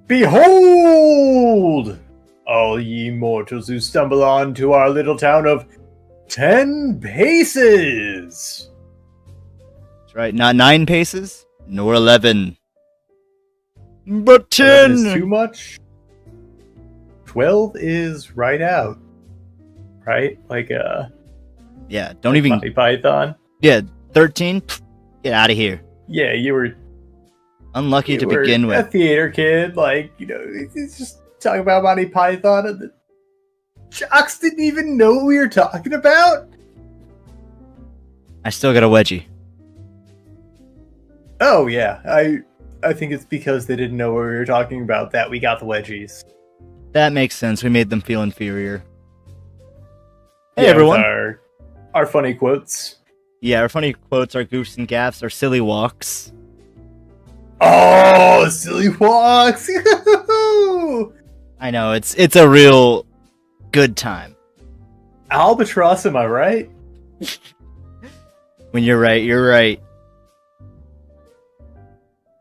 Behold! All ye mortals who stumble on to our little town of 10 paces! That's right, not 9 paces, nor 11. But 11 is 10! too much. 12 is right out. Right? Like Yeah, don't even... Monty Python. Yeah, 13? Pfft, get out of here. Yeah, you were Unlucky to begin a with. theater kid, like, it's just talking about Monty Python, and the jocks didn't even know what we were talking about? I still got a wedgie. Oh, yeah. I think it's because they didn't know what we were talking about that we got the wedgies. That makes sense. We made them feel inferior. Hey, Yeah, everyone. with our funny quotes. Yeah, our funny quotes, our goofs and gaffs, our silly walks. Oh, silly walks! I know, it's a real good time. Albatross, am I right? When you're right, you're right.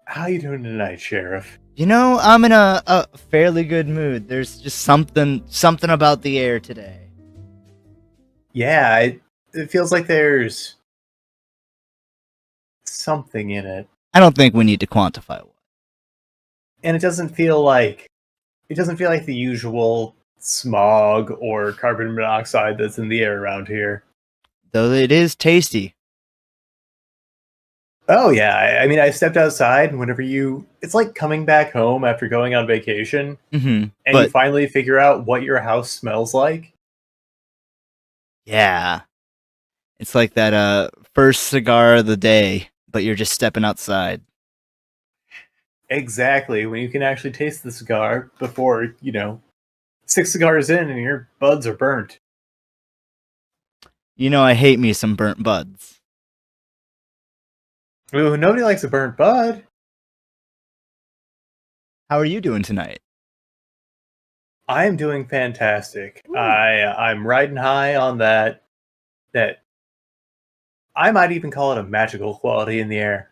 How you doing tonight, Sheriff? You know, I'm in a fairly good mood. There's just something about the air today. Yeah, it feels like there's something in it. I don't think we need to quantify what. And it doesn't feel like the usual smog or carbon monoxide that's in the air around here. Though it is tasty. Oh yeah, I mean, I stepped outside, and it's like coming back home after going on vacation, Mm-hmm. and you finally figure out what your house smells like. Yeah. It's like that first cigar of the day, but you're just stepping outside. Exactly, when you can actually taste the cigar before, 6 cigars in and your buds are burnt. You know, I hate me some burnt buds. Ooh, nobody likes a burnt bud. How are you doing tonight? I am doing fantastic. I'm riding high on that I might even call it a magical quality in the air.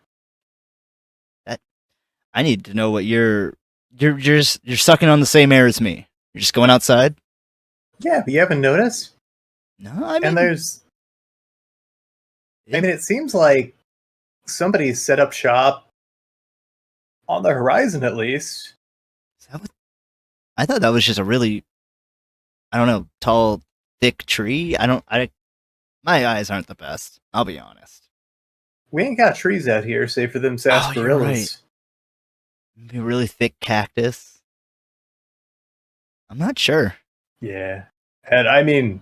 I need to know what you're sucking on the same air as me. You're just going outside? Yeah, but you haven't noticed? No, I mean... And it seems like somebody set up shop on the horizon, at least. Is that what... I thought that was just a really, I don't know, tall, thick tree. My eyes aren't the best, I'll be honest. We ain't got trees out here, save for them sarsaparillas. Right. Maybe a really thick cactus. I'm not sure. Yeah. And I mean,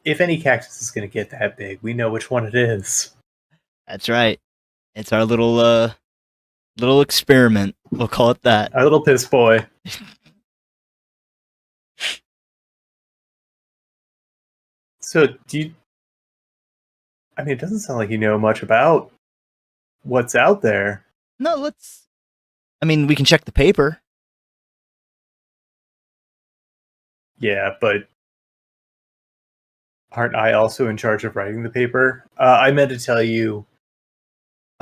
if any cactus is going to get that big, we know which one it is. That's right. It's our little experiment. We'll call it that. Our little piss boy. So, it doesn't sound like you know much about what's out there. No, we can check the paper. Yeah, but aren't I also in charge of writing the paper? I meant to tell you,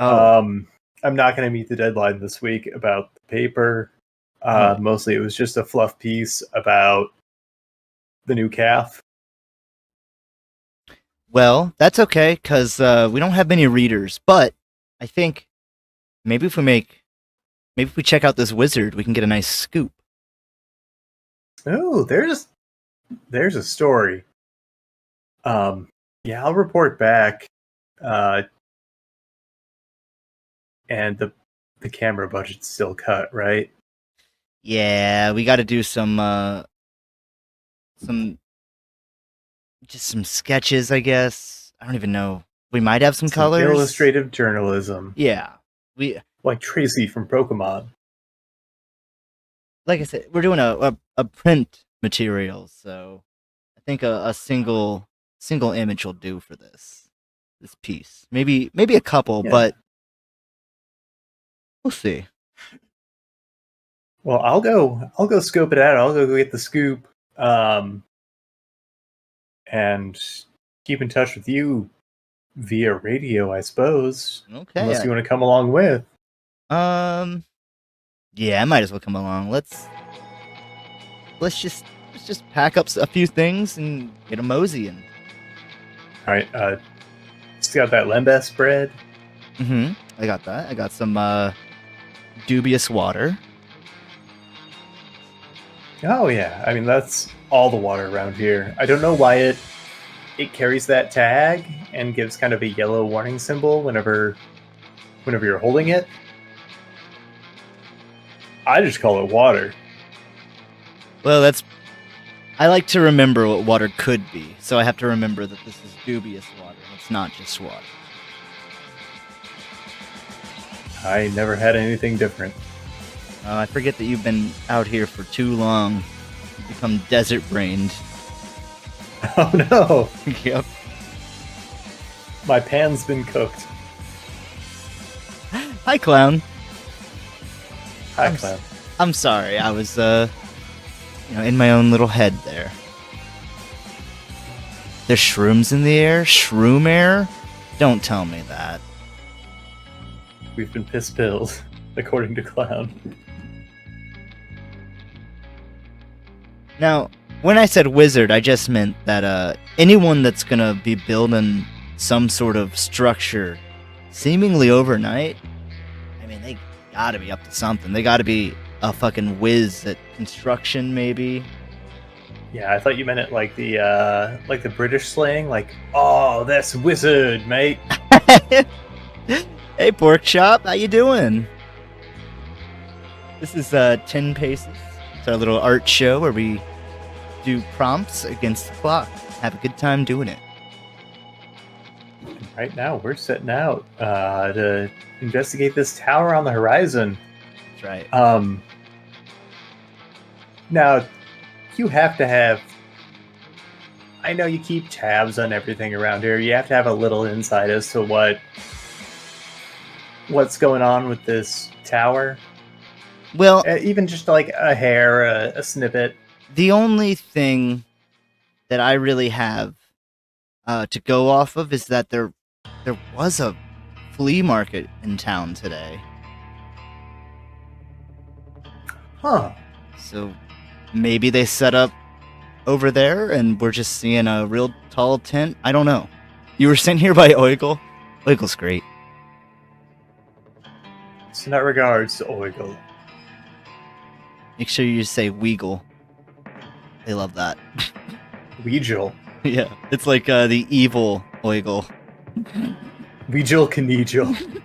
I'm not going to meet the deadline this week about the paper. Mostly it was just a fluff piece about the new calf. Well, that's okay, because we don't have many readers, but I think maybe if we check out this wizard, we can get a nice scoop. Oh, there's a story. Yeah, I'll report back. And the camera budget's still cut, right? Yeah, we got to do some sketches, I guess. I don't even know. We might have some colors. Illustrative journalism. Yeah, like Tracy from Pokemon. Like I said, we're doing a print material, so I think a single image will do for this piece. Maybe a couple, yeah. But we'll see. Well, I'll go scope it out. I'll go get the scoop, and keep in touch with you via radio, I suppose. Okay. Unless you want to come along with. Yeah, I might as well come along. Let's just pack up a few things and get a mosey in. All right. Just got that lembas bread. Mm-hmm. I got that. I got some dubious water. Oh yeah, I mean that's all the water around here. I don't know why it carries that tag and gives kind of a yellow warning symbol whenever you're holding it. I just call it water. Well, I like to remember what water could be, so I have to remember that this is dubious water. It's not just water. I never had anything different. I forget that you've been out here for too long. You've become desert-brained. Oh no, Yep. my pan's been cooked. Hi, clown. Hi, Clown. I'm sorry. I was, in my own little head there. There's shrooms in the air? Shroom air? Don't tell me that. We've been piss-pilled, according to Clown. Now, when I said wizard, I just meant that anyone that's gonna be building some sort of structure seemingly overnight, I mean, they gotta be up to something. They gotta be a fucking whiz at construction, maybe. Yeah, I thought you meant it like the British slang, like, oh, that's wizard, mate. Hey, Pork Chop, how you doing? This is 10 Paces. It's our little art show where we do prompts against the clock. Have a good time doing it. Right now, we're setting out to investigate this tower on the horizon. That's right. Now, you have to have... I know you keep tabs on everything around here. You have to have a little insight as to what's going on with this tower. Well, Even just like a hair, a snippet. the only thing that I really have to go off of is that there was a flea market in town today. Huh. So maybe they set up over there and we're just seeing a real tall tent. I don't know. You were sent here by Oigle. Oigle's great. So in that regards to Oigle. Make sure you say Weagle. They love that. Weejel. Yeah, it's like the evil Oigle. Weejel Kneejel.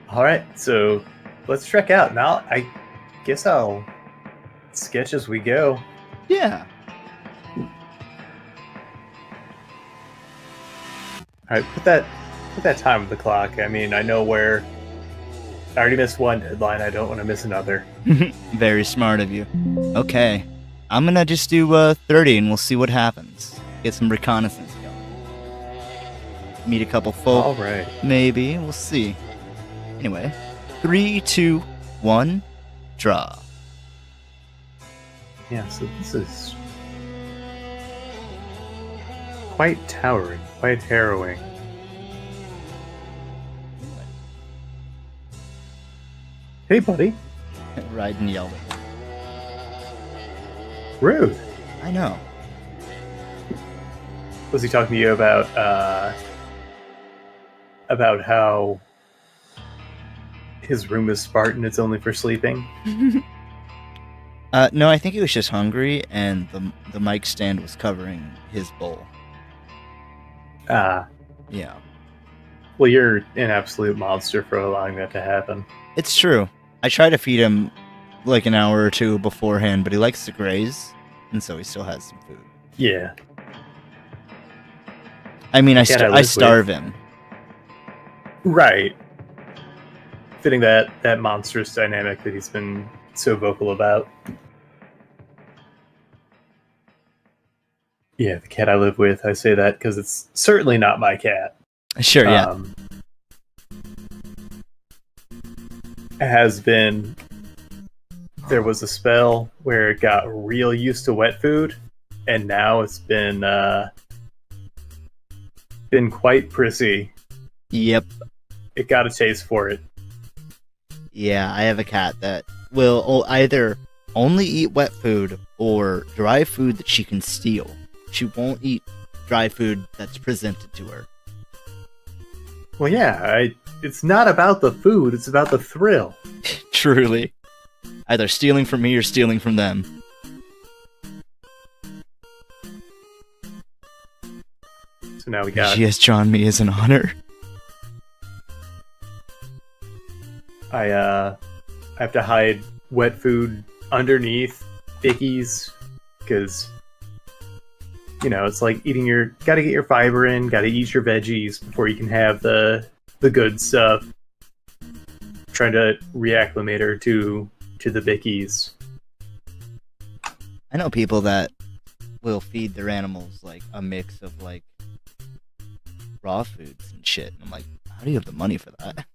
Alright, so let's trek out. Now, I guess I'll sketch as we go. Yeah. Alright, put that time on the clock. I mean, I know where... I already missed one deadline. I don't want to miss another. Very smart of you. Okay. I'm gonna just do 30 and we'll see what happens. Get some reconnaissance going. Meet a couple folk. Alright. Maybe. We'll see. Anyway. 3, 2, 1. Draw. Yeah, so this is... quite towering, quite harrowing. Hey, buddy. Riding yelled. Rude. I know. Was he talking to you about how his room is Spartan, it's only for sleeping? No, I think he was just hungry, and the mic stand was covering his bowl. Ah. Yeah. Well, you're an absolute monster for allowing that to happen. It's true. I try to feed him like an hour or two beforehand, but he likes to graze, and so he still has some food. Yeah. I mean, I starve him. Right. Fitting that monstrous dynamic that he's been so vocal about. Yeah, the cat I live with, I say that because it's certainly not my cat. Sure, yeah. Has been... There was a spell where it got real used to wet food, and now it's been quite prissy. Yep. It got a taste for it. Yeah, I have a cat that will either only eat wet food or dry food that she can steal. She won't eat dry food that's presented to her. Well, yeah, it's not about the food, it's about the thrill. Truly. Either stealing from me or stealing from them. So now we got... She has drawn me as an honor. I have to hide wet food underneath Bickies, because, you know, it's like eating gotta get your fiber in, gotta eat your veggies before you can have the good stuff. Trying to reacclimate her to the Bickies. I know people that will feed their animals like a mix of like raw foods and shit. And I'm like, how do you have the money for that?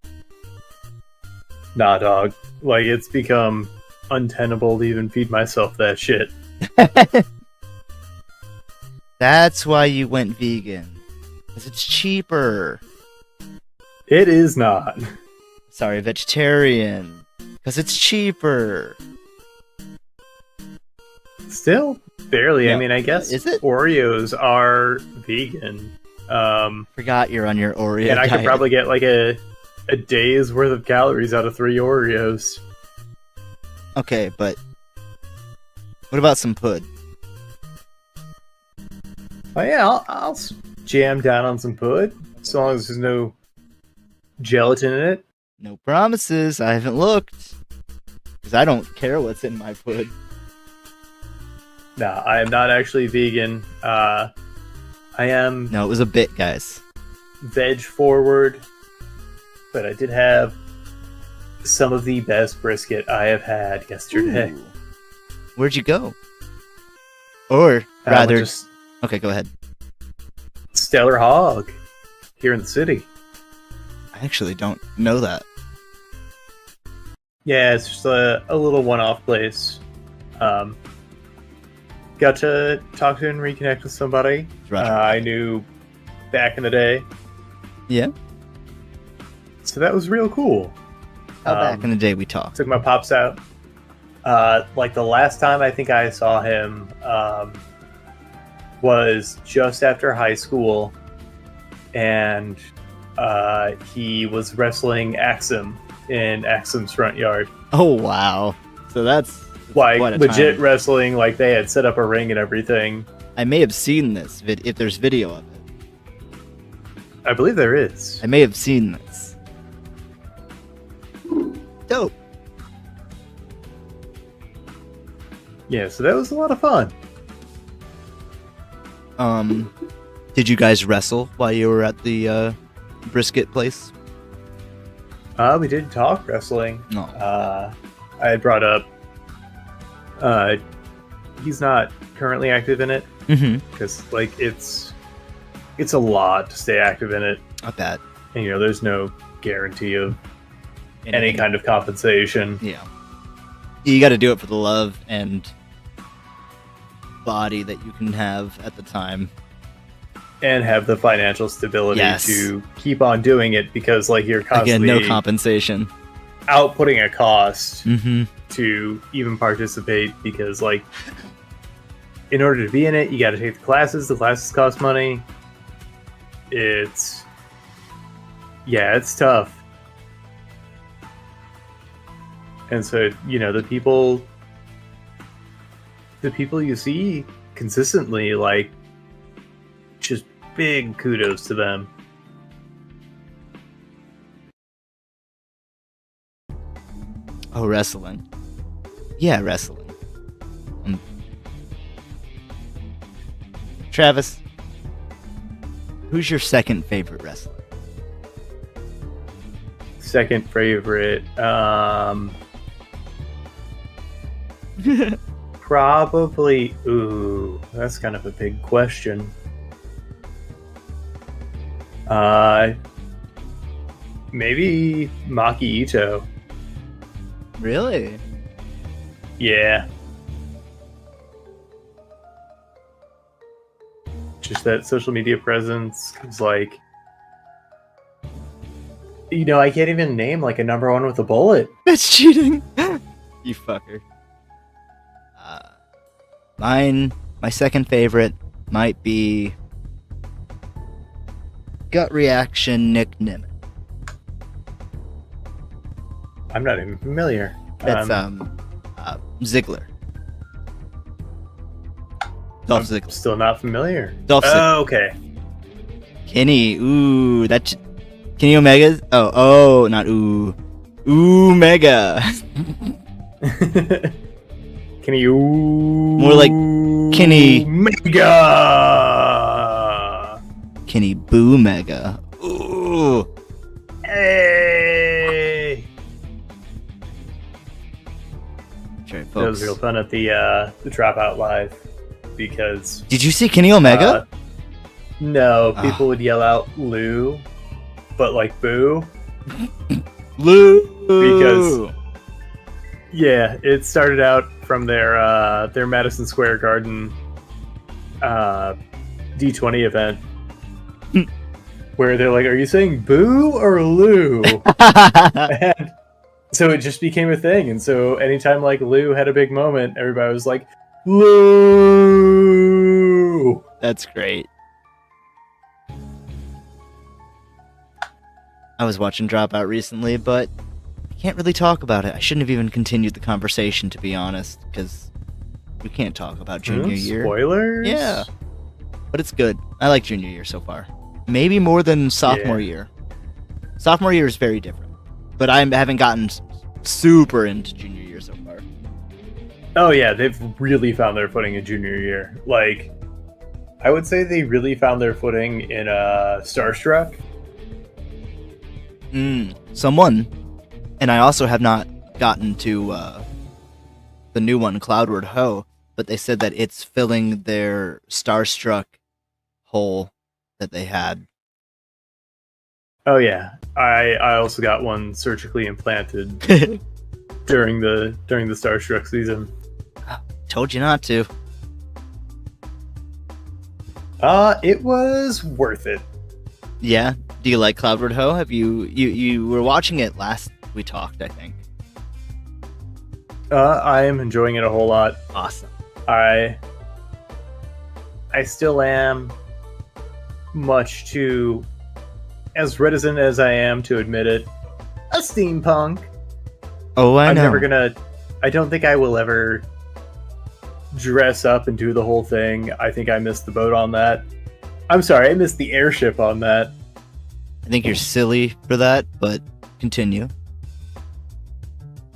Nah, dog. Like, it's become untenable to even feed myself that shit. That's why you went vegan. Because it's cheaper. It is not. Sorry, vegetarian. Because it's cheaper. Still, barely. No. I mean, I guess Is it? Oreos are vegan. Forgot you're on your Oreo and I diet. could probably get like a day's worth of calories out of 3 Oreos. Okay, but what about some pud? Oh yeah, I'll jam down on some pud, as long as there's no gelatin in it. No promises. I haven't looked. Because I don't care what's in my pud. Nah, I am not actually vegan. I am No, it was a bit, guys. veg forward, but I did have some of the best brisket I have had yesterday. Ooh. Where'd you go? Or rather, just okay, go ahead. Stellar Hog here in the city. I actually don't know that. Yeah, it's just a little one-off place. Got to talk to and reconnect with somebody Roger. I knew back in the day. Yeah. So that was real cool. How back in the day we talked? Took my pops out. Like the last time I think I saw him was just after high school, and he was wrestling Axum in Axum's front yard. Oh wow! So that's Like quite a legit time. wrestling, like they had set up a ring and everything. I may have seen this if there's video of it. I believe there is. I may have seen this. Dope. Yeah, so that was a lot of fun. Did you guys wrestle while you were at the brisket place? We did talk wrestling. No. I had brought up he's not currently active in it Mm-hmm. because like it's a lot to stay active in it, I bet. and you know there's no guarantee of any Anything. kind of compensation. Yeah. You got to do it for the love and body that you can have at the time. And have the financial stability Yes. to keep on doing it, because like you're Again, constantly no compensation. outputting a cost Mm-hmm. to even participate, because like in order to be in it you got to take the classes cost money. It's tough. And so, you know, the people you see consistently, like, just big kudos to them. Oh, wrestling. Yeah, wrestling. Travis, who's your second favorite wrestler? Second favorite, probably, ooh, that's kind of a big question. Maybe Maki Ito. Really? Yeah. Just that social media presence is like, I can't even name like a number one with a bullet. That's cheating. You fucker. My second favorite might be Gut Reaction Nick Nimitz. I'm not even familiar. That's Ziggler. Dolph Ziggler. Still not familiar. Dolph Ziggler. Oh, okay. Kenny. Ooh, that's Kenny Omega. Oh, not ooh. Omega. Kenny. Ooh. More like Kenny. Mega. Kenny Boo Mega. Ooh. Hey. Sorry, folks. That was real fun at the Dropout Live because. Did you see Kenny Omega? No, people would yell out Lou, but like boo. Lou. Because yeah, it started out from their Madison Square Garden D20 event where they're like, "Are you saying boo or Lou?" And so it just became a thing, and so anytime like Lou had a big moment, everybody was like, "Lou." That's great. I was watching Dropout recently, but I can't really talk about it. I shouldn't have even continued the conversation, to be honest, because we can't talk about junior year. Spoilers? Yeah. But it's good. I like junior year so far. Maybe more than sophomore year. Sophomore year is very different. But I haven't gotten super into junior year so far. Oh yeah, they've really found their footing in junior year. Like, I would say they really found their footing in Starstruck. Someone, and I also have not gotten to the new one, Cloudward Ho, but they said that it's filling their Starstruck hole that they had. Oh yeah, I also got one surgically implanted during the Starstruck season. Told you not to. It was worth it. Yeah. Do you like Cloudward Ho? Have you were watching it last we talked, I think. I am enjoying it a whole lot. Awesome. I still am much too, as reticent as I am to admit it, a steampunk. Oh, I know. I don't think I will ever dress up and do the whole thing. I think I missed the boat on that. I'm sorry, I missed the airship on that. I think you're silly for that, but continue.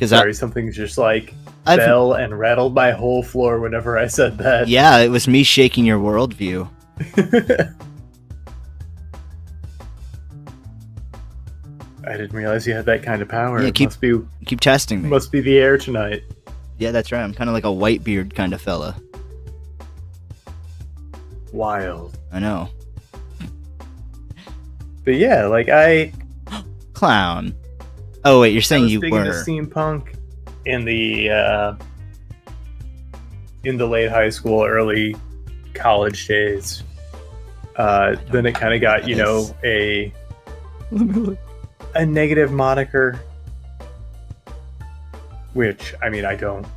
Sorry, something just like fell and rattled my whole floor whenever I said that. Yeah, it was me shaking your worldview. I didn't realize you had that kind of power. Yeah, keep testing me. Must be the air tonight. Yeah, that's right. I'm kind of like a Whitebeard kind of fella. Wild. I know. But yeah, like Clown. Oh wait, you're saying you big were into steampunk in the late high school, early college days. Then it kind of got, a negative moniker, which I mean I don't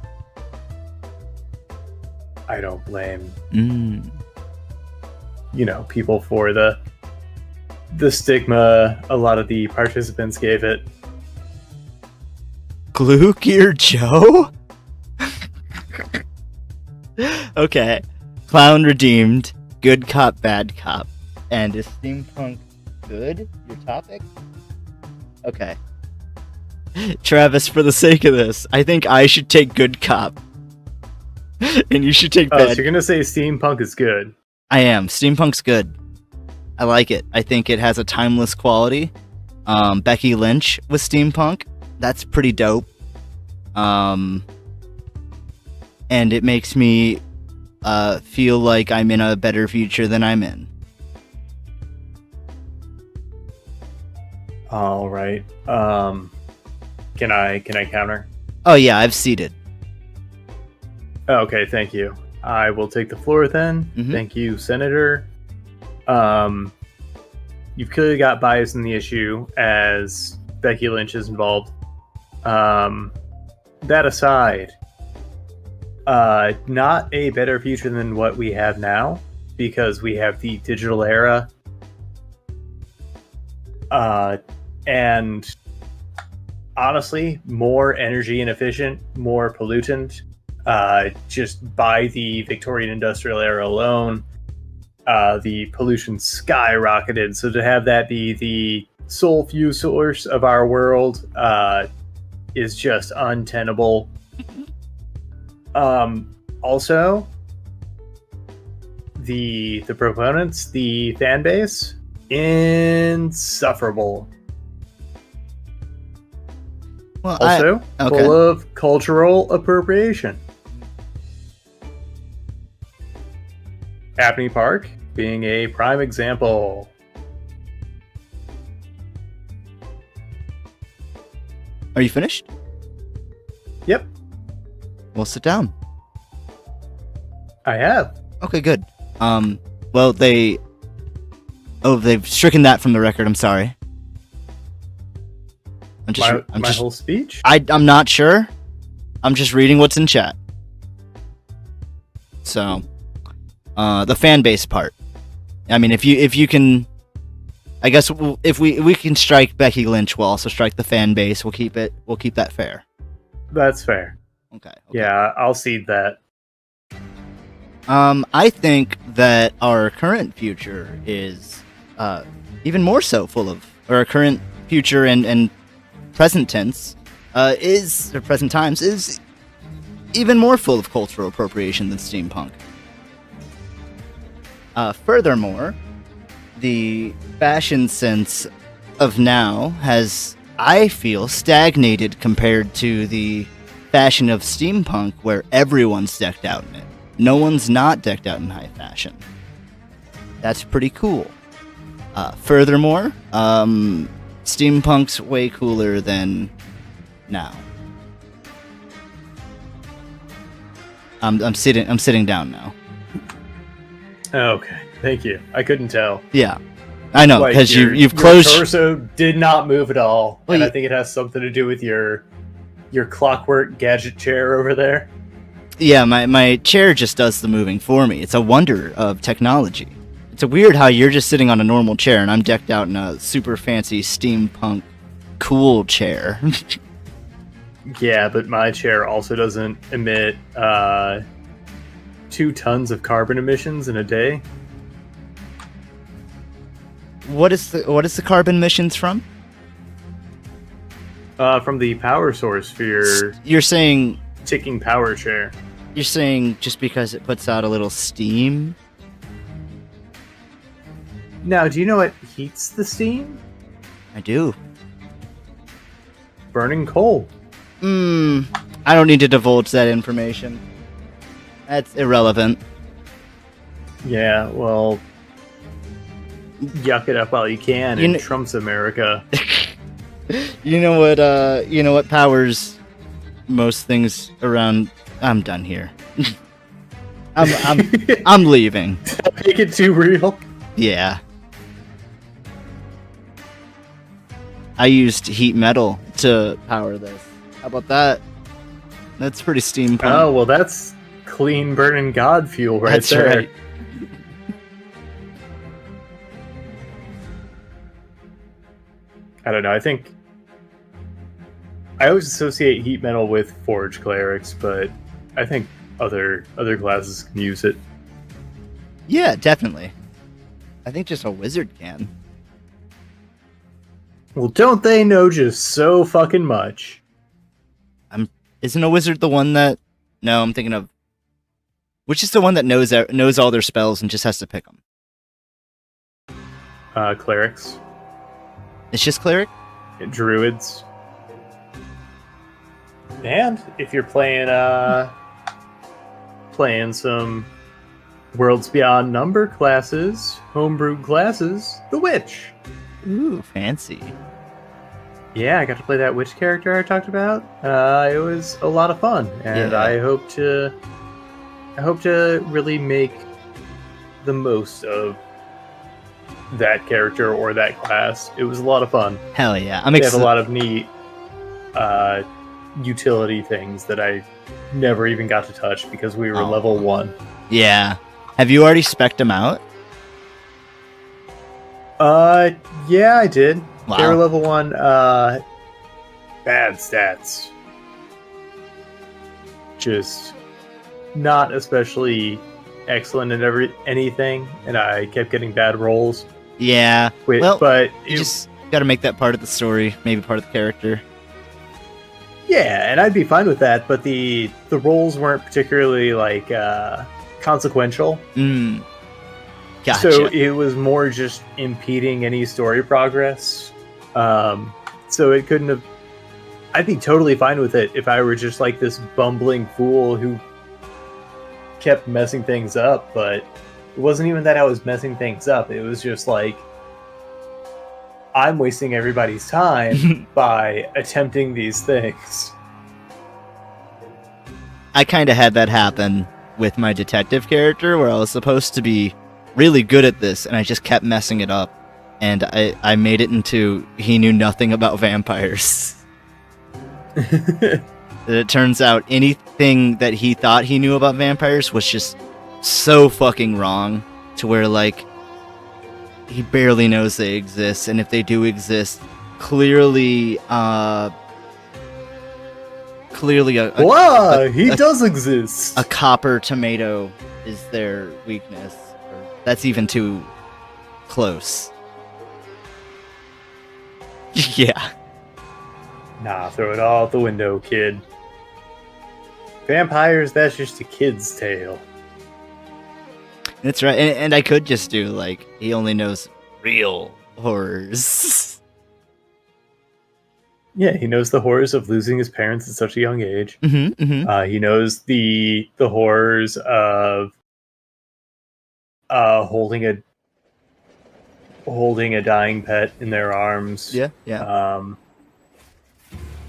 blame people for the stigma a lot of the participants gave it. Glue Gear Joe? Okay. Clown redeemed. Good cop, bad cop. And is steampunk good? Your topic? Okay. Travis, for the sake of this, I think I should take good cop. And you should take bad. So you're gonna say steampunk is good? I am. Steampunk's good. I like it. I think it has a timeless quality. Becky Lynch with steampunk. That's pretty dope. And it makes me feel like I'm in a better future than I'm in. All right. Can I counter? Oh yeah, I've seeded. Okay, thank you. I will take the floor then. Mhm. Thank you, Senator. you've clearly got bias in the issue as Becky Lynch is involved. That aside, not a better future than what we have now, because we have the digital era, and honestly, more energy inefficient, more pollutant. Just by the Victorian industrial era alone, the pollution skyrocketed. So to have that be the sole fuel source of our world is just untenable. Also, the proponents, the fan base, insufferable. Well, Also, full of cultural appropriation. Abney Park being a prime example. Are you finished? Yep. We'll sit down. I have. Okay, good. Well, they've stricken that from the record. I'm sorry. My whole speech? I'm not sure. I'm just reading what's in chat. So, the fan base part. I mean, if you can, I guess if we can strike Becky Lynch, we'll also strike the fan base. We'll keep that fair. That's fair. Okay. Yeah, I'll cede that. I think that our current future is even more so full of, or our current future and present tense present times is even more full of cultural appropriation than steampunk. Furthermore, the fashion sense of now has, I feel, stagnated compared to the fashion of steampunk, where everyone's decked out in it. No one's not decked out in high fashion. That's pretty cool. Furthermore, steampunk's way cooler than now. I'm sitting down now. Okay, thank you. I couldn't tell. Yeah, I know, because you've closed. Your torso did not move at all, well, and I think it has something to do with your clockwork gadget chair over there. Yeah, my chair just does the moving for me. It's a wonder of technology. It's weird how you're just sitting on a normal chair and I'm decked out in a super fancy steampunk cool chair. Yeah, but my chair also doesn't emit 2 tons of carbon emissions in a day. What is the carbon emissions from? From the power source for your You're saying ticking power chair. You're saying just because it puts out a little steam? Now, do you know what heats the steam? I do. Burning coal. I don't need to divulge that information. That's irrelevant. Yeah, well, yuck it up while you can in Trump's America. You know what powers most things around. I'm done here. I'm leaving. Make it too real. Yeah. I used heat metal to power this. How about that? That's pretty steampunk. Oh, well, that's clean burning god fuel right That's there. Right. I don't know. I think I always associate heat metal with forge clerics, but I think other classes can use it. Yeah, definitely. I think just a wizard can. Well, don't they know just so fucking much? Isn't a wizard the one that? No, I'm thinking of. Which is the one that knows all their spells and just has to pick them? Clerics. It's just cleric? Druids. And if you're playing some Worlds Beyond Number classes, homebrewed classes, the Witch. Ooh, fancy. Yeah, I got to play that witch character I talked about. It was a lot of fun, and Yeah. I hope to really make the most of that character or that class. It was a lot of fun. Hell yeah. They have a lot of neat utility things that I never even got to touch because we were level 1. Yeah. Have you already spec'd them out? Yeah, I did. Wow. They were level 1. Bad stats. Just not especially excellent at anything, and I kept getting bad rolls. Yeah. But you just got to make that part of the story, maybe part of the character. Yeah, and I'd be fine with that, but the rolls weren't particularly like consequential. Gotcha. So it was more just impeding any story progress. So it couldn't have. I'd be totally fine with it if I were just like this bumbling fool who kept messing things up, but it wasn't even that I was messing things up. It was just like I'm wasting everybody's time by attempting these things. I kind of had that happen with my detective character where I was supposed to be really good at this and I just kept messing it up, and I made it into he knew nothing about vampires. It turns out anything that he thought he knew about vampires was just so fucking wrong, to where like he barely knows they exist, and if they do exist, clearly he does exist. A copper tomato is their weakness. That's even too close. Yeah. Nah, throw it all out the window, kid. Vampires, that's just a kid's tale. That's right, and I could just do, like, he only knows real horrors. Yeah, he knows the horrors of losing his parents at such a young age. He knows the horrors of holding a dying pet in their arms. Yeah.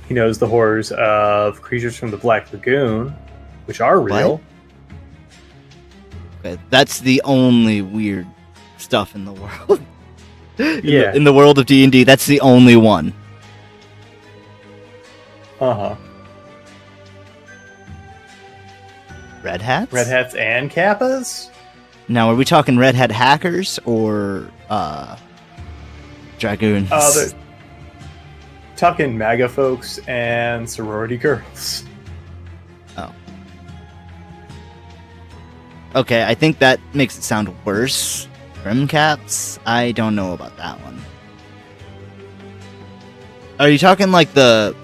He knows the horrors of creatures from the Black Lagoon, which are real. What? Okay, that's the only weird stuff in the world. in the world of D&D, that's the only one. Red hats? Red hats and kappas? Now, are we talking red hat hackers or dragoons? They're talking MAGA folks and sorority girls. Oh. Okay, I think that makes it sound worse. Grim caps? I don't know about that one. Are you talking like the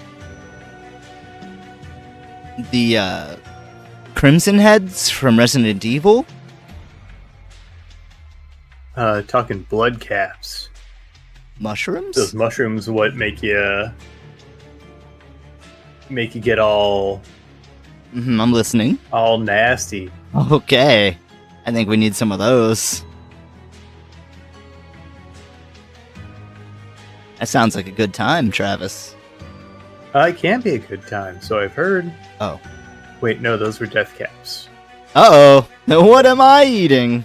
Crimson Heads from Resident Evil? Talking blood caps. Mushrooms? Those mushrooms what make you get all I'm listening. All nasty. Okay. I think we need some of those. That sounds like a good time, Travis. It can be a good time, so I've heard. Oh. Wait, no, those were death caps. Uh-oh. What am I eating?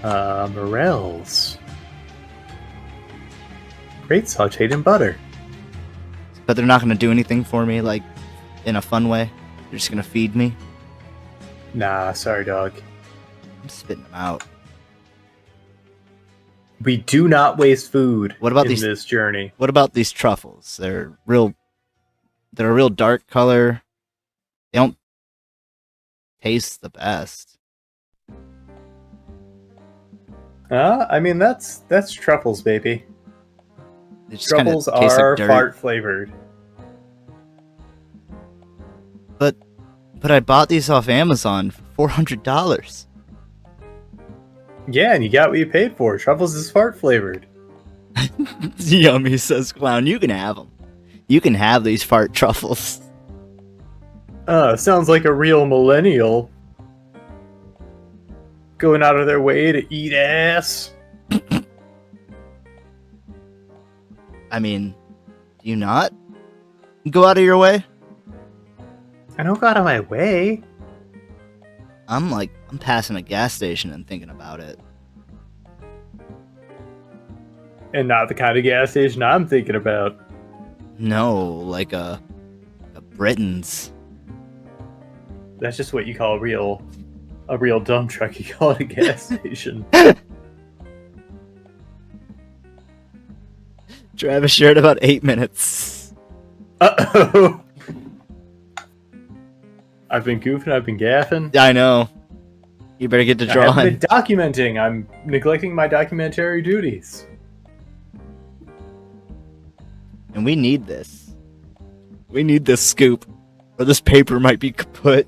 Morels. Great sauteed in butter. But they're not going to do anything for me, like, in a fun way? They're just going to feed me? Nah, sorry, dog. I'm spitting them out. We do not waste food in this journey. What about these truffles? They're a real dark color. They don't taste the best. I mean, that's truffles, baby. Truffles are like fart flavored. But I bought these off Amazon for $400. Yeah, and you got what you paid for. Truffles is fart flavored. Yummy, says Clown. You can have them. You can have these fart truffles. Sounds like a real millennial. Going out of their way to eat ass. I mean, do you not go out of your way? I don't go out of my way. I'm passing a gas station and thinking about it. And not the kind of gas station I'm thinking about. No, like a Britain's. That's just what you call a real dump truck. You call it a gas station. Travis shared about 8 minutes. Uh-oh. I've been goofing, I've been gaffing. I know. You better get to I drawing. haven't been documenting. I'm neglecting my documentary duties. And we need this. We need this scoop. Or this paper might be kaput.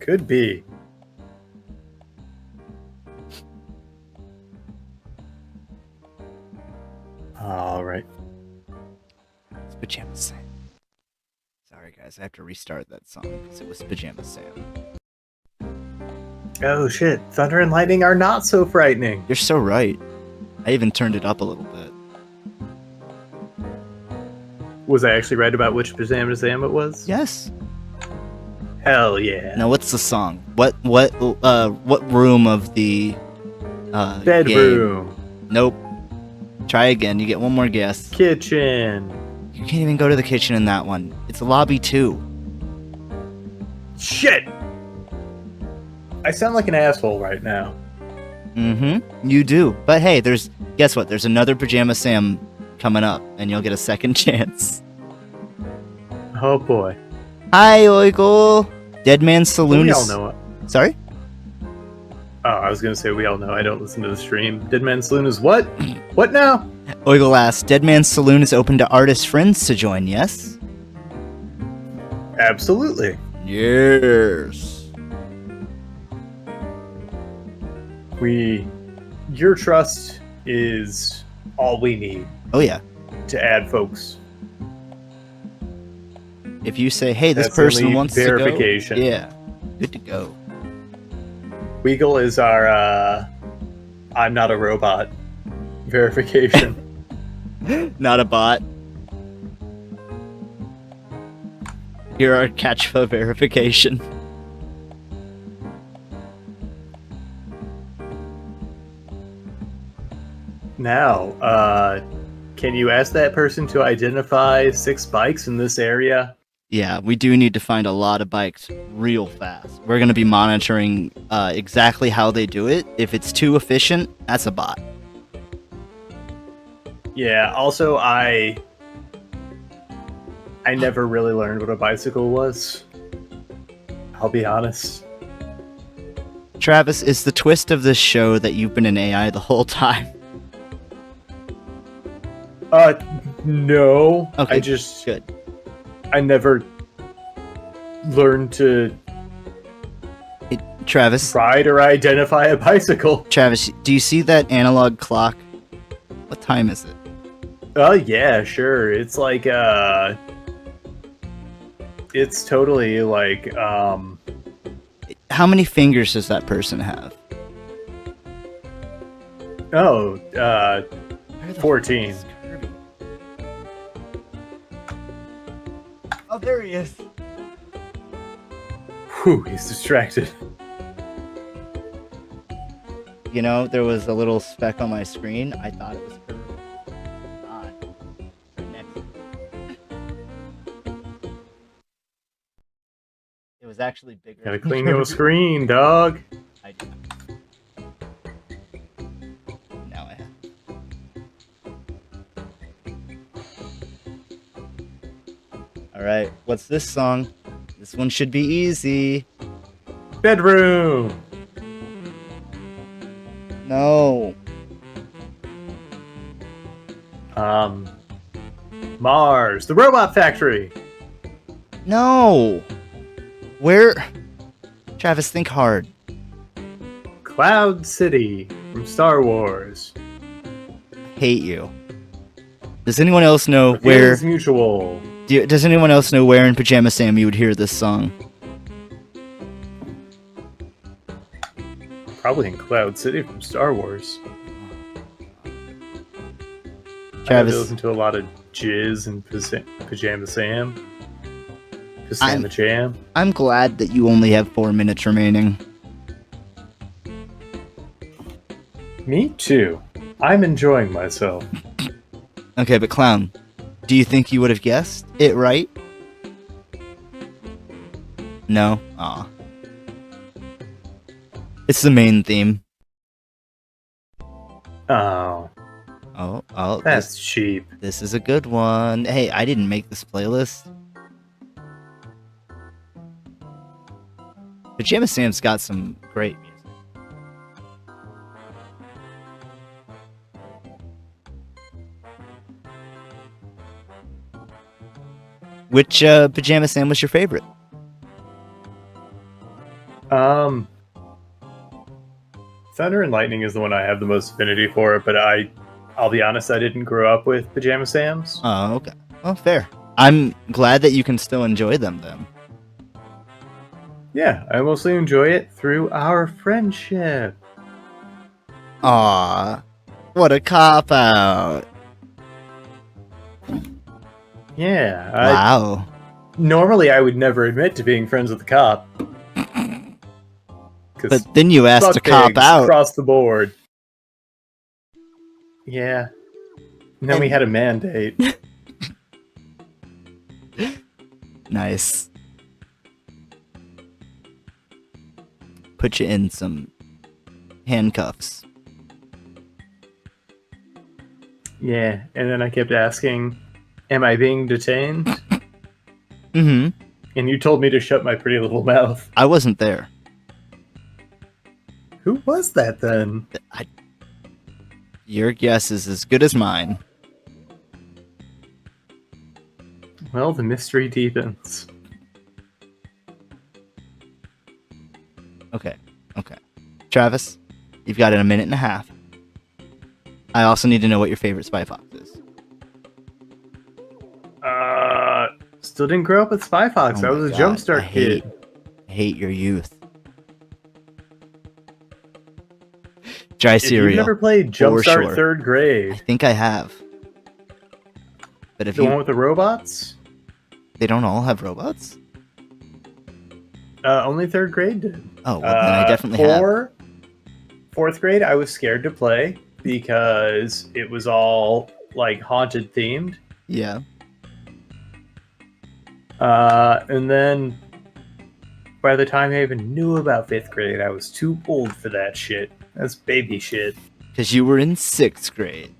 Could be. Alright. It's Pajama Sam. Sorry guys, I have to restart that song because it was Pajama Sam. Oh shit, thunder and lightning are not so frightening. You're so right. I even turned it up a little bit. Was I actually right about which Pajama Sam it was? Yes. Hell yeah. Now what's the song? What room of the Bedroom. game? Nope. Try again. You get one more guess. Kitchen. You can't even go to the kitchen in that one. It's lobby 2. Shit! I sound like an asshole right now. Mm-hmm. You do. But hey, guess what? There's another Pajama Sam coming up, and you'll get a second chance. Oh boy. Hi, Oigle. Dead Man's Saloon We is... all know it. Sorry? Oh, I was gonna say we all know I don't listen to the stream. Dead Man's Saloon is what? What now? Oigle asks, Dead Man's Saloon is open to artist friends to join, yes? Absolutely. Yes. Your trust is all we need Oh, yeah. to add folks. If you say, hey, this That's the person only wants verification. to go. Yeah. Good to go. Weagle is our I'm not a robot verification. Not a bot. Here are catchphrase verification. Now, can you ask that person to identify 6 bikes in this area? Yeah, we do need to find a lot of bikes real fast. We're going to be monitoring exactly how they do it. If it's too efficient, that's a bot. Yeah, also I never really learned what a bicycle was. I'll be honest. Travis, is the twist of this show that you've been an AI the whole time? No. Okay, good. good. I never learned to Travis, ride or identify a bicycle. Travis, do you see that analog clock? What time is it? Oh, yeah, sure. It's like, it's totally like, How many fingers does that person have? oh, Where the 14. fuck is Kirby? Oh, there he is. Whew, he's distracted. You know, there was a little speck on my screen. I thought it was Kirby. Not. Right next to it. It was actually bigger. Gotta than clean your Kirby. screen, dog. I do. Now I have. Alright, what's this song? This one should be easy. Bedroom. No. Mars, the robot factory. No. Where? Travis, think hard. Cloud City from Star Wars. Hate you. Does anyone else know Feelings mutual. Does anyone else know where in Pajama Sam you would hear this song? Probably in Cloud City from Star Wars. Travis, I listen to a lot of Jizz and Pajama Sam. Pajama Jam. I'm glad that you only have 4 minutes remaining. Me too. I'm enjoying myself. Okay, but Clown, do you think you would have guessed it right? No? Aw. It's the main theme. Oh, Oh, that's cheap. this is a good one. Hey, I didn't make this playlist. Pajama Sam's got some great music. Which Pajama Sam was your favorite? Thunder and Lightning is the one I have the most affinity for, but I'll be honest, I didn't grow up with Pajama Sams. Oh, okay. Well, fair. I'm glad that you can still enjoy them, then. Yeah, I mostly enjoy it through our friendship. Aw, what a cop-out. Yeah. Wow. Normally, I would never admit to being friends with the cop. But then you asked to cop out. Across the board. Yeah. And then we had a mandate. Nice. Put you in some handcuffs. Yeah, and then I kept asking, am I being detained? Mm-hmm. And you told me to shut my pretty little mouth. I wasn't there. Who was that then? Your guess is as good as mine. Well, the mystery deepens. Okay. Travis, you've got it a minute and a half. I also need to know what your favorite Spy Fox is. Still didn't grow up with Spy Fox. I was a Jumpstart kid. I hate your youth. Dry cereal. You've never played Jumpstart Third Grade. I think I have. But if the one with the robots? They don't all have robots? Only third grade did. Oh, well, then I definitely have. Fourth grade, I was scared to play because it was all like haunted themed. Yeah. And then by the time I even knew about fifth grade, I was too old for that shit. That's baby shit. Because you were in sixth grade.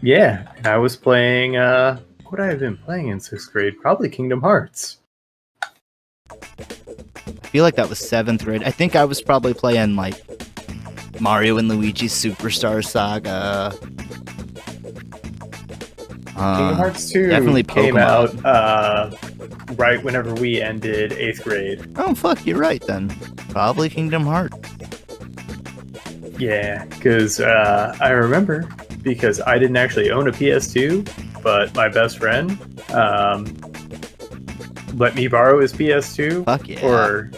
Yeah, and I was playing, what would I have been playing in sixth grade? Probably Kingdom Hearts. I feel like that was seventh grade. I think I was probably playing, like, Mario and Luigi Superstar Saga. Kingdom Hearts 2 definitely came Pokemon. out right whenever we ended 8th grade. Oh, fuck, you're right, then. Probably Kingdom Hearts. Yeah, because I remember, because I didn't actually own a PS2, but my best friend let me borrow his PS2. Fuck yeah. Or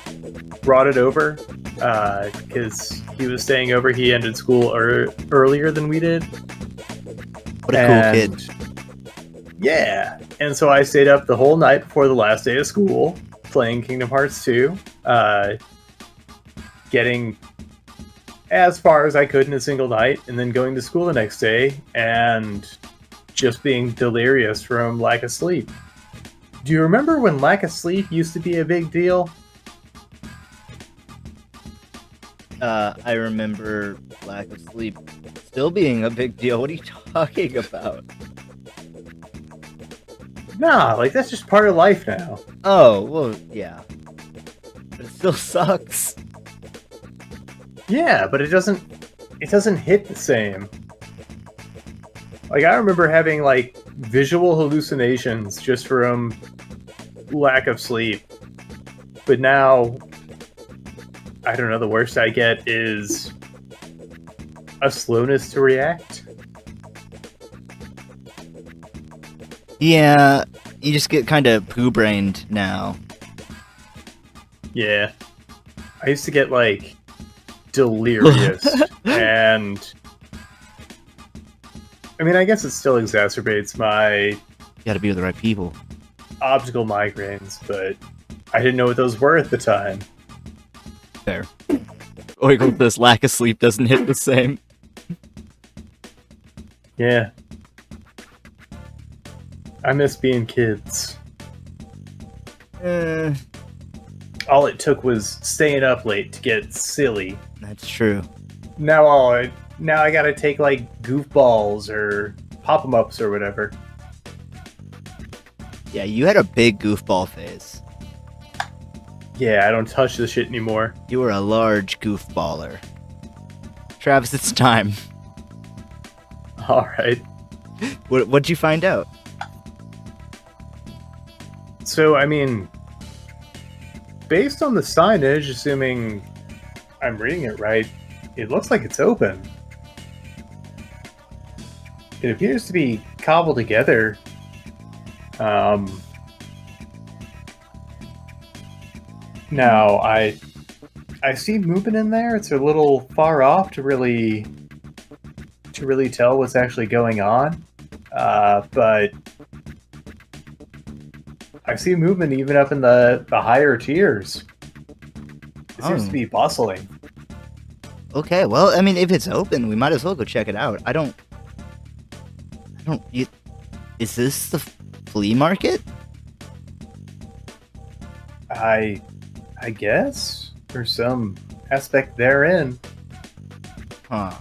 brought it over, because he was staying over. He ended school earlier than we did. What a cool kid. Yeah, and so I stayed up the whole night before the last day of school playing Kingdom Hearts 2, getting as far as I could in a single night, and then going to school the next day and just being delirious from lack of sleep. Do you remember when lack of sleep used to be a big deal? I remember lack of sleep still being a big deal. What are you talking about? Nah, like that's just part of life now. Oh, well, yeah. But it still sucks. Yeah, but it doesn't hit the same. Like I remember having like visual hallucinations just from lack of sleep. But now I don't know, the worst I get is a slowness to react. Yeah, you just get kind of poo-brained now. Yeah. I used to get, like, delirious. And I mean, I guess it still exacerbates my... You gotta be with the right people. Optical migraines, but I didn't know what those were at the time. Fair. Or this lack of sleep doesn't hit the same. Yeah. I miss being kids. All it took was staying up late to get silly. That's true. Now I gotta take like goofballs or pop 'em ups or whatever. Yeah, you had a big goofball phase. Yeah, I don't touch this shit anymore. You were a large goofballer. Travis, it's time. Alright. What'd you find out? So, I mean, based on the signage, assuming I'm reading it right, it looks like it's open. It appears to be cobbled together. Now, I see movement in there. It's a little far off to really tell what's actually going on. But I see movement even up in the higher tiers. It seems to be bustling. Okay, well, I mean, if it's open, we might as well go check it out. Is this the flea market? I guess there's some aspect therein. Huh.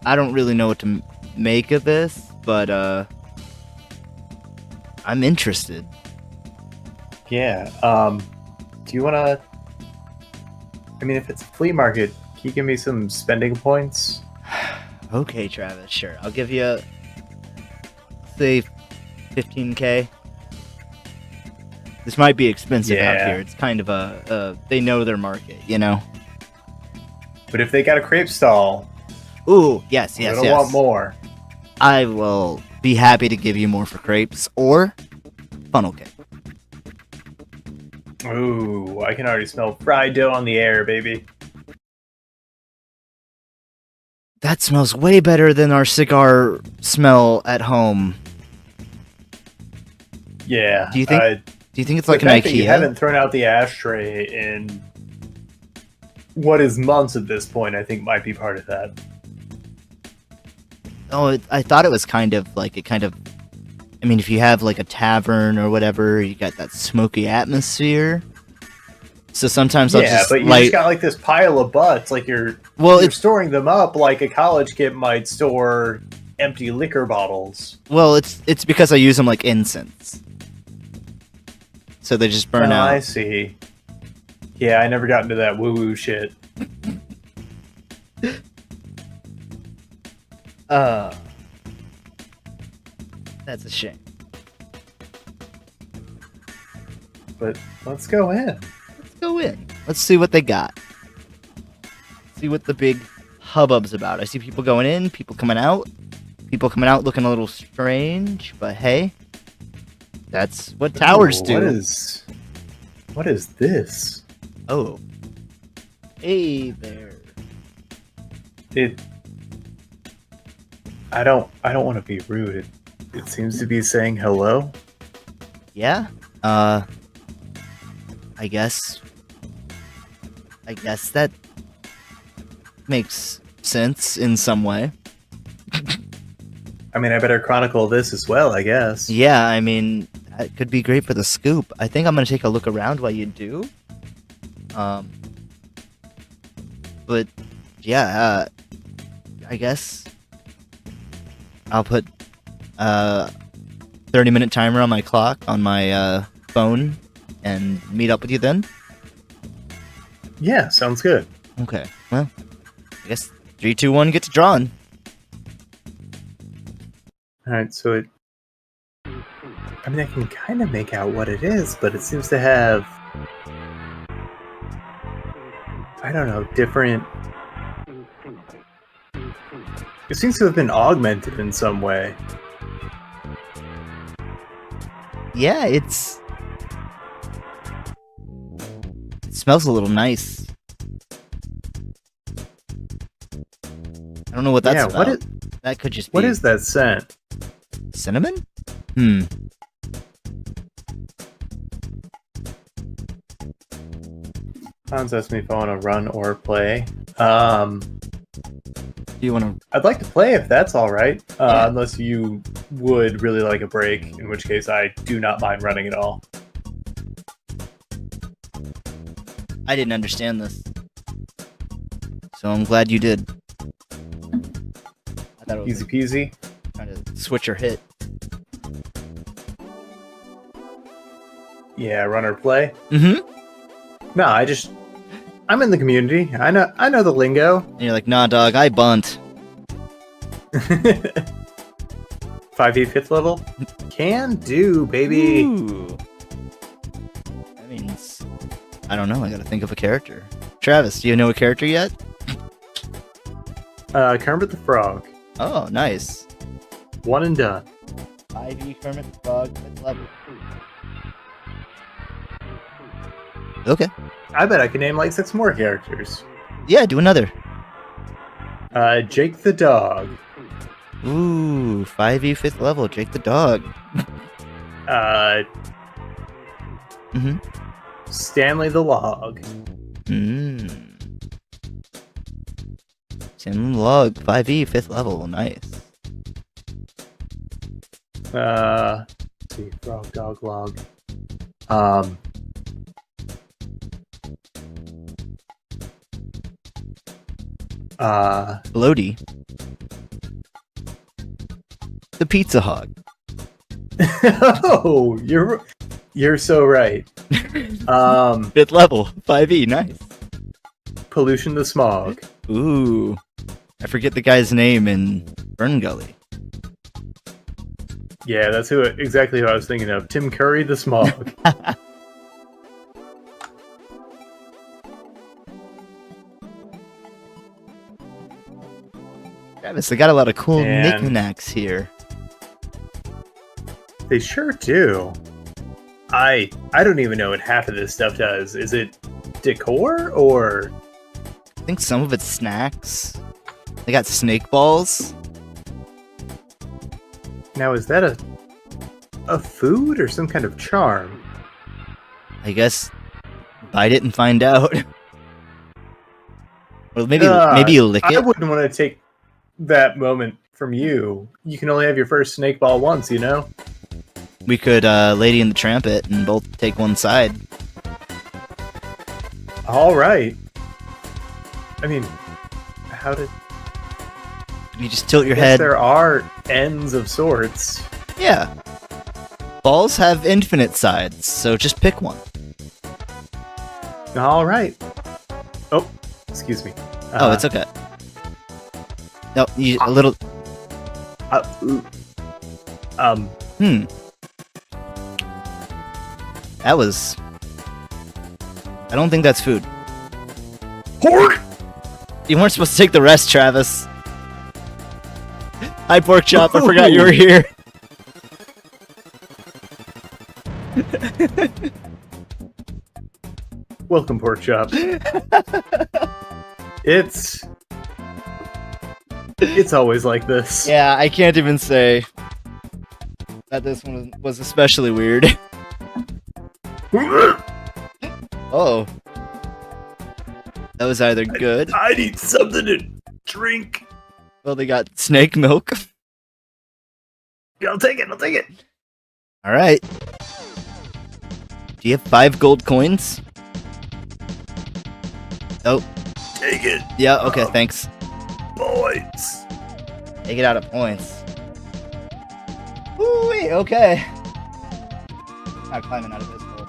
I don't really know what to make of this, but I'm interested. Yeah. Do you want to? I mean, if it's a flea market, can you give me some spending points? Okay, Travis, sure. I'll give you, say, 15K. This might be expensive out here. It's kind of they know their market, you know? But if they got a crepe stall... Ooh, yes. I don't want more. I will be happy to give you more for crepes, or funnel cake. Ooh, I can already smell fried dough on the air, baby. That smells way better than our cigar smell at home. Yeah. Do you think it's like an IKEA? You haven't thrown out the ashtray in what is months at this point, I think might be part of that. Oh, I thought it was kind of, I mean, if you have like a tavern or whatever, you got that smoky atmosphere. So sometimes I'll just but you just got like this pile of butts, like you're storing them up like a college kid might store empty liquor bottles. Well, it's because I use them like incense. So they just burn out. I see. Yeah, I never got into that woo-woo shit. That's a shame. But let's go in. Let's see what they got. See what the big hubbub's about. I see people going in, people coming out. People coming out looking a little strange, but hey, that's what towers do. What is this? Oh. Hey there. I don't want to be rude. It seems to be saying hello. Yeah? I guess that makes sense in some way. I mean, I better chronicle this as well, I guess. Yeah, I mean, that could be great for the scoop. I think I'm gonna take a look around while you do. But yeah, I guess I'll put 30-minute timer on my clock on my phone and meet up with you then. Yeah, sounds good. Okay, well, I guess 3, 2, 1, get to drawing. Alright, so I mean, I can kind of make out what it is, but it seems to have, I don't know, different... It seems to have been augmented in some way. Yeah, it smells a little nice. I don't know what that's about. That could just be... What is that scent? Cinnamon? Hans asked me if I want to run or play. Do you want to? I'd like to play if that's all right. Yeah. Unless you would really like a break, in which case I do not mind running at all. I didn't understand this, so I'm glad you did. I thought it was Easy peasy. trying to switch or hit. Yeah, run or play. Mm-hmm. No, I'm in the community. I know the lingo. And you're like, nah, dog, I bunt. 5e 5th level? Can do, baby. Ooh. That means I don't know. I gotta think of a character. Travis, do you know a character yet? Kermit the Frog. Oh, nice. One and done. 5e Kermit the Frog, 5th level. Okay. I bet I can name like 6 more characters. Yeah, do another. Jake the Dog. Ooh, 5e 5th level, Jake the Dog. Mm-hmm. Stanley the Log. Sam Log, 5e 5th level, nice. Let's see, Frog, Dog, Log. Bloaty. The Pizza Hog. Oh, you're so right. 5th level, 5e, nice. Pollution the Smog. Ooh. I forget the guy's name in Burn Gully. Yeah, that's exactly who I was thinking of. Tim Curry the Smog. Travis, they got a lot of cool And- knickknacks here. They sure do. I don't even know what half of this stuff does. Is it decor or I think some of it's snacks. They got snake balls. now is that a food or some kind of charm? I guess bite it and find out. Or maybe you lick I it. wouldn't want to take that moment from you. You can only have your first snake ball once, you know? We could Lady and the Tramp it and both take one side. All right. I mean, how did You just tilt your Yes, head. there are ends of sorts. Yeah. Balls have infinite sides, so just pick one. All right. Oh, excuse me. Oh, it's okay. No, a little. ooh. That was. I don't think that's food. Pork. You weren't supposed to take the rest, Travis. Hi, Pork Chop. I forgot you were here. Welcome, Pork Chop. It's always like this. Yeah, I can't even say that this one was especially weird. Oh. That was either good. I need something to drink. Well, they got snake milk. I'll take it. All right. Do you have 5 gold coins? Oh, Take it, yeah, okay, thanks. boys. Take it out of points. Woo-wee, okay. Not climbing out of this hole.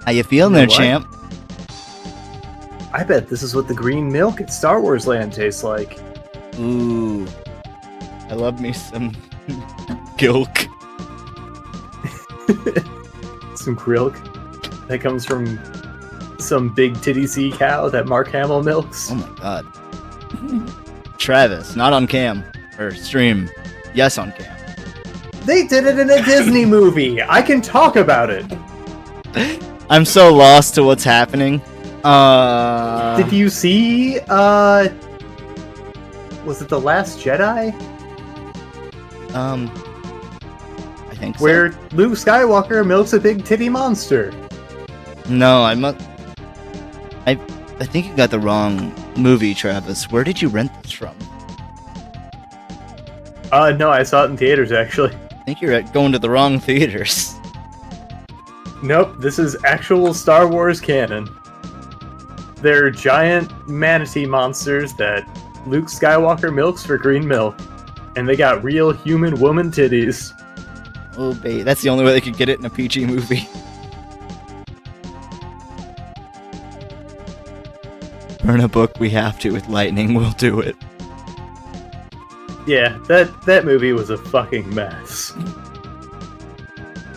How you feeling You know there, what? champ? I bet this is what the green milk at Star Wars Land tastes like. Ooh. I love me some gilk. Some Krilk that comes from some big titty sea cow that Mark Hamill milks. Oh my god. Travis, not on cam. Or stream. Yes, on cam. They did it in a Disney movie. I can talk about it. I'm so lost to what's happening. Did you see? Was it The Last Jedi? think where Luke Skywalker milks a big titty monster. No, I think you got the wrong movie, Travis. Where did you rent this from? No, I saw it in theaters, actually. I think you're going to the wrong theaters. Nope, this is actual Star Wars canon. They're giant manatee monsters that Luke Skywalker milks for green milk. And they got real human woman titties. Oh, babe, that's the only way they could get it in a PG movie. Burn a book, we have to. With lightning, we'll do it. Yeah, that movie was a fucking mess.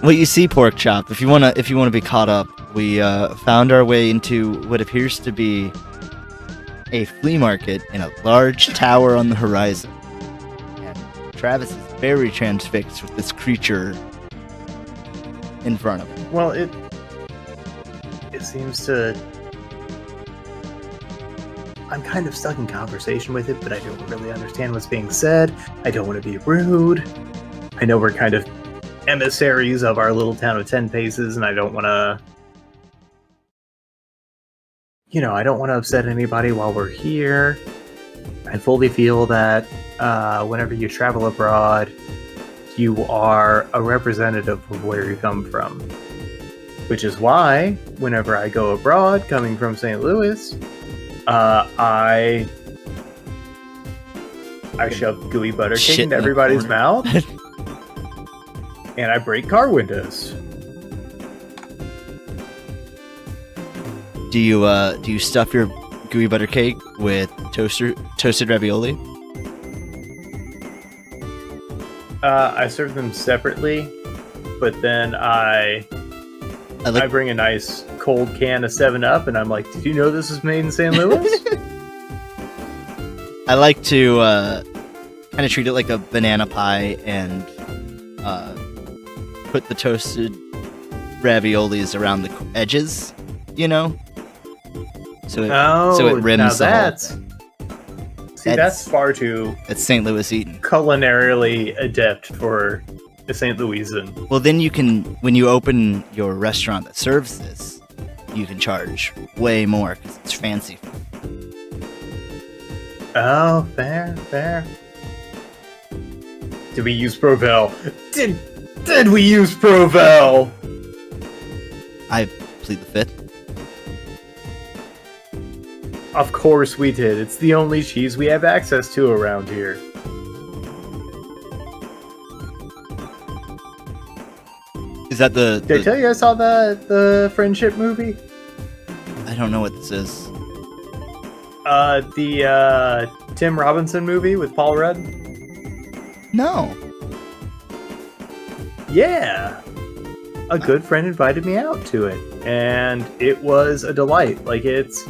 Well, you see, Pork Chop, if you wanna be caught up, we found our way into what appears to be a flea market in a large tower on the horizon. And Travis is very transfixed with this creature in front of him. Well, it seems to... I'm kind of stuck in conversation with it, but I don't really understand what's being said. I don't want to be rude. I know we're kind of emissaries of our little town of 10 paces, and I don't want to... I don't want to upset anybody while we're here. I fully feel that whenever you travel abroad, you are a representative of where you come from. Which is why, whenever I go abroad, coming from St. Louis, I shove gooey butter cake into everybody's mouth, and I break car windows. Do you stuff your gooey butter cake with toasted ravioli? I serve them separately, but then I bring a nice cold can of 7-Up, and I'm like, did you know this was made in St. Louis? I like to kind of treat it like a banana pie and put the toasted raviolis around the edges, so it rims the whole. That's far too... That's St. Louis eating. Culinarily adept for a St. Louisan. Well, then you can, when you open your restaurant that serves this, you can charge way more because it's fancy. Oh, fair. Did we use Provel? Did we use Provel? I plead the fifth. Of course we did. It's the only cheese we have access to around here. Is that the... Did I tell you I saw the Friendship movie? I don't know what this is. The Tim Robinson movie with Paul Rudd? No. Yeah. A good friend invited me out to it, and it was a delight. Like, it's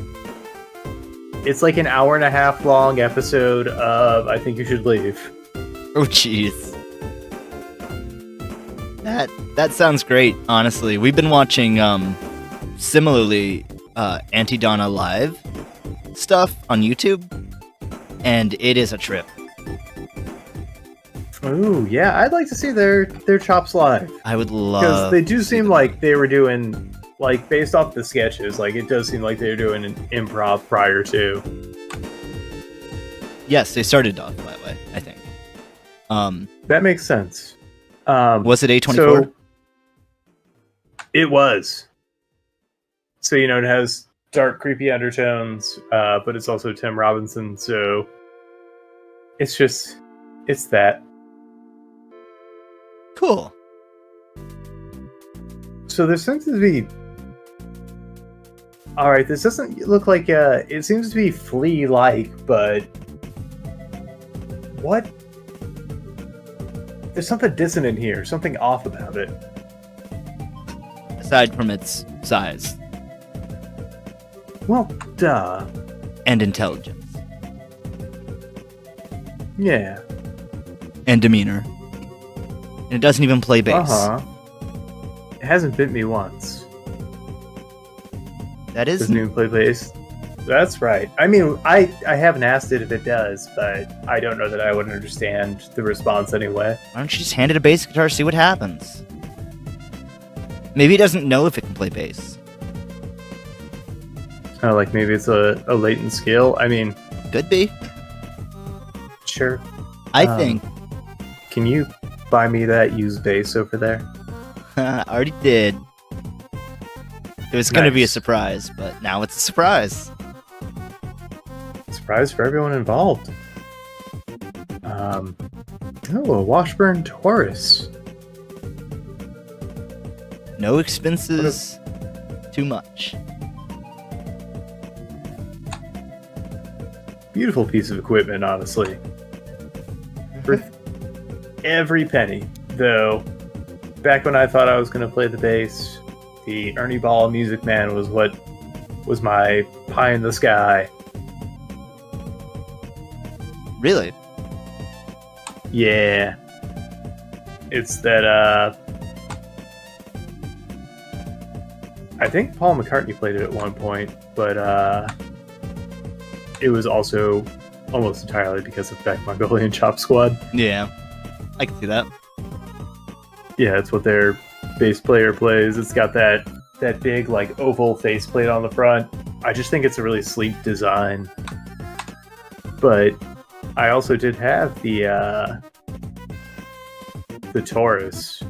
like an hour and a half long episode of I Think You Should Leave. Oh, jeez. That sounds great, honestly. We've been watching, similarly, Auntie Donna Live stuff on YouTube, and it is a trip. Ooh, yeah, I'd like to see their chops live. I would love... Because they do seem like they were doing, like, based off the sketches, like, it does seem like they were doing an improv prior to. Yes, they started off that way, I think. That makes sense. Was it A24? So, it was. So, it has dark, creepy undertones, but it's also Tim Robinson, so it's that. Cool. So there seems to be... Alright, this doesn't look like it seems to be flea-like, but... What? There's something dissonant here, something off about it. Aside from its size. Well, duh. And intelligence. Yeah. And demeanor. And it doesn't even play bass. Uh-huh. It hasn't bit me once. That is... Doesn't even play bass. That's right. I mean, I haven't asked it if it does, but I don't know that I would understand the response anyway. Why don't you just hand it a bass guitar, see what happens? Maybe he doesn't know if it can play bass. Like maybe it's a latent skill. I mean, Could be. sure. I think. Can you buy me that used bass over there? I already did. It was going to be a Nice. surprise, but now it's a surprise. Surprise for everyone involved. A Washburn Taurus. No expenses, too much. Beautiful piece of equipment, honestly. Worth every penny. Though, back when I thought I was going to play the bass, the Ernie Ball Music Man was what was my pie in the sky. Really? Yeah. It's that, I think Paul McCartney played it at one point, but, it was also almost entirely because of Beck Mongolian Chop Squad. Yeah. I can see that. Yeah, it's what their bass player plays. It's got that big, like, oval faceplate on the front. I just think it's a really sleek design. But I also did have the Taurus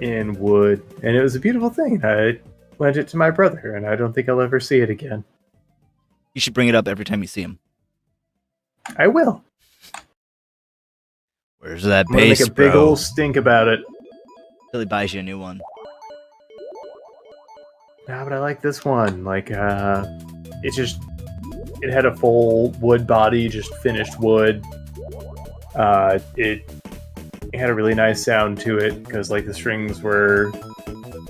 in wood, and it was a beautiful thing. I lent it to my brother, and I don't think I'll ever see it again. You should bring it up every time you see him. I will. Where's that I'm gonna make bass, a big bro? old stink about it. Till he buys you a new one. Nah, but I like this one. Like, it had a full wood body, just finished wood. It had a really nice sound to it because, like, the strings were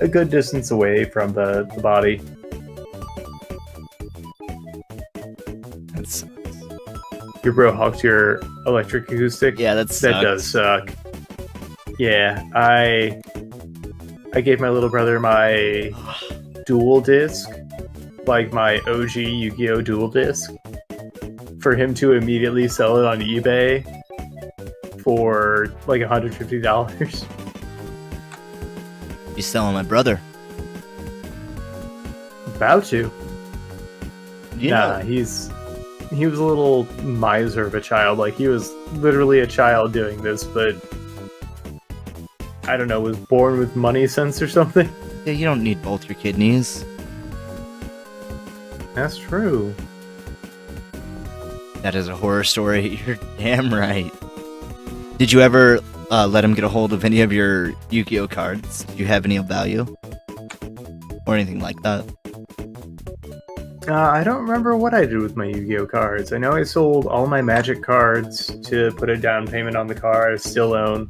a good distance away from the body. That sucks. Your bro hawked your electric acoustic. Yeah, that sucks. That does suck. Yeah, I gave my little brother my dual disc, like my OG Yu-Gi-Oh! Dual disc, for him to immediately sell it on eBay for like $150. He's selling my brother. About to. You Nah, know, he was a little miser of a child. Like, he was literally a child doing this, but I don't know, was born with money sense or something. yeah, you don't need both your kidneys. That's true. That is a horror story. You're damn right. Did you ever let him get a hold of any of your Yu-Gi-Oh cards? Do you have any of value? Or anything like that? I don't remember what I did with my Yu-Gi-Oh cards. I know I sold all my Magic cards to put a down payment on the car I still own.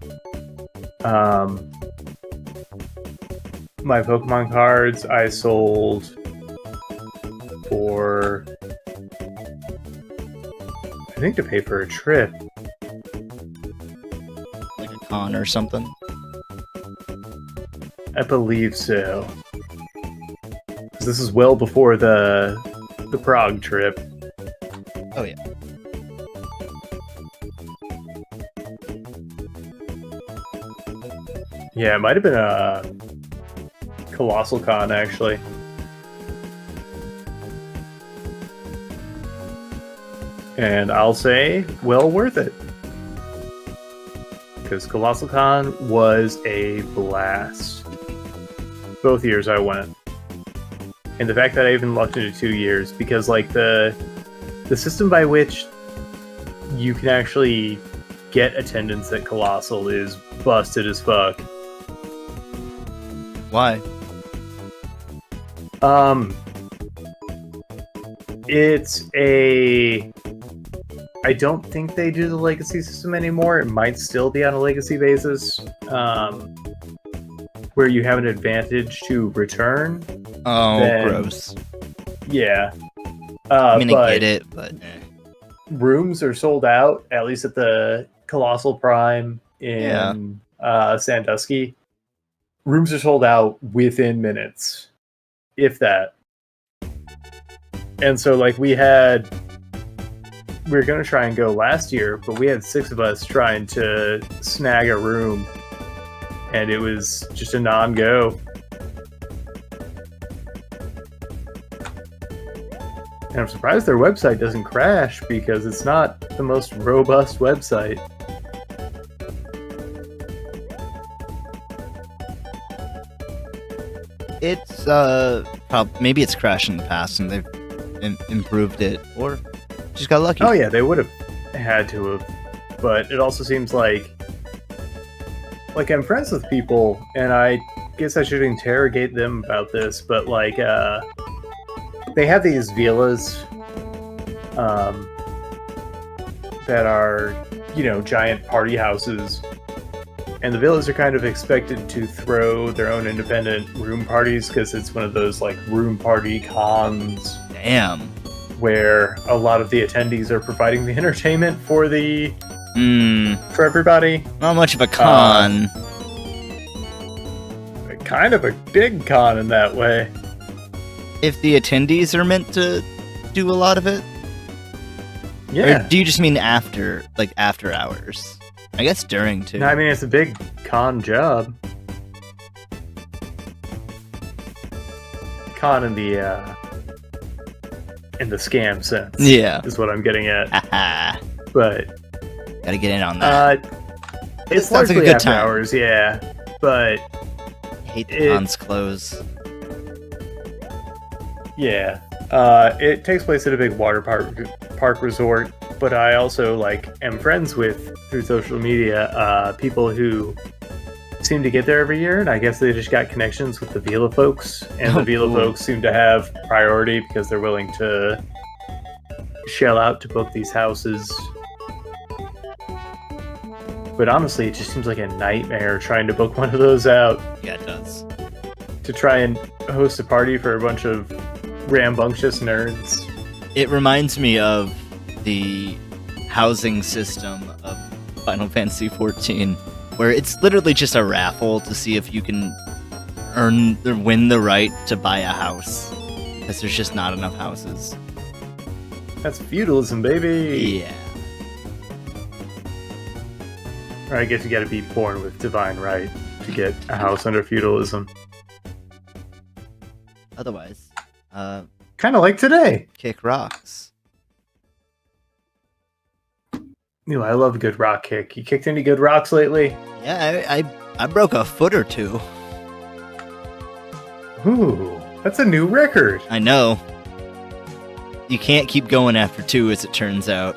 My Pokemon cards I sold for, I think, to pay for a trip. Like a con or something? I believe so. 'Cause this is well before the Prague trip. Oh, yeah. Yeah, it might have been a Colossal Con, actually. And I'll say, well worth it. Because Colossal Con was a blast. Both years I went. And the fact that I even lucked into 2 years, because, like, the system by which you can actually get attendance at Colossal is busted as fuck. Why? It's a... I don't think they do the legacy system anymore. It might still be on a legacy basis, where you have an advantage to return. Oh, Then- gross. Yeah. I mean, I but get it, but... rooms are sold out, at least at the Colossal Prime in Sandusky. Rooms are sold out within minutes, if that. And so like we were going to try and go last year, but we had 6 of us trying to snag a room, and it was just a non-go. And I'm surprised their website doesn't crash, because it's not the most robust website. It's maybe it's crashed in the past and they've improved it, or just got lucky. Oh yeah, they would have had to have, but it also seems like I'm friends with people, and I guess I should interrogate them about this, but like they have these villas that are, you know, giant party houses, and the villas are kind of expected to throw their own independent room parties, because it's one of those like room party cons. Damn. Where a lot of the attendees are providing the entertainment for for everybody. Not much of a con. Kind of a big con in that way. If the attendees are meant to do a lot of it? Yeah. Or do you just mean after hours? I guess during, too. No, I mean, it's a big con job. Con in the scam sense. Yeah. Is what I'm getting at. But gotta get in on that. It's sounds largely like a good after time. hours, yeah. But I hate the cons close. Yeah. It takes place at a big water park resort, but I also like am friends with, through social media, people who seem to get there every year, and I guess they just got connections with the Vila folks, and the Vila folks seem to have priority because they're willing to shell out to book these houses. But honestly, it just seems like a nightmare trying to book one of those out. Yeah, it does. To try and host a party for a bunch of rambunctious nerds. It reminds me of the housing system of Final Fantasy XIV, where it's literally just a raffle to see if you can earn or win the right to buy a house, because there's just not enough houses. That's feudalism, baby! Yeah. Or I guess you gotta be born with divine right to get a house under feudalism. Otherwise, kind of like today. Kick rocks. Ooh, I love a good rock kick. You kicked any good rocks lately? Yeah, I broke a foot or two. Ooh, that's a new record. I know. You can't keep going after 2, as it turns out.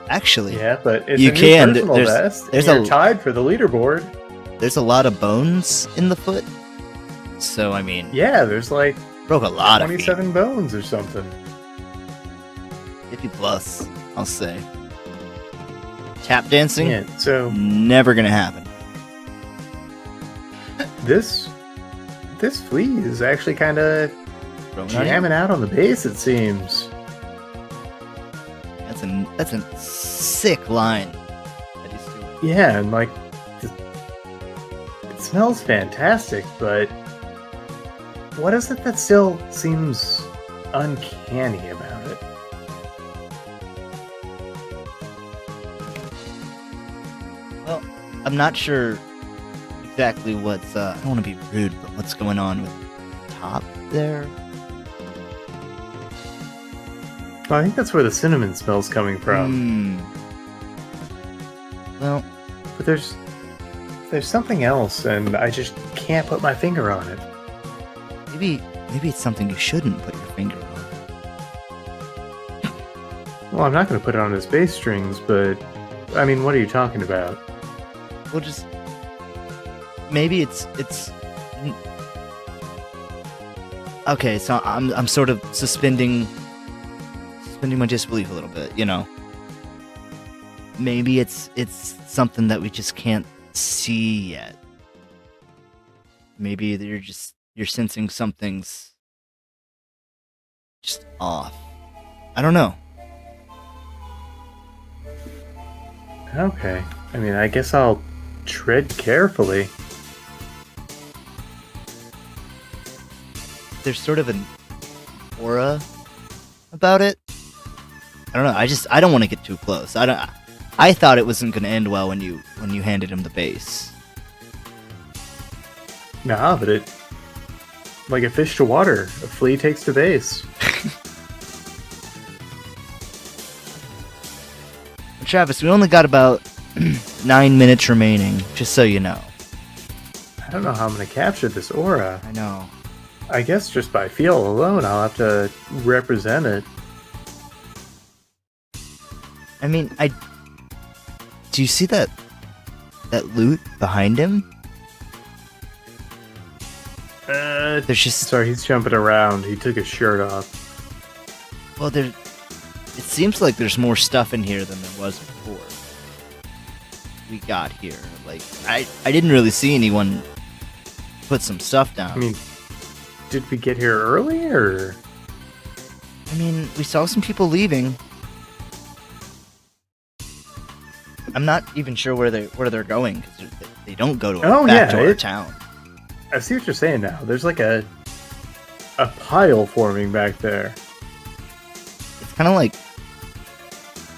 Actually, yeah, but it's you a new can. personal best. There's you're tied for the leaderboard. There's a lot of bones in the foot, so I mean, yeah, there's like broke a lot 27 bones or something. 50 plus, I'll say. Tap dancing, Yeah, so never gonna happen. this flea is actually kind of jamming out on the bass. It seems. That's a sick line that he's doing. Yeah, and like it smells fantastic, but what is it that still seems uncanny about it? Well, I'm not sure exactly what's I don't want to be rude, but what's going on with the top there? I think that's where the cinnamon smell's coming from. Well, but there's something else, and I just can't put my finger on it. Maybe it's something you shouldn't put your finger on. Well, I'm not going to put it on his bass strings, but I mean, what are you talking about? Well, just maybe it's okay. So I'm sort of suspending my disbelief a little bit, you know. Maybe it's something that we just can't see yet. Maybe you're sensing something's just off. I don't know. Okay. I mean, I guess I'll tread carefully. there's sort of an aura about it. I don't know. I don't want to get too close. I thought it wasn't going to end well when you handed him the base. Nah, but it, like a fish to water, a flea takes to base. Travis, we only got about 9 minutes remaining, just so you know. I don't know how I'm going to capture this aura. I know. I guess just by feel alone, I'll have to represent it. I mean, do you see that loot behind him? There's just... Sorry, he's jumping around. He took his shirt off. Well, it seems like there's more stuff in here than there was before. We got here. Like, I didn't really see anyone put some stuff down. I mean, did we get here early, or? I mean, we saw some people leaving. I'm not even sure where they're going, because they don't go to back to our town. I see what you're saying now. There's like a pile forming back there. It's kind of like,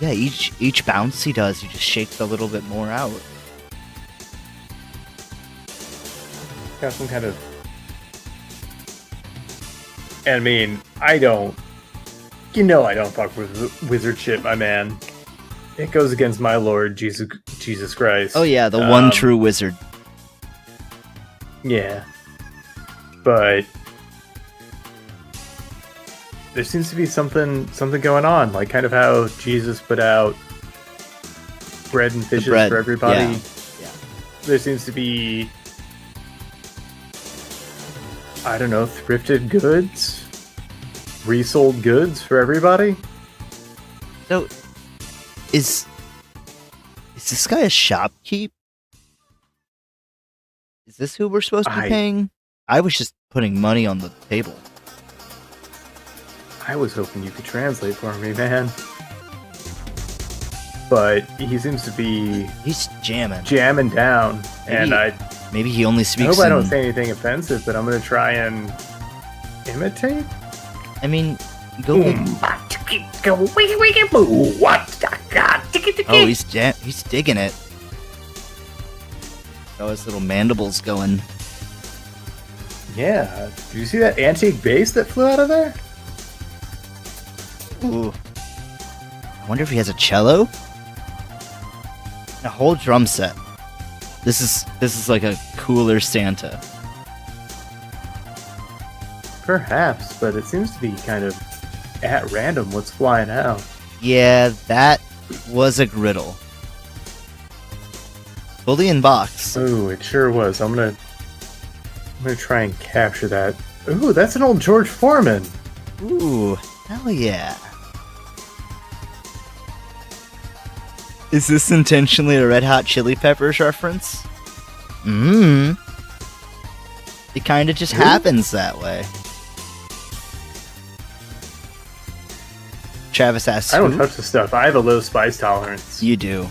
yeah, each bounce he does, he just shakes a little bit more out. Got some kind of... And I mean, I don't fuck with wizard shit, my man. It goes against my Lord Jesus Christ. Oh yeah, the one true wizard. Yeah. But there seems to be something going on, like kind of how Jesus put out bread and fishes for everybody. Yeah. There seems to be, I don't know, thrifted goods, resold goods for everybody. So, is this guy a shopkeep? Is this who we're supposed to be paying? I was just putting money on the table. I was hoping you could translate for me, man. But he seems to be... He's jamming down. Maybe he only speaks I hope I don't say anything offensive, but I'm going to try and imitate? I mean, go... Oh, he's digging it. Oh, his little mandibles going. Yeah. Did you see that antique bass that flew out of there? Ooh. I wonder if he has a cello? A whole drum set. This is like a cooler Santa. Perhaps, but it seems to be kind of at random what's flying out. Yeah, that was a griddle. Fully in box. Ooh, it sure was. I'm gonna try and capture that. Ooh, that's an old George Foreman. Ooh, hell yeah. Is this intentionally a Red Hot Chili Peppers reference? It kind of just happens that way. Travis asks, I don't touch the stuff. I have a low spice tolerance. You do.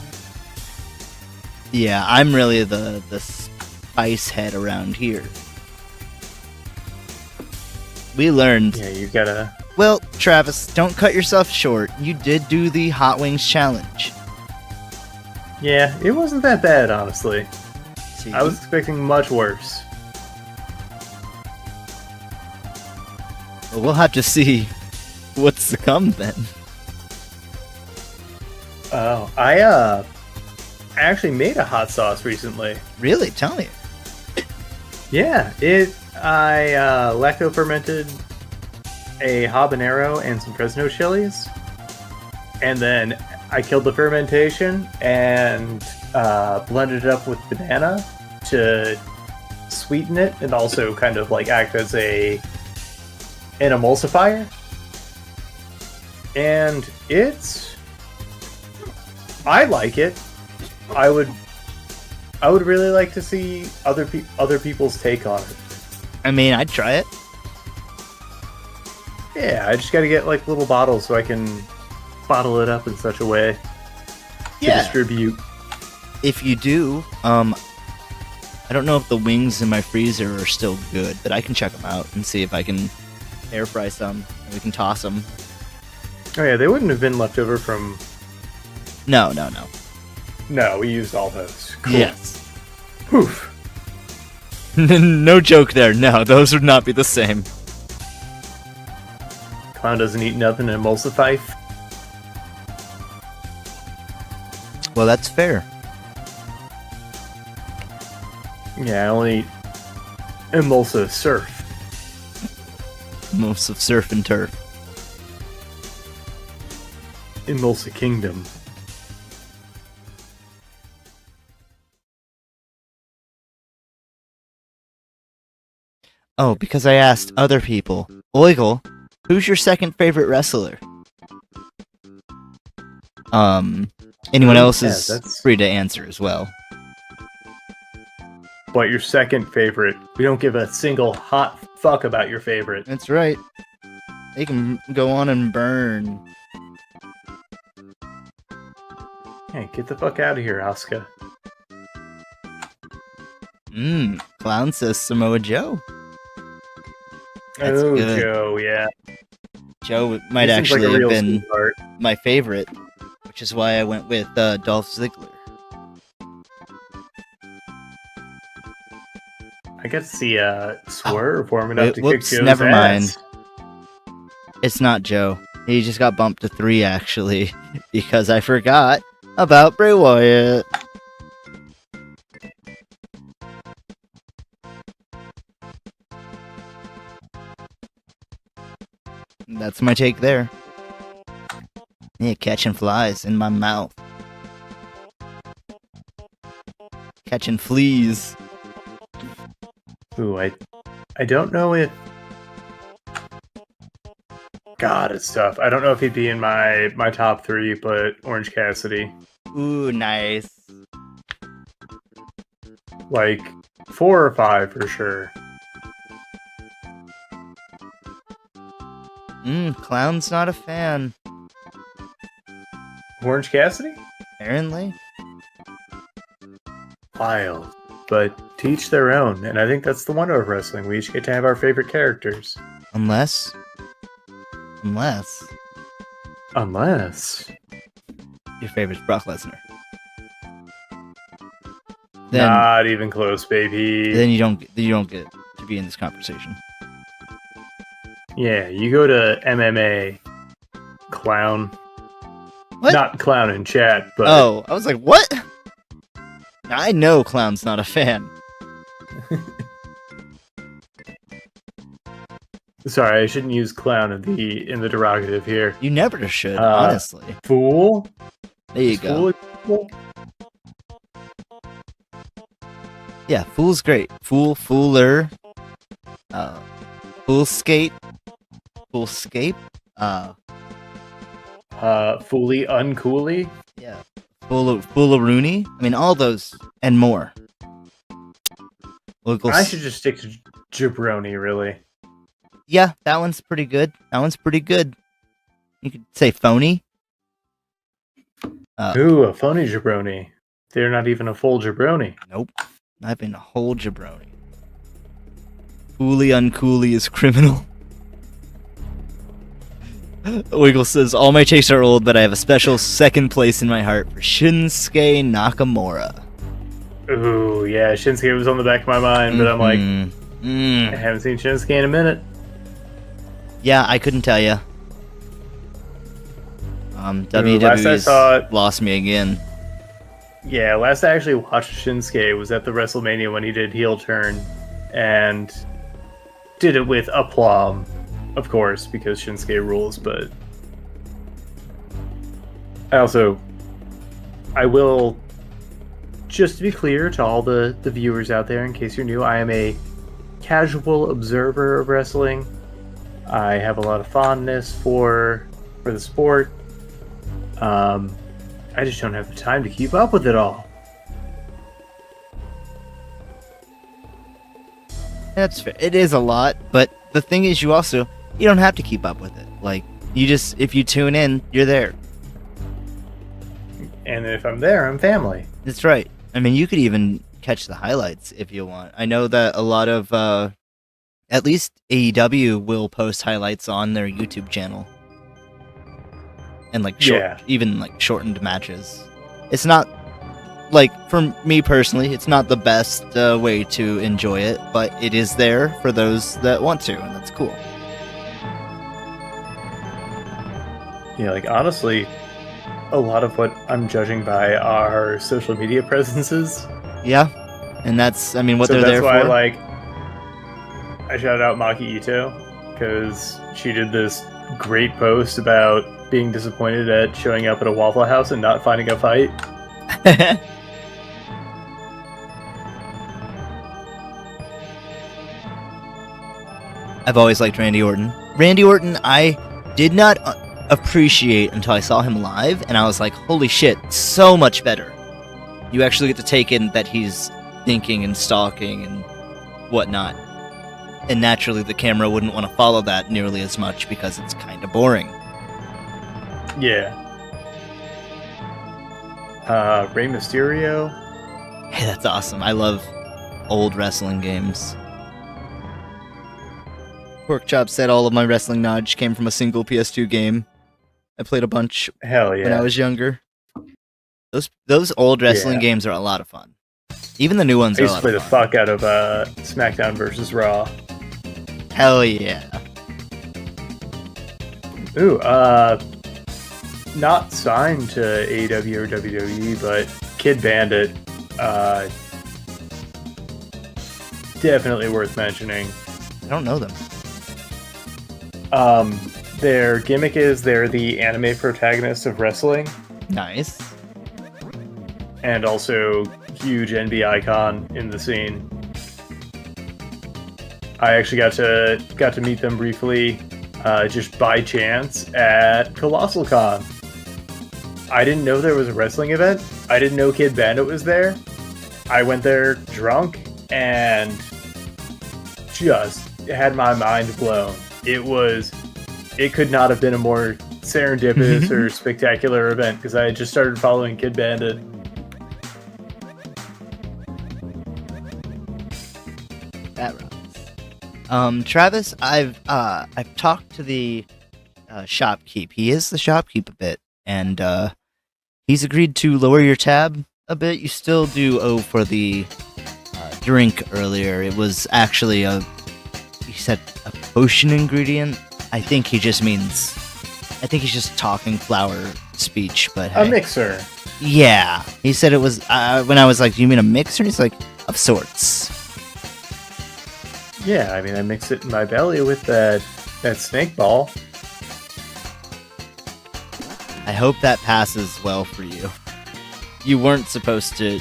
Yeah, I'm really the spice head around here. We learned. Yeah, you gotta... Well, Travis, don't cut yourself short. You did do the Hot Wings challenge. Yeah, it wasn't that bad, honestly. See? I was expecting much worse. Well, we'll have to see what's to come then. Oh, I actually made a hot sauce recently. Really? Tell me. Yeah, I lacto fermented a habanero and some Fresno chilies, and then I killed the fermentation and blended it up with banana to sweeten it and also kind of like act as an emulsifier. And I like it. I would really like to see other people's take on it. I mean, I'd try it. Yeah, I just got to get like little bottles so I can bottle it up in such a way to distribute. If you do, I don't know if the wings in my freezer are still good, but I can check them out and see if I can air fry some, and we can toss them. Oh yeah, they wouldn't have been left over from... No. No, we used all those. Cool. Yes. Poof. No joke there. No, those would not be the same. Clown doesn't eat nothing and emulsify. Well, that's fair. Yeah, I only eat emulsa surf. Most of surf and turf. Emulsa Kingdom. Oh, because I asked other people. Oigle, who's your second favorite wrestler? Anyone else is free to answer as well. What, your second favorite? We don't give a single hot fuck about your favorite. That's right. They can go on and burn. Hey, get the fuck out of here, Asuka. Clown says Samoa Joe. That's oh, good. Joe, yeah. Joe might He seems actually like a have real been sweetheart. my favorite, which is why I went with Dolph Ziggler. I get to see Swerve warming up to whoops, kick Joe's never ass. mind. It's not Joe. He just got bumped to 3, actually, because I forgot about Bray Wyatt. That's my take there. Yeah, catching flies in my mouth. Catching fleas. Ooh, I don't know if... God, it's tough. I don't know if he'd be in my top 3, but Orange Cassidy. Ooh, nice. Like, 4 or 5 for sure. Clown's not a fan. Orange Cassidy? Apparently. Wild. But to each their own, and I think that's the wonder of wrestling. We each get to have our favorite characters. Unless... your favorite's Brock Lesnar. Then, Not even close, baby. then you don't get to be in this conversation. Yeah, you go to MMA, Clown. What? Not Clown in chat, but... Oh, I was like, what? I know Clown's not a fan. Sorry, I shouldn't use clown in the derogative here. You never should, honestly. Fool? There you go. Fool? Yeah, Fool's great. Fooler. Foolskate. Foolscape. Fooly Uncooly? Yeah. Foolaroonie. I mean, all those and more. I should just stick to Jabroni, really. Yeah, that one's pretty good. You could say phony. Ooh, a phony jabroni. They're not even a full jabroni. Nope. Not even a whole jabroni. Fooly Uncooly is criminal. Wiggle says, all my takes are old, but I have a special second place in my heart for Shinsuke Nakamura. Ooh, yeah, Shinsuke was on the back of my mind, but I'm like, I haven't seen Shinsuke in a minute. Yeah, I couldn't tell you. last WWE I saw it, lost me again. Yeah, last I actually watched Shinsuke was at the WrestleMania when he did heel turn, and did it with aplomb, of course, because Shinsuke rules, but I will, just to be clear to all the viewers out there, in case you're new, I am a casual observer of wrestling. I have a lot of fondness for the sport. I just don't have the time to keep up with it all. That's fair. It is a lot, but the thing is, you don't have to keep up with it. Like, if you tune in, you're there. And if I'm there, I'm family. That's right. I mean, you could even catch the highlights if you want. I know that a lot of at least AEW will post highlights on their YouTube channel. And like even like shortened matches. It's not like, for me personally, it's not the best way to enjoy it, but it is there for those that want to, and that's cool. Yeah, like honestly, a lot of what I'm judging by are social media presences. Yeah, and that's, I mean, what so they're there for. That's why, like, I shout out Maki Ito, because she did this great post about being disappointed at showing up at a Waffle House and not finding a fight. I've always liked Randy Orton. Randy Orton, I did not appreciate until I saw him live, and I was like, holy shit, so much better. You actually get to take in that he's thinking and stalking and whatnot. And naturally, the camera wouldn't want to follow that nearly as much because it's kind of boring. Yeah. Rey Mysterio. Hey, that's awesome. I love old wrestling games. Porkchop said all of my wrestling knowledge came from a single PS2 game. I played a bunch when I was younger. Those old wrestling games are a lot of fun. Even the new ones are a lot of fun. I used to play the fuck out of SmackDown vs. Raw. Hell yeah. Ooh, not signed to AEW or WWE, but Kid Bandit, definitely worth mentioning. I don't know them. Their gimmick is they're the anime protagonists of wrestling. Nice. And also huge NB icon in the scene. I actually got to meet them briefly, just by chance at Colossal Con. I didn't know there was a wrestling event. I didn't know Kid Bandit was there. I went there drunk and just had my mind blown. It could not have been a more serendipitous or spectacular event because I had just started following Kid Bandit. That rocks. Travis, I've talked to the shopkeep. He is the shopkeep a bit, and he's agreed to lower your tab a bit. You still do owe for the drink earlier. It was actually he said a potion ingredient. I think he's just talking flower speech, but hey. A mixer. Yeah. He said it was, when I was like, do you mean a mixer? He's like, of sorts. Yeah, I mean, I mix it in my belly with that snake ball. I hope that passes well for you. You weren't supposed to,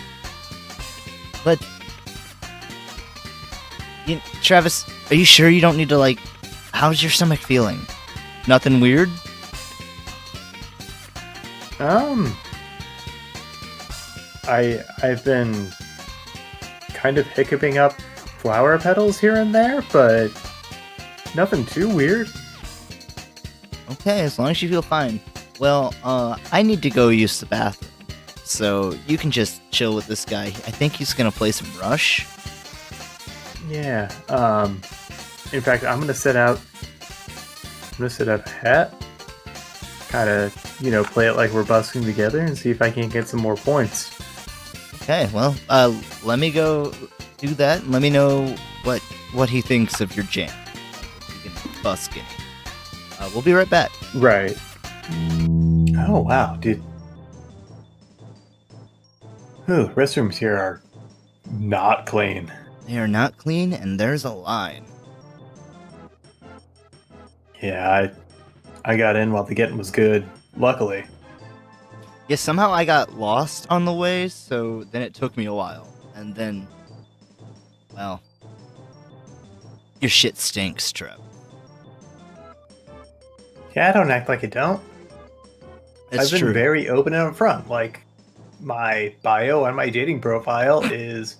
but Travis, are you sure you don't need to, like, how's your stomach feeling? Nothing weird? I've been kind of hiccuping up flower petals here and there, but nothing too weird. Okay, as long as you feel fine. Well, I need to go use the bathroom, so you can just chill with this guy. I think he's gonna play some Rush. Yeah, in fact, I'm gonna set out a hat, kind of, play it like we're busking together and see if I can get some more points. Okay, well, let me go do that, and let me know what he thinks of your jam. You can busk it. We'll be right back. Right. Oh, wow, dude. Ooh, restrooms here are not clean. They are not clean, and there's a line. Yeah, I got in while the getting was good, luckily. Yeah, somehow I got lost on the way, so then it took me a while. And then, well, your shit stinks, Trev. Yeah, I don't act like it don't. It's I've been true. very open and upfront. Like, my bio on my dating profile is,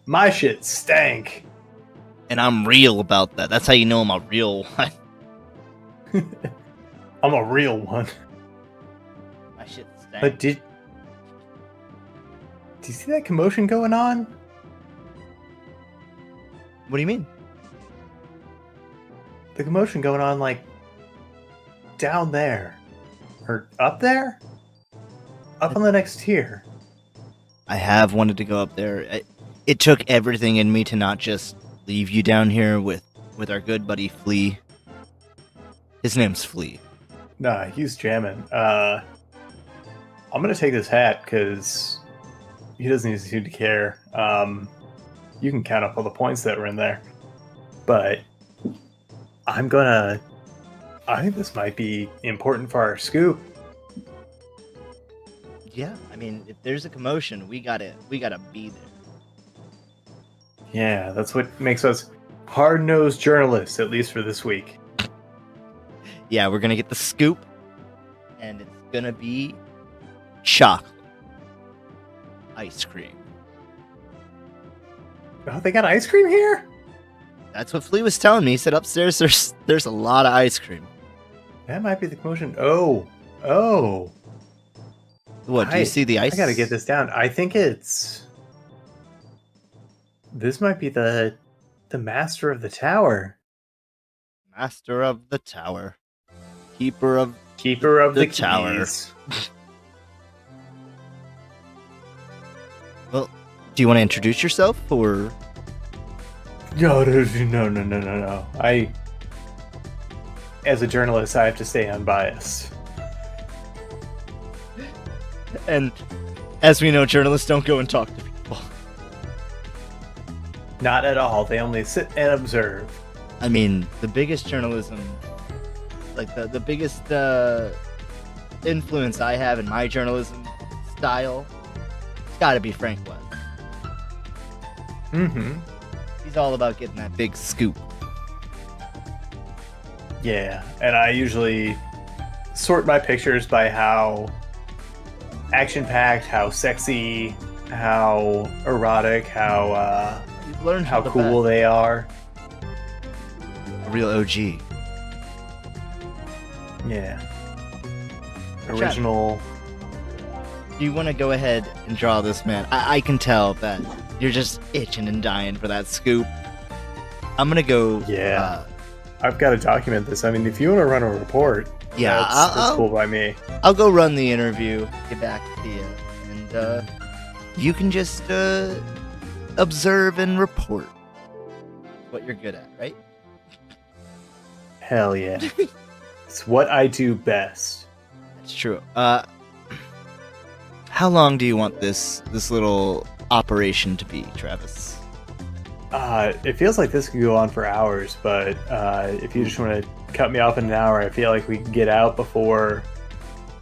my shit stank. And I'm real about that. That's how you know I'm a real one. I'm a real one. My shit stank. But did you see that commotion going on? What do you mean? the commotion going on, like, down there. Or up there? Up on the next tier. I have wanted to go up there. It took everything in me to not just leave you down here with our good buddy Flea. His name's Flea. Nah, he's jamming. I'm gonna take this hat, because he doesn't even seem to care. You can count up all the points that were in there. But I think this might be important for our scoop. Yeah, I mean, if there's a commotion, we gotta be there. Yeah, that's what makes us hard-nosed journalists, at least for this week. Yeah, we're gonna get the scoop, and it's gonna be chocolate ice cream. Oh, they got ice cream here? That's what Flea was telling me. He said upstairs there's a lot of ice cream. That might be the commotion. Oh. What, do you see the ice? I gotta get this down. I think this might be the master of the tower. Master of the tower. Keeper of the tower. keys. Well, do you want to introduce yourself, or? No. As a journalist, I have to stay unbiased. And as we know, journalists don't go and talk to people. Not at all. They only sit and observe. I mean, the biggest journalism, like the biggest influence I have in my journalism style, it's got to be Frank West. Mm-hmm. He's all about getting that big scoop. Yeah, and I usually sort my pictures by how action-packed, how sexy, how erotic, how You've learned how cool they are. A real OG. Yeah. Original. Do you want to go ahead and draw this man? I can tell that you're just itching and dying for that scoop. I'm gonna go. Yeah. I've got to document this. I mean, if you want to run a report, yeah, that's cool by me. I'll go run the interview, get back to you, and you can just observe and report what you're good at, right? Hell yeah. It's what I do best. That's true. How long do you want this little operation to be, Travis? It feels like this could go on for hours, but if you just want to cut me off in an hour, I feel like we can get out before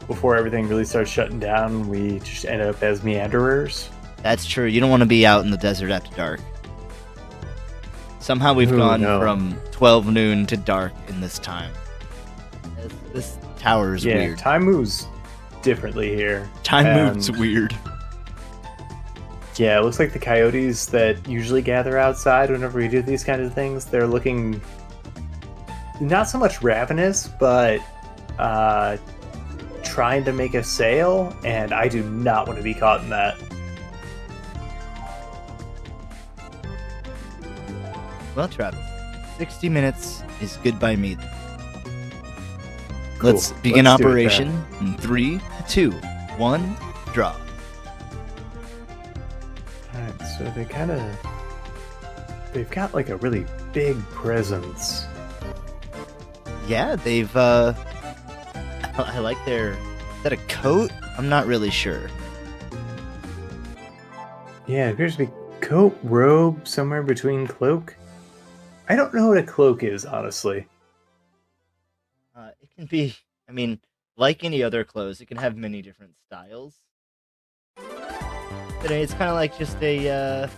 everything really starts shutting down. We just end up as meanderers. That's true. You don't want to be out in the desert after dark. Somehow we've gone from 12 noon to dark in this time. This tower is weird. Yeah, time moves differently here. Time moves weird. Yeah, it looks like the coyotes that usually gather outside whenever we do these kinds of things, they're looking not so much ravenous, but trying to make a sale, and I do not want to be caught in that. Well, Travis, 60 minutes is good by me. Cool. Let's begin operation in 3, 2, 1, draw. Alright, so they've got like a really big presence. Yeah, they've I like their, is that a coat? I'm not really sure. Yeah, it appears to be coat, robe, somewhere between cloak. I don't know what a cloak is, honestly. It can be, I mean, like any other clothes, it can have many different styles. But it's kind of like just a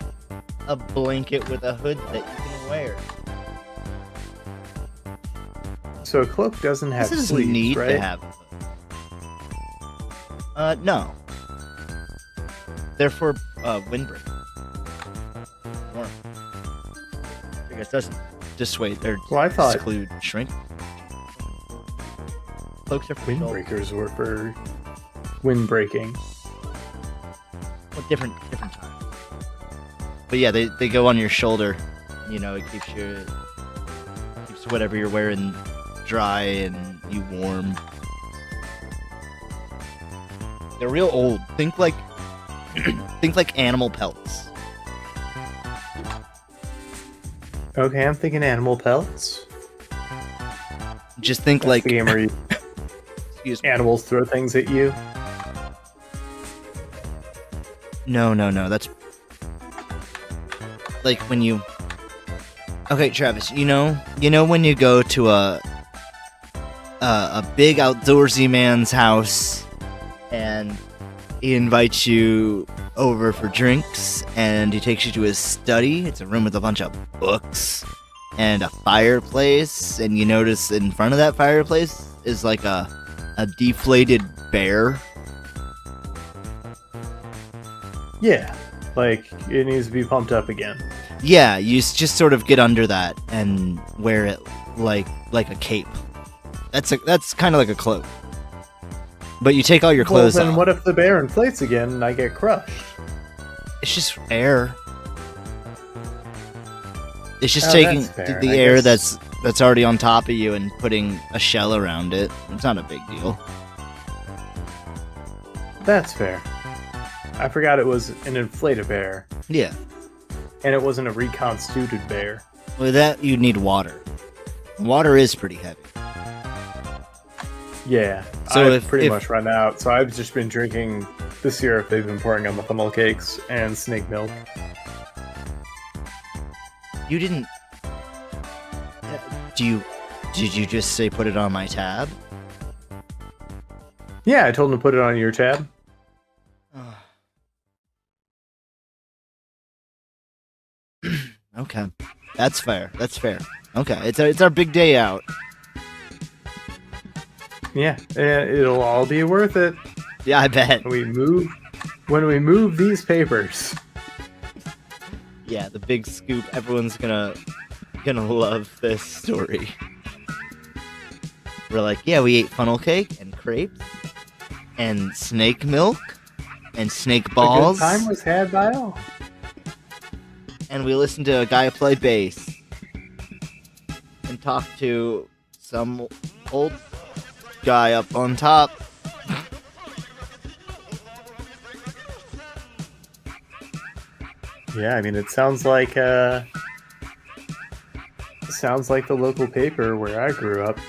blanket with a hood that you can wear. So a cloak doesn't have This sleeves, doesn't need right? to have a hood. No. They're for windbreak. Warm. I guess doesn't dissuade or Well, I thought exclude shrink. Cloaks are for shoulder. windbreakers were for windbreaking. Well, different times. But yeah, they go on your shoulder. You know, it keeps So whatever you're wearing dry and you warm. They're real old. Think like animal pelts. Okay, I'm thinking animal pelts. Just think That's like the game where you, excuse me. animals throw things at you. No. That's like when you. Okay, Travis. You know when you go to a big outdoorsy man's house, and he invites you over for drinks, and he takes you to his study. It's a room with a bunch of books and a fireplace, and you notice in front of that fireplace is like a deflated bear. Yeah, like it needs to be pumped up again. Yeah, you just sort of get under that and wear it like a cape. That's kind of like a cloak. But you take all your clothes Well, then off. what if the bear inflates again and I get crushed? It's just air. It's just Oh, taking that's fair. the I air guess- that's already on top of you and putting a shell around it. It's not a big deal. That's fair. I forgot it was an inflated bear, Yeah. and it wasn't a reconstituted bear. With that, you'd need water. Water is pretty heavy. Yeah, So I've if- pretty if- much run out, so I've just been drinking the syrup they've been pouring on the funnel cakes and snake milk. You didn't. Did you just say put it on my tab? Yeah, I told him to put it on your tab. Okay, that's fair. That's fair. Okay, it's our big day out. Yeah, and it'll all be worth it Yeah, I bet. when we move these papers. Yeah, the big scoop. Everyone's gonna love this story. We're like, yeah, we ate funnel cake and crepes and snake milk and snake balls, A good time was had by all. and we listened to a guy play bass and talk to some old guy up on top. Yeah, I mean, it sounds like the local paper where I grew up.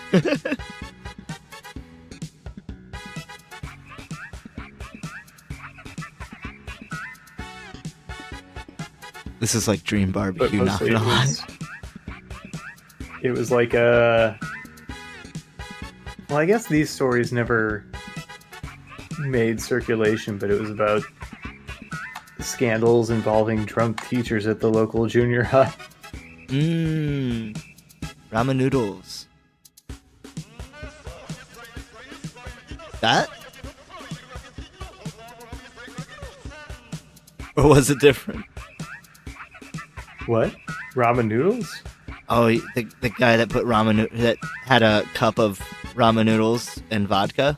This is like Dream But Barbecue, not mostly gonna lie. it was like a. Well, I guess these stories never made circulation, but it was about scandals involving drunk teachers at the local junior high. Mmm. Ramen noodles. That? Or was it different? What? Ramen noodles? Oh, the guy that put that had a cup of ramen noodles and vodka?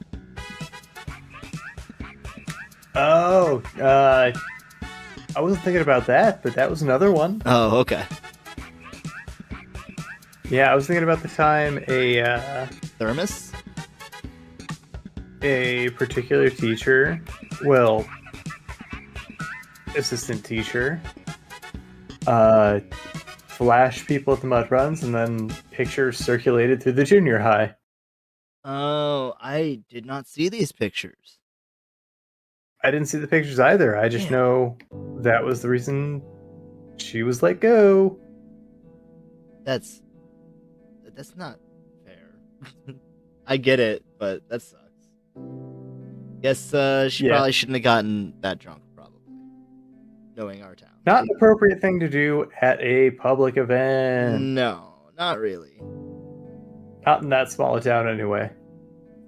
Oh, I wasn't thinking about that, but that was another one. Oh, okay. Yeah, I was thinking about the time Thermos? a particular teacher, well, assistant teacher, flashed people at the mud runs, and then pictures circulated through the junior high. Oh, I did not see these pictures. I didn't see the pictures either. I just Yeah. know that was the reason she was let go. That's not fair. I get it, but that sucks. Guess she Yeah. probably shouldn't have gotten that drunk, probably. Knowing our town. Not an appropriate thing to do at a public event. No, not really. Not in that small a town, anyway.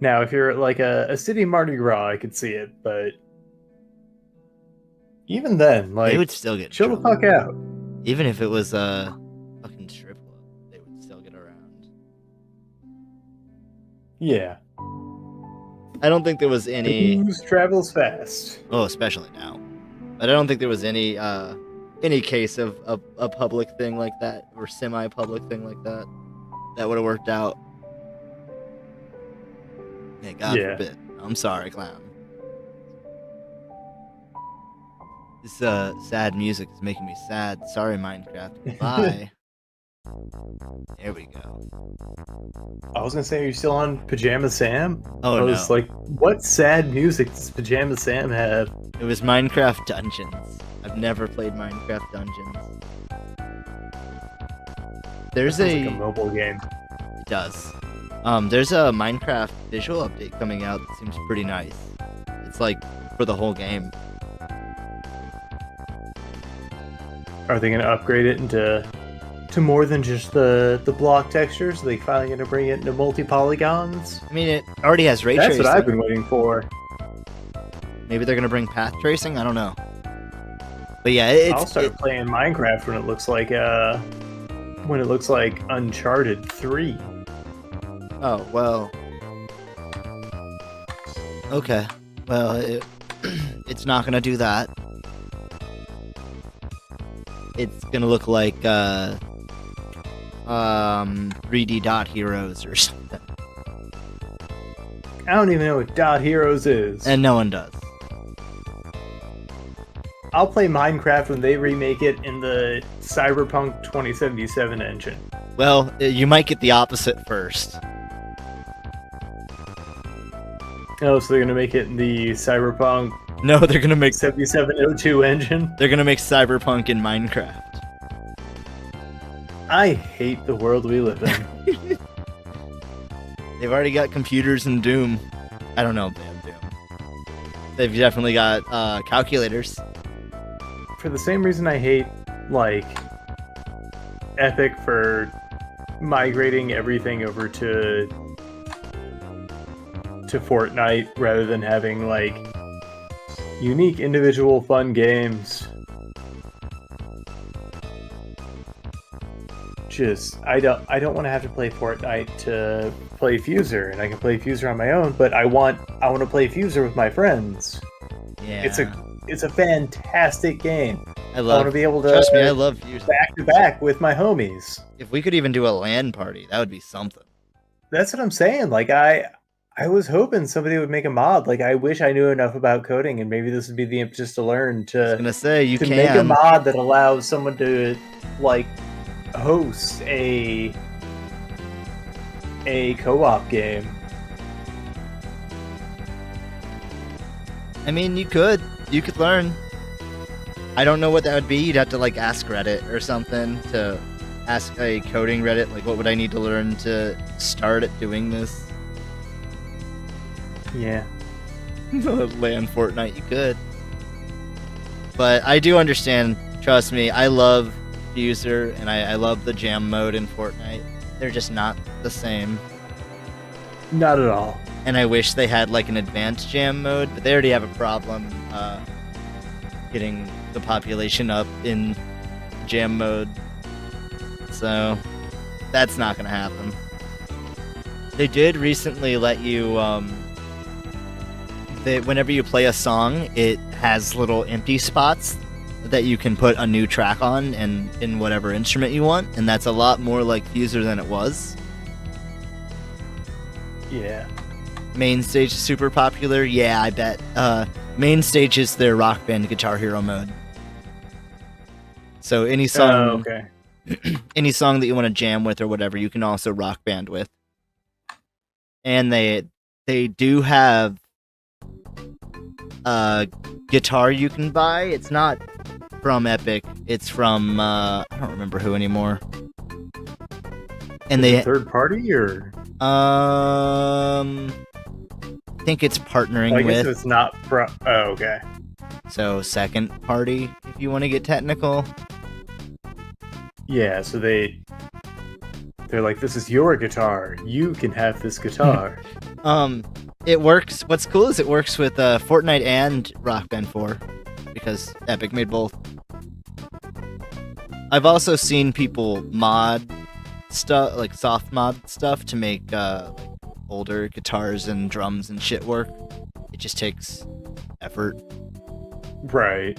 Now, if you're at like a city Mardi Gras, I could see it, but even then, like, They would still get chill the drunk. fuck out. Even if it was a fucking strip club, they would still get around. Yeah. I don't think there was any. Booze travels fast. Oh, especially now. But I don't think there was any case of a public thing like that or semi-public thing like that That would have worked out. Yeah, God Yeah. forbid. I'm sorry, clown. This sad music is making me sad. Sorry, Minecraft. Bye. There we go. I was gonna say, are you still on Pajama Sam? Oh, I was no. like, what sad music does Pajama Sam have? It was Minecraft Dungeons. I've never played Minecraft Dungeons. There's That sounds like a mobile game. It does. There's a Minecraft visual update coming out that seems pretty nice. It's like for the whole game. Are they gonna upgrade it into more than just the block textures? Are they finally gonna bring it into multi-polygons? I mean, it already has ray That's tracing. what I've been waiting for. Maybe they're gonna bring path tracing. I don't know. But yeah, I'll start playing Minecraft when it looks like Uncharted 3. Oh well. Okay. Well, it's not gonna do that. It's gonna look like 3D Dot Heroes or something. I don't even know what Dot Heroes is. And no one does. I'll play Minecraft when they remake it in the Cyberpunk 2077 engine. Well, you might get the opposite first. Oh, so they're gonna make it in the Cyberpunk No, they're gonna make 7702 engine? They're gonna make Cyberpunk in Minecraft. I hate the world we live in. They've already got computers in Doom. I don't know if they have Doom. They've definitely got calculators. For the same reason I hate, like, Epic for migrating everything over to Fortnite rather than having, like, unique individual fun games. Just, I don't want to have to play Fortnite to play Fuser, and I can play Fuser on my own, but I want to play Fuser with my friends. Yeah. It's a fantastic game. I want to be able to trust me, I love Fuser. back to back with my homies. If we could even do a LAN party, that would be something. That's what I'm saying. Like I was hoping somebody would make a mod. Like I wish I knew enough about coding, and maybe this would be the impetus to learn I was gonna say you can make a mod that allows someone to like host a co-op game. I mean, you could learn. I don't know what that would be. You'd have to like ask Reddit or something to ask a coding Reddit. Like, what would I need to learn to start at doing this? Yeah. LAN Fortnite, you could. But I do understand. Trust me, I love User and I love the jam mode in Fortnite. They're just not the same. Not at all. And I wish they had like an advanced jam mode, but they already have a problem getting the population up in jam mode. So that's not gonna happen. They did recently let you whenever you play a song, it has little empty spots that you can put a new track on and in whatever instrument you want, and that's a lot more like Fuser than it was. Yeah. Main stage is super popular. Yeah, I bet. Main stage is their Rock Band Guitar Hero mode. So any song, any song that you want to jam with or whatever, you can also Rock Band with. And they do have guitar you can buy. It's not from Epic. It's from I don't remember who anymore. And they third party or I think it's partnering I guess with. it's not okay. So second party, if you want to get technical. Yeah, so they're like, this is your guitar. You can have this guitar. It works. What's cool is it works with Fortnite and Rock Band 4 because Epic made both. I've also seen people mod stuff, like soft mod stuff, to make older guitars and drums and shit work. It just takes effort. Right.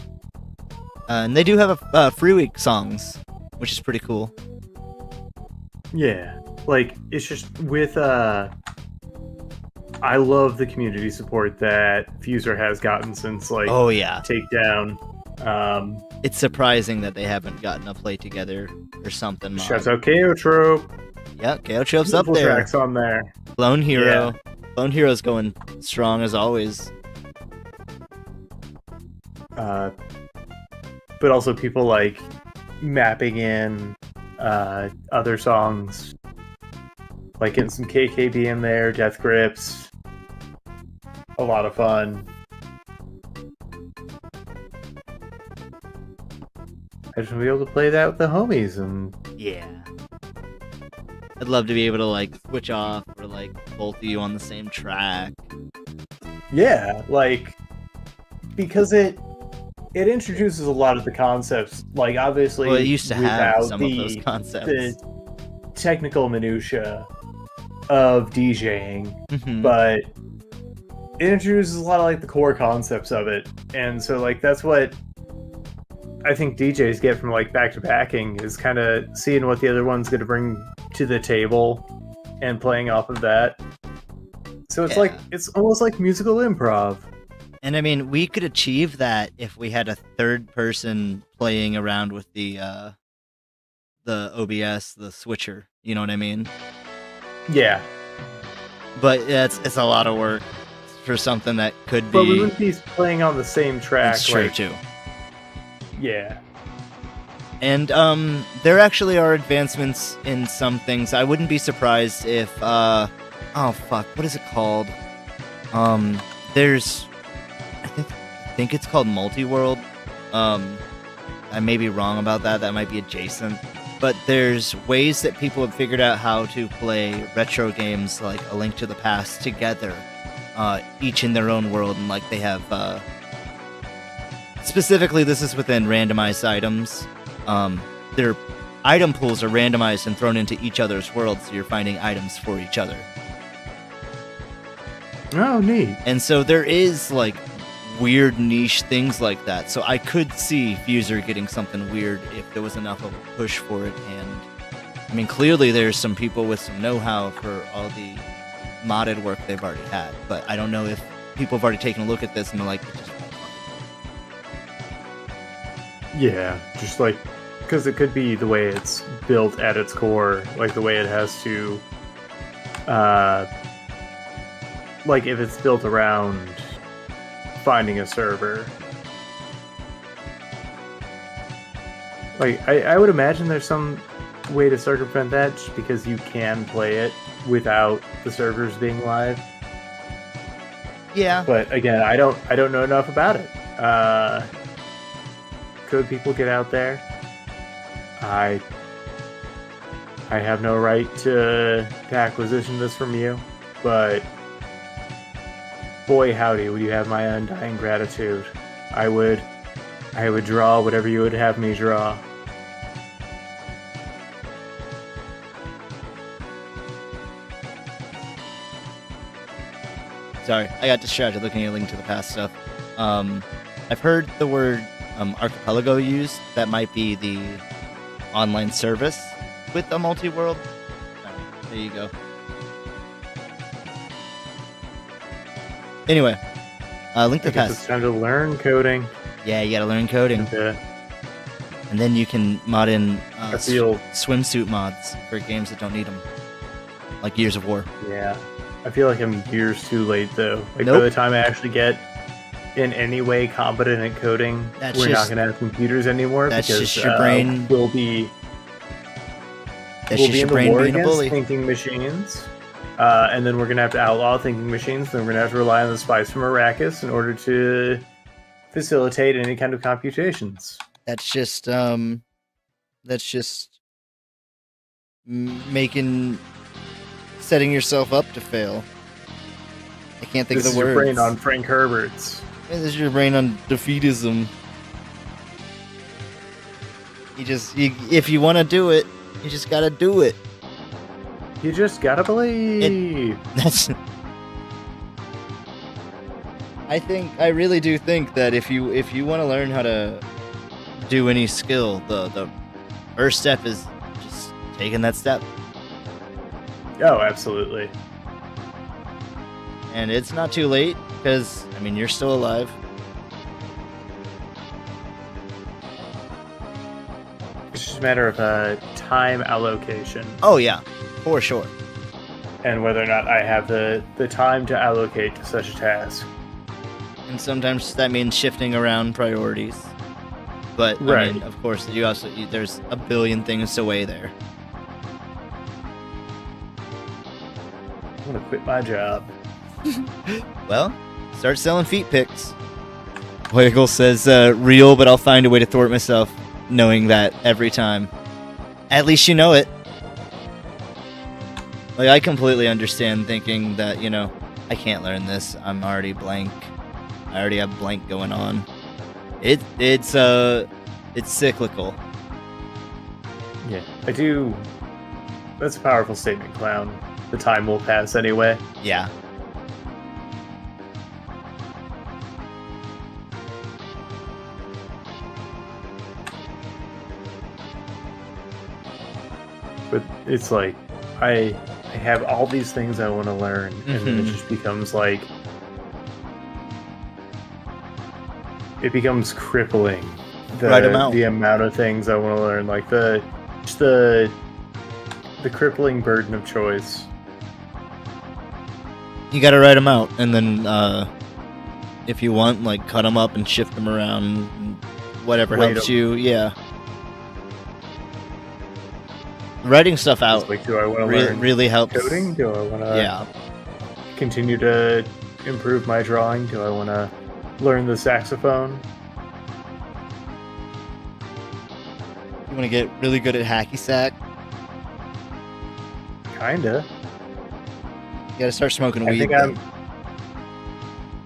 And they do have a free week songs, which is pretty cool. Yeah. like it's just with I love the community support that Fuser has gotten since like Oh yeah, Takedown. it's surprising that they haven't gotten a play together or something. Shouts out Chaotrope. Yeah, Chaotrope's up there. Tracks on there. Lone Hero. Yeah. Lone Hero's going strong as always. But also people like mapping in other songs, like getting some KKB in there, Death Grips. A lot of fun. I just want to be able to play that with the homies and yeah. I'd love to be able to like switch off or like both of you on the same track. Yeah, like because it introduces a lot of the concepts. Like obviously, well, it used to have some of those concepts. The technical minutia of DJing, but it introduces a lot of like the core concepts of it, and so like that's what I think DJs get from like back to backing is kind of seeing what the other one's going to bring to the table and playing off of that. So it's like it's almost like musical improv. And I mean, we could achieve that if we had a third person playing around with the OBS, the switcher. You know what I mean? Yeah. But it's a lot of work for something that could be. But we wouldn't be playing on the same track. That's true too. Yeah. And there actually are advancements in some things. I wouldn't be surprised if oh fuck, what is it called? There's I think it's called multi-world. I may be wrong about that. That might be adjacent. But there's ways that people have figured out how to play retro games like A Link to the Past together, each in their own world, and like they have specifically this is within randomized items. Their item pools are randomized and thrown into each other's worlds, so you're finding items for each other. Oh, neat. And so there is like weird niche things like that. So I could see Fuser getting something weird if there was enough of a push for it. And I mean, clearly there's some people with some know-how for all the modded work they've already had. But I don't know if people have already taken a look at this and they're like, yeah, just like, because it could be the way it's built at its core, like the way it has to, like if it's built around finding a server. Like, I would imagine there's some way to circumvent that just because you can play it without the servers being live. Yeah. But again, I don't know enough about it. Could people get out there? I have no right to acquisition this from you, but boy howdy, would you have my undying gratitude. I would draw whatever you would have me draw. Sorry, I got distracted looking at A Link to the Past stuff. I've heard the word archipelago used. That might be the online service with a multi-world. There you go. Anyway, Link to the Past. It's time to learn coding. Yeah, you gotta learn coding. And then you can mod in swimsuit mods for games that don't need them. Like Gears of War. Yeah. I feel like I'm years too late, though. Like, nope. By the time I actually get in any way competent at coding, we're not going to have computers anymore. That's because, just your brain. We'll be in the war against thinking machines. And then we're going to have to outlaw thinking machines. Then we're going to have to rely on the spies from Arrakis in order to facilitate any kind of computations. That's just setting yourself up to fail. I can't think of the words. This is your brain on Frank Herbert's. This is your brain on defeatism. If you want to do it, you just gotta do it. You just gotta believe. I really do think that if you want to learn how to do any skill, the first step is just taking that step. Oh, absolutely. And it's not too late, because, I mean, you're still alive. It's just a matter of time allocation. Oh, yeah, for sure. And whether or not I have the time to allocate to such a task. And sometimes that means shifting around priorities. But, Right. I mean, of course, there's a billion things to weigh there. I'm gonna quit my job. Well, start selling feet pics. Wiggle says, real, but I'll find a way to thwart myself, knowing that every time. At least you know it. Like, I completely understand thinking that, you know, I can't learn this. I'm already blank. I already have blank going on. It's cyclical. Yeah, I do. That's a powerful statement, Clown. The time will pass anyway. Yeah. But it's like, I have all these things I want to learn, and then it just becomes like, it becomes crippling. The amount of things I want to learn, like the crippling burden of choice. You gotta write them out, and then if you want, like, cut them up and shift them around, whatever helps you. Yeah. Writing stuff out like, do I want to learn really helps. Coding? Do I want to continue to improve my drawing? Do I want to learn the saxophone? You want to get really good at hacky sack? Kinda. You gotta start smoking weed. I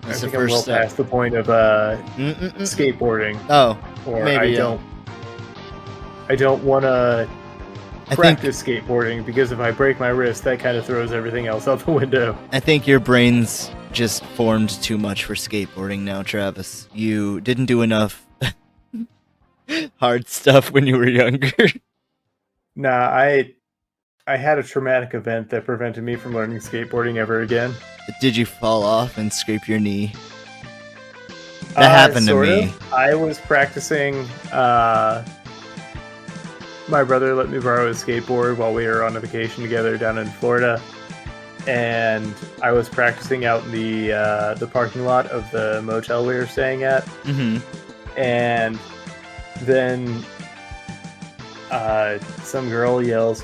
That's think the I'm first well step. past the point of skateboarding. Oh, Or maybe, I don't want to practice skateboarding, because if I break my wrist, that kind of throws everything else out the window. I think your brain's just formed too much for skateboarding now, Travis. You didn't do enough hard stuff when you were younger. Nah, I had a traumatic event that prevented me from learning skateboarding ever again. Did you fall off and scrape your knee? That happened to me. I was practicing. My brother let me borrow his skateboard while we were on a vacation together down in Florida, and I was practicing out in the parking lot of the motel we were staying at. And then some girl yells,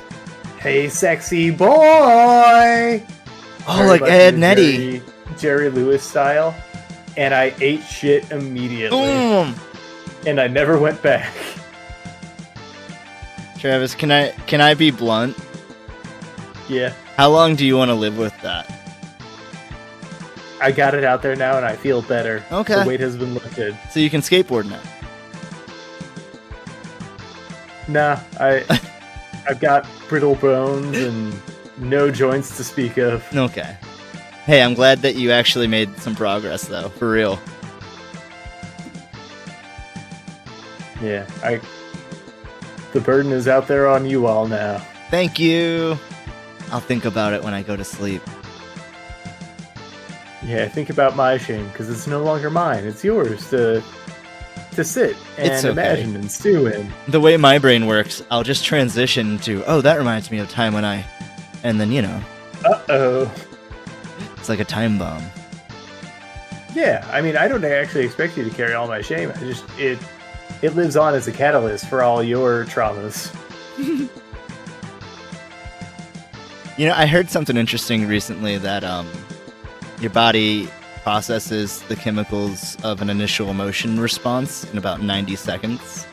"Hey, sexy boy!" Oh, like Ed and Eddie. Jerry Lewis style. And I ate shit immediately. And I never went back. Travis, can I be blunt? Yeah. How long do you want to live with that? I got it out there now and I feel better. Okay. The weight has been lifted. So you can skateboard now. Nah, I've got brittle bones and no joints to speak of. Okay. Hey, I'm glad that you actually made some progress, though. For real. Yeah, the burden is out there on you all now. Thank you. I'll think about it when I go to sleep. Yeah, think about my shame, because it's no longer mine. It's yours to sit and imagine and stew in. The way my brain works, I'll just transition to, oh, that reminds me of time when I... And then, you know. Uh-oh. It's like a time bomb. Yeah, I mean, I don't actually expect you to carry all my shame. It lives on as a catalyst for all your traumas. You know, I heard something interesting recently that your body processes the chemicals of an initial emotion response in about 90 seconds.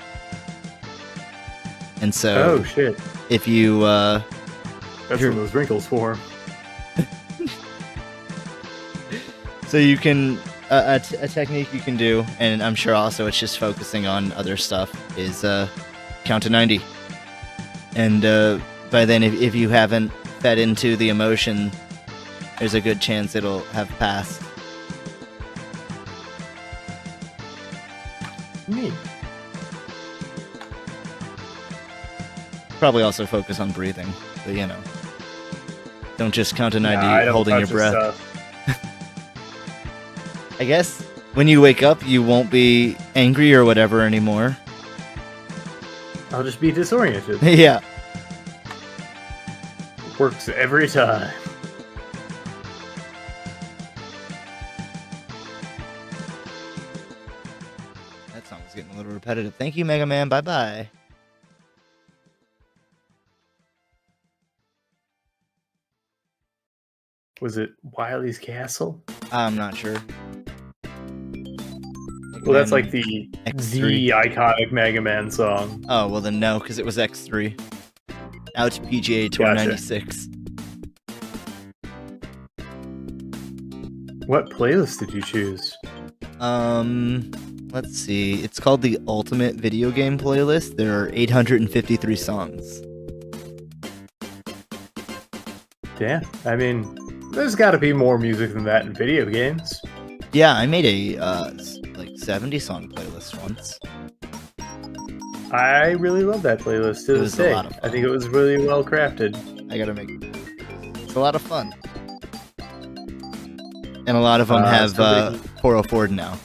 And so... Oh, shit. If you... That's when those wrinkles form. So you can... a technique you can do, and I'm sure also it's just focusing on other stuff, is count to 90. And by then, if you haven't fed into the emotion, there's a good chance it'll have passed. Neat. Probably also focus on breathing, but you know. Don't just count an ID I don't holding your touch his breath. stuff. I guess when you wake up, you won't be angry or whatever anymore. I'll just be disoriented. Yeah. Works every time. That song was getting a little repetitive. Thank you, Mega Man. Bye-bye. Was it Wily's Castle? I'm not sure. Well, that's like the X3. iconic Mega Man song. Oh, well then no, because it was X3. Now it's PGA Tour Gotcha. 96. What playlist did you choose? Let's see. It's called the Ultimate Video Game Playlist. There are 853 songs. Damn. I mean, there's got to be more music than that in video games. Yeah, I made a like 70 song playlist once. I really love that playlist to It this was a day. lot of fun. I think it was really well crafted. I gotta make. It's a lot of fun. And a lot of them have somebody- 404 now.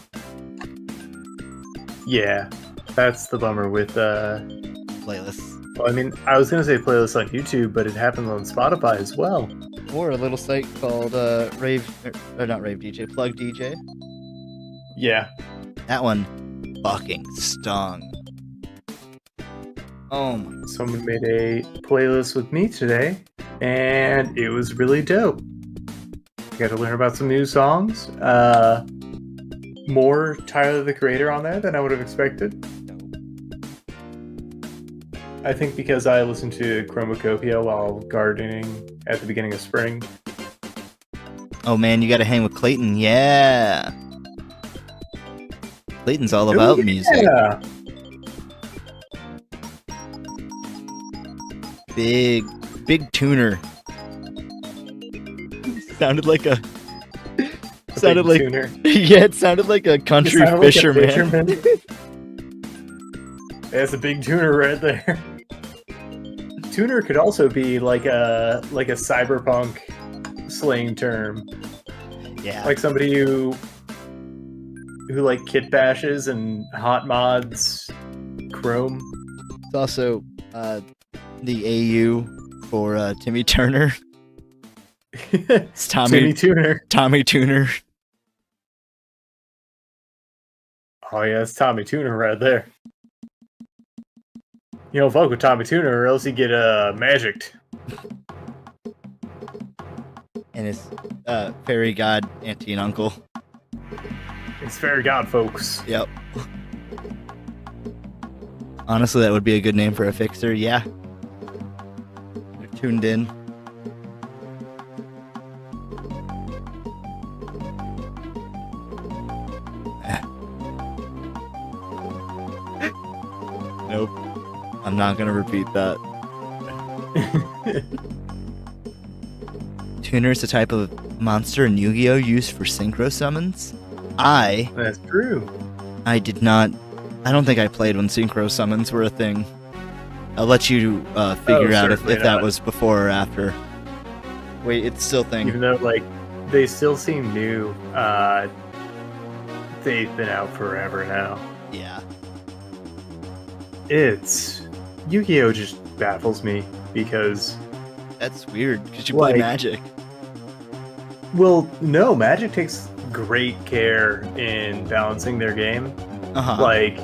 Yeah, that's the bummer with. Playlists. Well, I mean, I was gonna say playlists on YouTube, but it happens on Spotify as well. Or a little site called Rave, or not Rave DJ, Plug DJ. Yeah. That one fucking stung. Oh my. Someone made a playlist with me today, and it was really dope. Got to learn about some new songs. More Tyler the Creator on there than I would have expected. I think because I listened to Chromacopia while gardening at the beginning of spring. Oh man, you gotta hang with Clayton. Yeah. Clayton's all about music. Yeah. Big tuner. Sounded like a. Sounded big like. tuner. Yeah, it sounded like a country Sounded like a fisherman. That's a big tuner right there. Tuner could also be like a cyberpunk slang term. Yeah. Like somebody who like kit bashes and hot mods Chrome. It's also the AU for Timmy Turner. It's Timmy Tuner. Tommy Tuner. Oh yeah, it's Tommy Tuner right there. You don't fuck with Tommy Tuner or else you get magicked. And his fairy god auntie and uncle. It's fairy god, folks. Yep. Honestly, that would be a good name for a fixer. Yeah. They're tuned in. Nope. I'm not gonna repeat that. Tuner is a type of monster in Yu-Gi-Oh! Used for synchro summons. That's true. I did not. I don't think I played when synchro summons were a thing. I'll let you figure out if certainly that not. was before or after. Wait, it's still a thing. Even though like they still seem new, they've been out forever now. Yeah. It's Yu-Gi-Oh! Just baffles me because, That's weird because you play Like- Magic. well, no, Magic takes great care in balancing their game. Uh-huh. Like,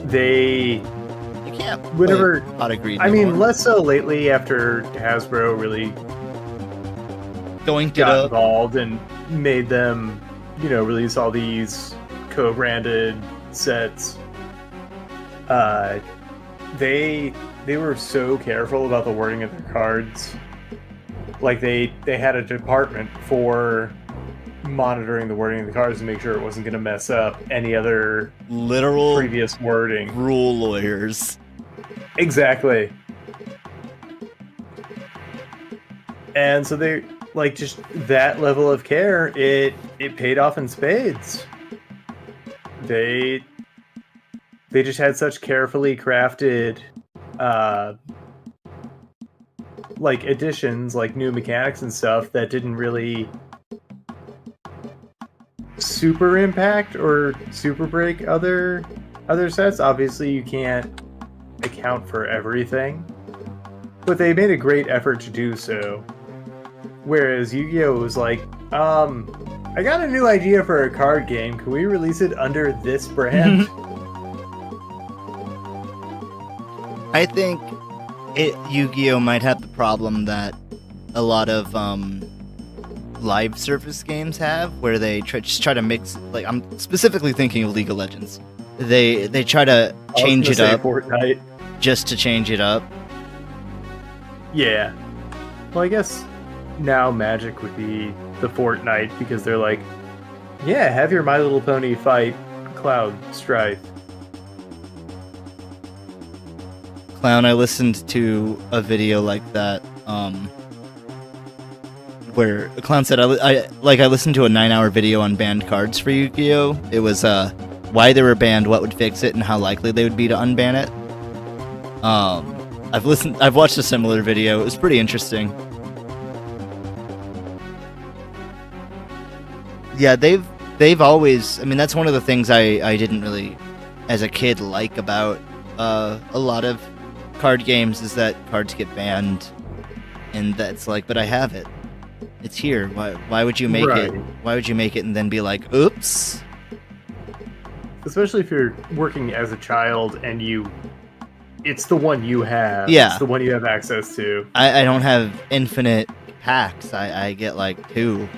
they, you can't whenever- play Pot of Greed I mean, anymore. less so lately after Hasbro really Going to got the involved and made them, release all these co-branded sets. They were so careful about the wording of their cards. Like they had a department for monitoring the wording of the cards to make sure it wasn't going to mess up any other literal previous wording. rule lawyers. Exactly. And so they like just that level of care, it paid off in spades. They just had such carefully crafted like additions, like new mechanics and stuff that didn't really super impact or super break other sets. Obviously, you can't account for everything, but they made a great effort to do so. Whereas Yu-Gi-Oh! Was like, I got a new idea for a card game. Can we release it under this brand? I think Yu-Gi-Oh! Might have the problem that a lot of live service games have, where they just try to mix. Like, I'm specifically thinking of League of Legends. They try to change it up, Fortnite. Just to change it up. Yeah. Well, I guess now Magic would be the Fortnite, because they're like, yeah, have your My Little Pony fight Cloud Strife. Clown, I listened to a video like that, where a clown said, I listened to a 9-hour video on banned cards for Yu-Gi-Oh! It was why they were banned, what would fix it, and how likely they would be to unban it. I've watched a similar video. It was pretty interesting. Yeah, they've always, I mean, that's one of the things I didn't really, as a kid, like about a lot of card games, is that cards get banned, and that's like, but I have it. It's here. Why would you make it? Why would you make it and then be like, oops? Especially if you're working as a child and it's the one you have. Yeah. It's the one you have access to. I don't have infinite packs. I get like 2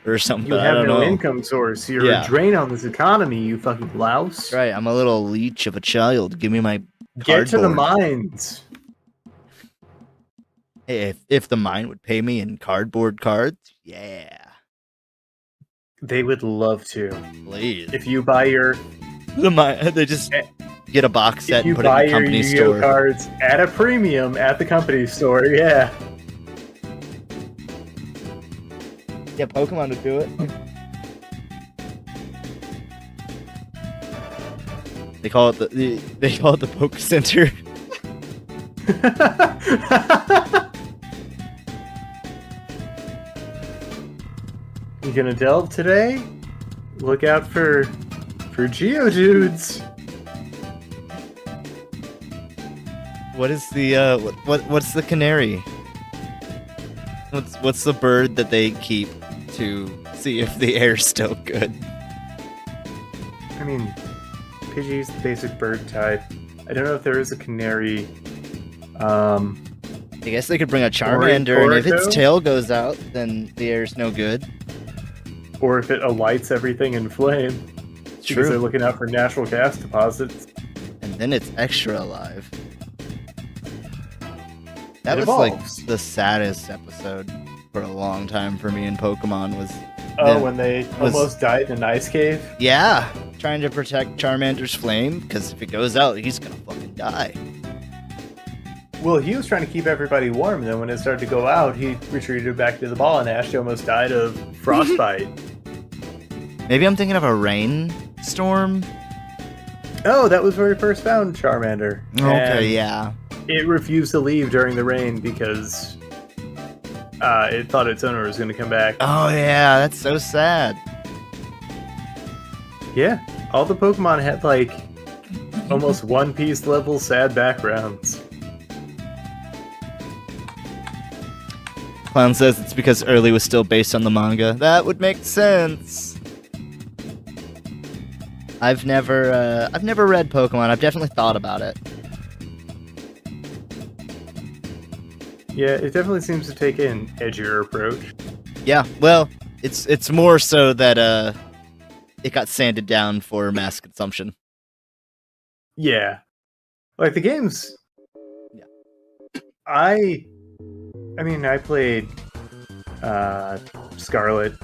or something. You have no know. income source. You're a drain on this economy, you fucking louse. That's right. I'm a little leech of a child. Give me my Get cardboard. to the mines. Hey, if the mine would pay me in cardboard cards, yeah. They would love to. Please. If you buy your... They just get a box set and put it in the company store. If you buy your Yu-Gi-Oh! Cards at a premium at the company store, yeah. Yeah, Pokemon would do it. They call it the Poke Center. You gonna delve today? Look out for Geodudes. What is the what's the canary? What's the bird that they keep to see if the air's still good? I mean, Pidgey's the basic bird type. I don't know if there is a canary. I guess they could bring a Charmander, and if its tail goes out, then the air's no good. Or if it alights everything in flame. True. Because they're looking out for natural gas deposits. And then it's extra alive. That was like the saddest episode for a long time for me in Pokemon was... when they almost died in an ice cave? Yeah, trying to protect Charmander's flame, because if it goes out, he's gonna fucking die. Well, he was trying to keep everybody warm, and then when it started to go out, he retreated back to the ball, and Ashley almost died of frostbite. Maybe I'm thinking of a rainstorm? Oh, that was where we first found Charmander. Okay, yeah. It refused to leave during the rain because it thought its owner was going to come back. Oh, yeah, that's so sad. Yeah, all the Pokemon had, like, almost One Piece level sad backgrounds. Clown says it's because Early was still based on the manga. That would make sense. I've never read Pokemon. I've definitely thought about it. Yeah, it definitely seems to take an edgier approach. Yeah, well, it's more so that it got sanded down for mass consumption. Yeah, like the games. Yeah, I mean, I played Scarlet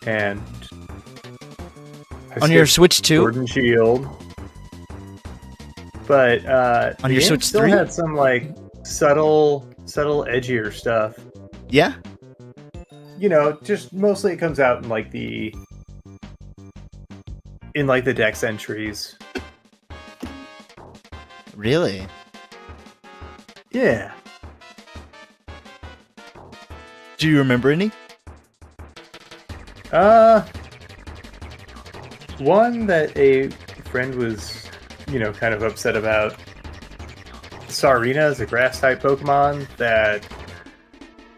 and on your Switch 2? Sword and Shield. But on your Switch still 3 had some like subtle edgier stuff. Yeah. You know, just mostly it comes out in like the dex entries. Really? Yeah. Do you remember any? One that a friend was, kind of upset about. Sarina is a grass-type Pokemon that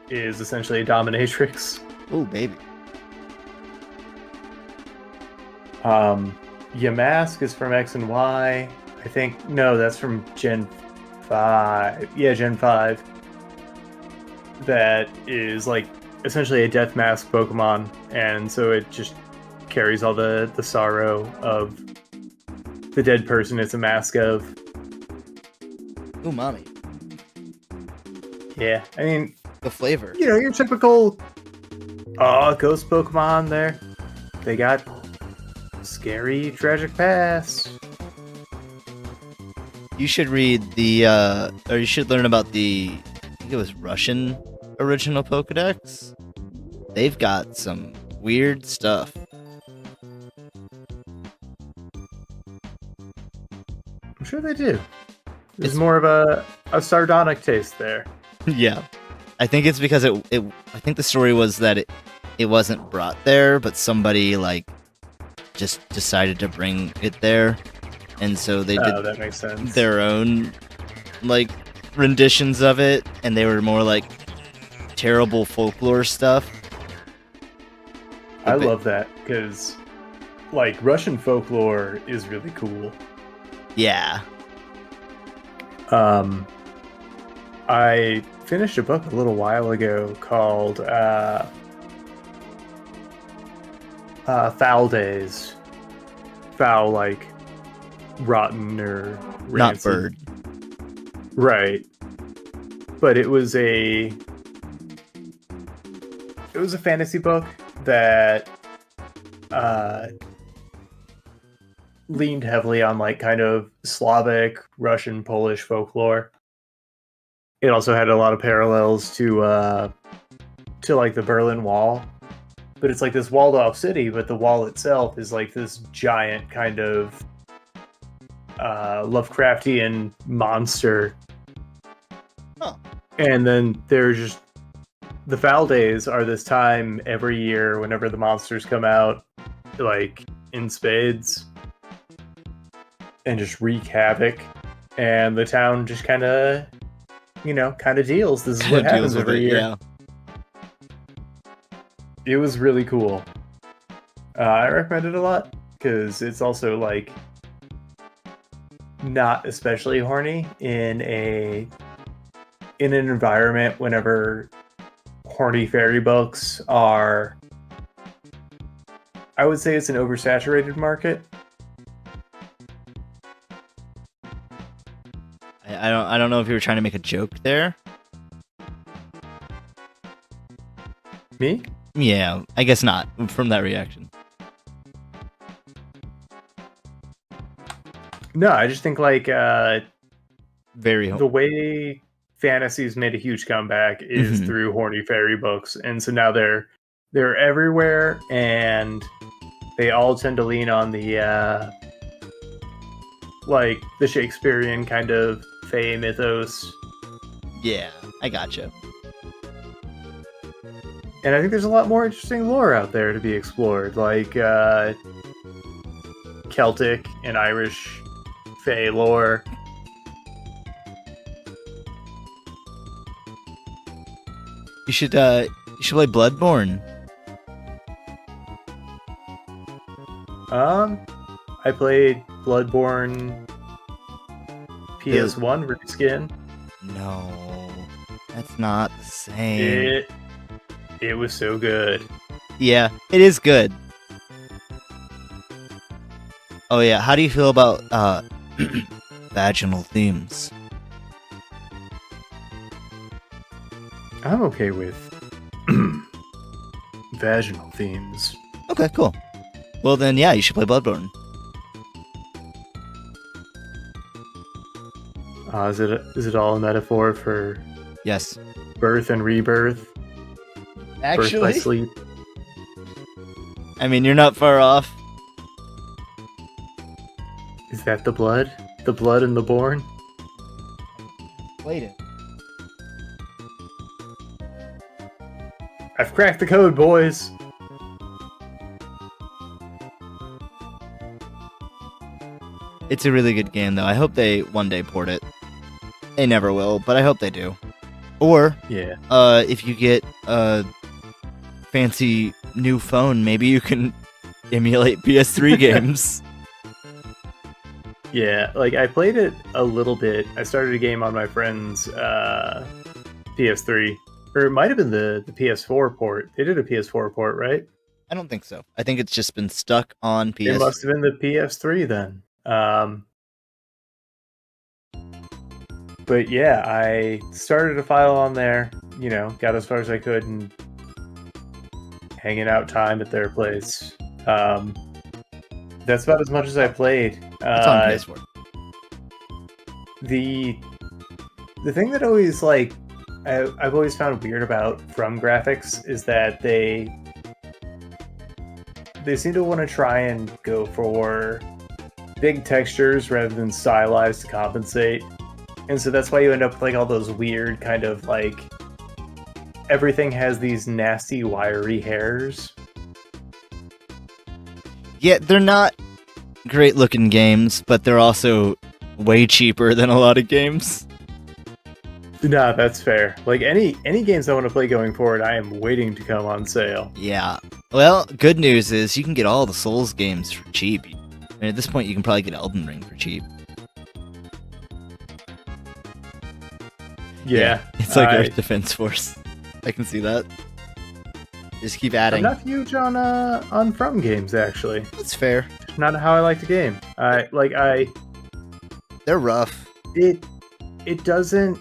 is essentially a dominatrix. Oh, baby. Yamask is from X and Y. I think, no, that's from Gen 5. Yeah, Gen 5. That is, like, essentially a death mask Pokemon, and so it just carries all the sorrow of the dead person it's a mask of. Ooh, mommy. Yeah, I mean, The flavor. your typical ghost Pokemon there. They got scary, tragic past. You should read or you should learn about I think it was Russian original Pokedex. They've got some weird stuff. I'm sure they do. There's more of a sardonic taste there. Yeah. I think it's because I think the story was that it wasn't brought there, but somebody like just decided to bring it there. And so they did that makes sense. their own like renditions of it, and they were more like terrible folklore stuff. I love that because like Russian folklore is really cool. Yeah. I finished a book a little while ago called Foul Days. Foul like rotten or rancid. Not bird. Right. But it was a fantasy book that leaned heavily on like kind of Slavic, Russian, Polish folklore. It also had a lot of parallels to like the Berlin Wall. But it's like this walled off city, but the wall itself is like this giant kind of Lovecraftian monster. Huh. And then there's just the Foul Days are this time every year whenever the monsters come out, like in spades, and just wreak havoc. And the town just kind of deals. This is what happens every year. Yeah. It was really cool. I recommend it a lot because it's also like not especially horny in an environment whenever horny fairy books are. I would say it's an oversaturated market. I don't know if you were trying to make a joke there. Me? Yeah, I guess not from that reaction. No, I just think like Very the way fantasy's made a huge comeback is through horny fairy books, and so now they're everywhere, and they all tend to lean on the like the Shakespearean kind of fae mythos. Yeah, I gotcha. And I think there's a lot more interesting lore out there to be explored, like Celtic and Irish fae lore. You should play Bloodborne. I played Bloodborne PS1 reskin. No, that's not the same. It was so good. Yeah, it is good. Oh yeah, how do you feel about vaginal themes? I'm okay with vaginal themes. Okay, cool. Well then, yeah, you should play Bloodborne. Is it all a metaphor for Yes. birth and rebirth? Birth by sleep? I mean, you're not far off. Is that the blood? The blood and the born? Played it. I've cracked the code, boys. It's a really good game, though. I hope they one day port it. They never will, but I hope they do. Or, Yeah. If you get a fancy new phone, maybe you can emulate PS3 games. Yeah, like I played it a little bit. I started a game on my friend's PS3, or it might have been the PS4 port. They did a PS4 port, right? I don't think so. I think it's just been stuck on PS3. It must have been the PS3 then. But yeah, I started a file on there, got as far as I could and hanging out time at their place. That's about as much as I played. It's on PS4. The thing that always I've always found weird about From Graphics is that they seem to want to try and go for big textures rather than stylized to compensate. And so that's why you end up with all those weird kind of everything has these nasty wiry hairs. Yeah, they're not great looking games, but they're also way cheaper than a lot of games. No, that's fair. Any games I want to play going forward, I am waiting to come on sale. Yeah. Well, good news is you can get all the Souls games for cheap. And at this point, you can probably get Elden Ring for cheap. Yeah. It's like Earth Defense Force. I can see that. Just keep adding. I'm not huge on From games, actually. That's fair. Not how I like the game. They're rough. It doesn't.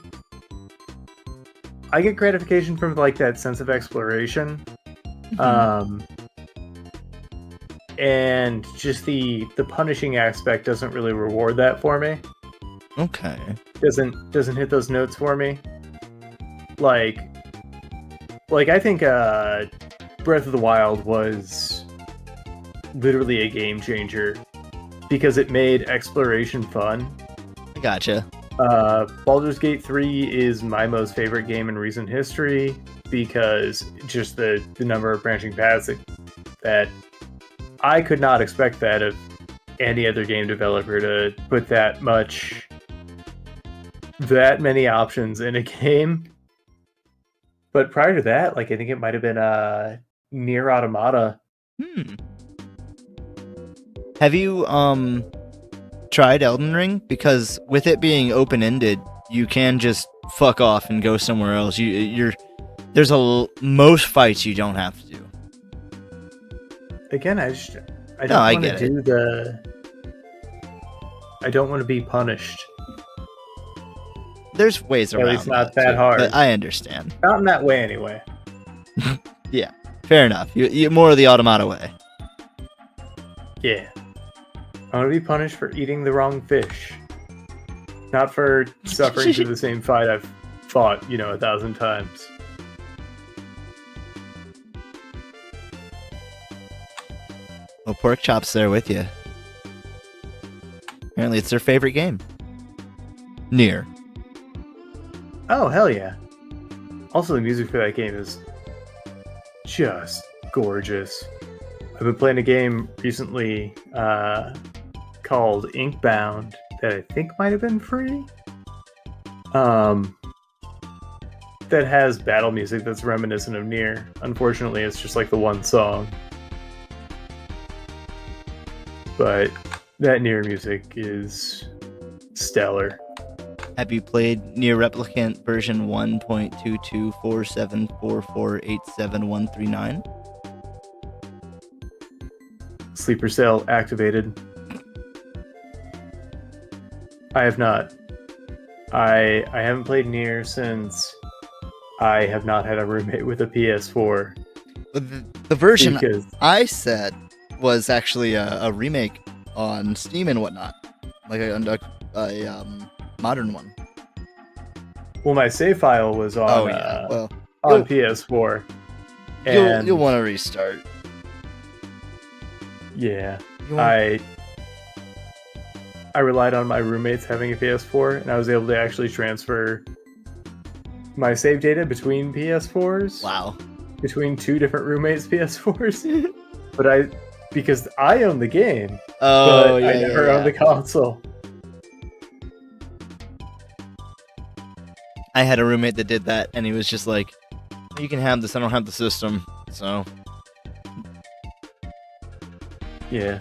I get gratification from that sense of exploration, and just the punishing aspect doesn't really reward that for me. Okay. Doesn't hit those notes for me. I think Breath of the Wild was literally a game changer because it made exploration fun. I gotcha. Baldur's Gate 3 is my most favorite game in recent history because just the number of branching paths that I could not expect that of any other game developer to put that many options in a game. But prior to that, I think it might have been Nier Automata. Have you tried Elden Ring? Because with it being open-ended, you can just fuck off and go somewhere else. There's most fights you don't have to do. Again, I don't want to be punished. There's ways around. At least not that hard. But I understand. Not in that way, anyway. Yeah, fair enough. You more of the automata way. Yeah. I want to be punished for eating the wrong fish. Not for suffering through the same fight I've fought, 1,000 times. Well, Pork Chop's there with you. Apparently it's their favorite game. Nier. Oh, hell yeah. Also, the music for that game is just gorgeous. I've been playing a game recently called Inkbound that I think might have been free. That has battle music that's reminiscent of Nier. Unfortunately, it's just the one song. But that Nier music is stellar. Have you played Nier Replicant version 1.22474487139? Sleeper cell activated. I have not. I haven't played Nier since I have not had a roommate with a PS4. The version I said was actually a remake on Steam and whatnot, a modern one. Well, my save file was on on PS4. And you'll want to restart. Yeah, I relied on my roommates having a PS4, and I was able to actually transfer my save data between PS4s. Wow. between two different roommates' PS4s, but because I own the game, but I never owned the console. I had a roommate that did that, and he was just like, "You can have this. I don't have the system." So yeah,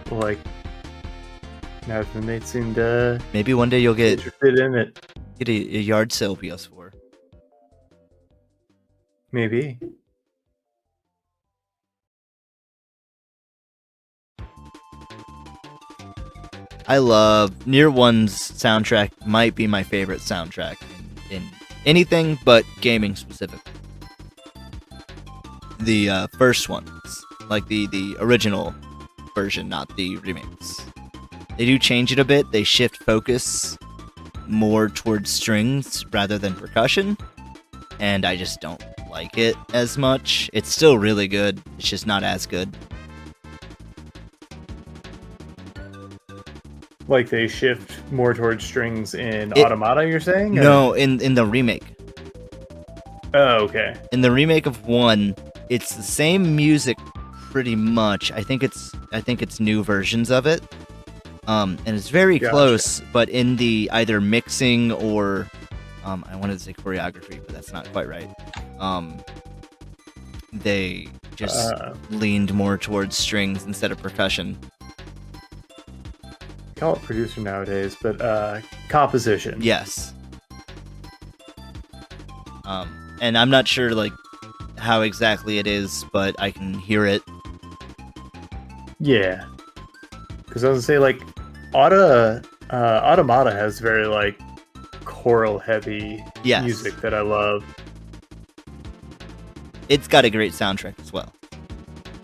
well, like now the roommates seemed maybe one day you'll get interested in it. Get a yard sale PS4. Maybe. I love Nier 1's soundtrack. Might be my favorite soundtrack in anything but gaming specifically. The first ones, like the original version, not the remakes. They do change it a bit. They shift focus more towards strings rather than percussion, and I just don't like it as much. It's still really good. It's just not as good. Like they shift more towards strings in Automata, you're saying? No, in the remake. Oh, okay. In the remake of 1, it's the same music pretty much. I think it's new versions of it. And it's very close, but in the either mixing or I wanted to say choreography, but that's not quite right. They just leaned more towards strings instead of percussion. Call it producer nowadays, but composition. Yes. And I'm not sure like how exactly it is, but I can hear it. Yeah. Because I was gonna say like Automata has very like choral heavy music that I love. It's got a great soundtrack as well.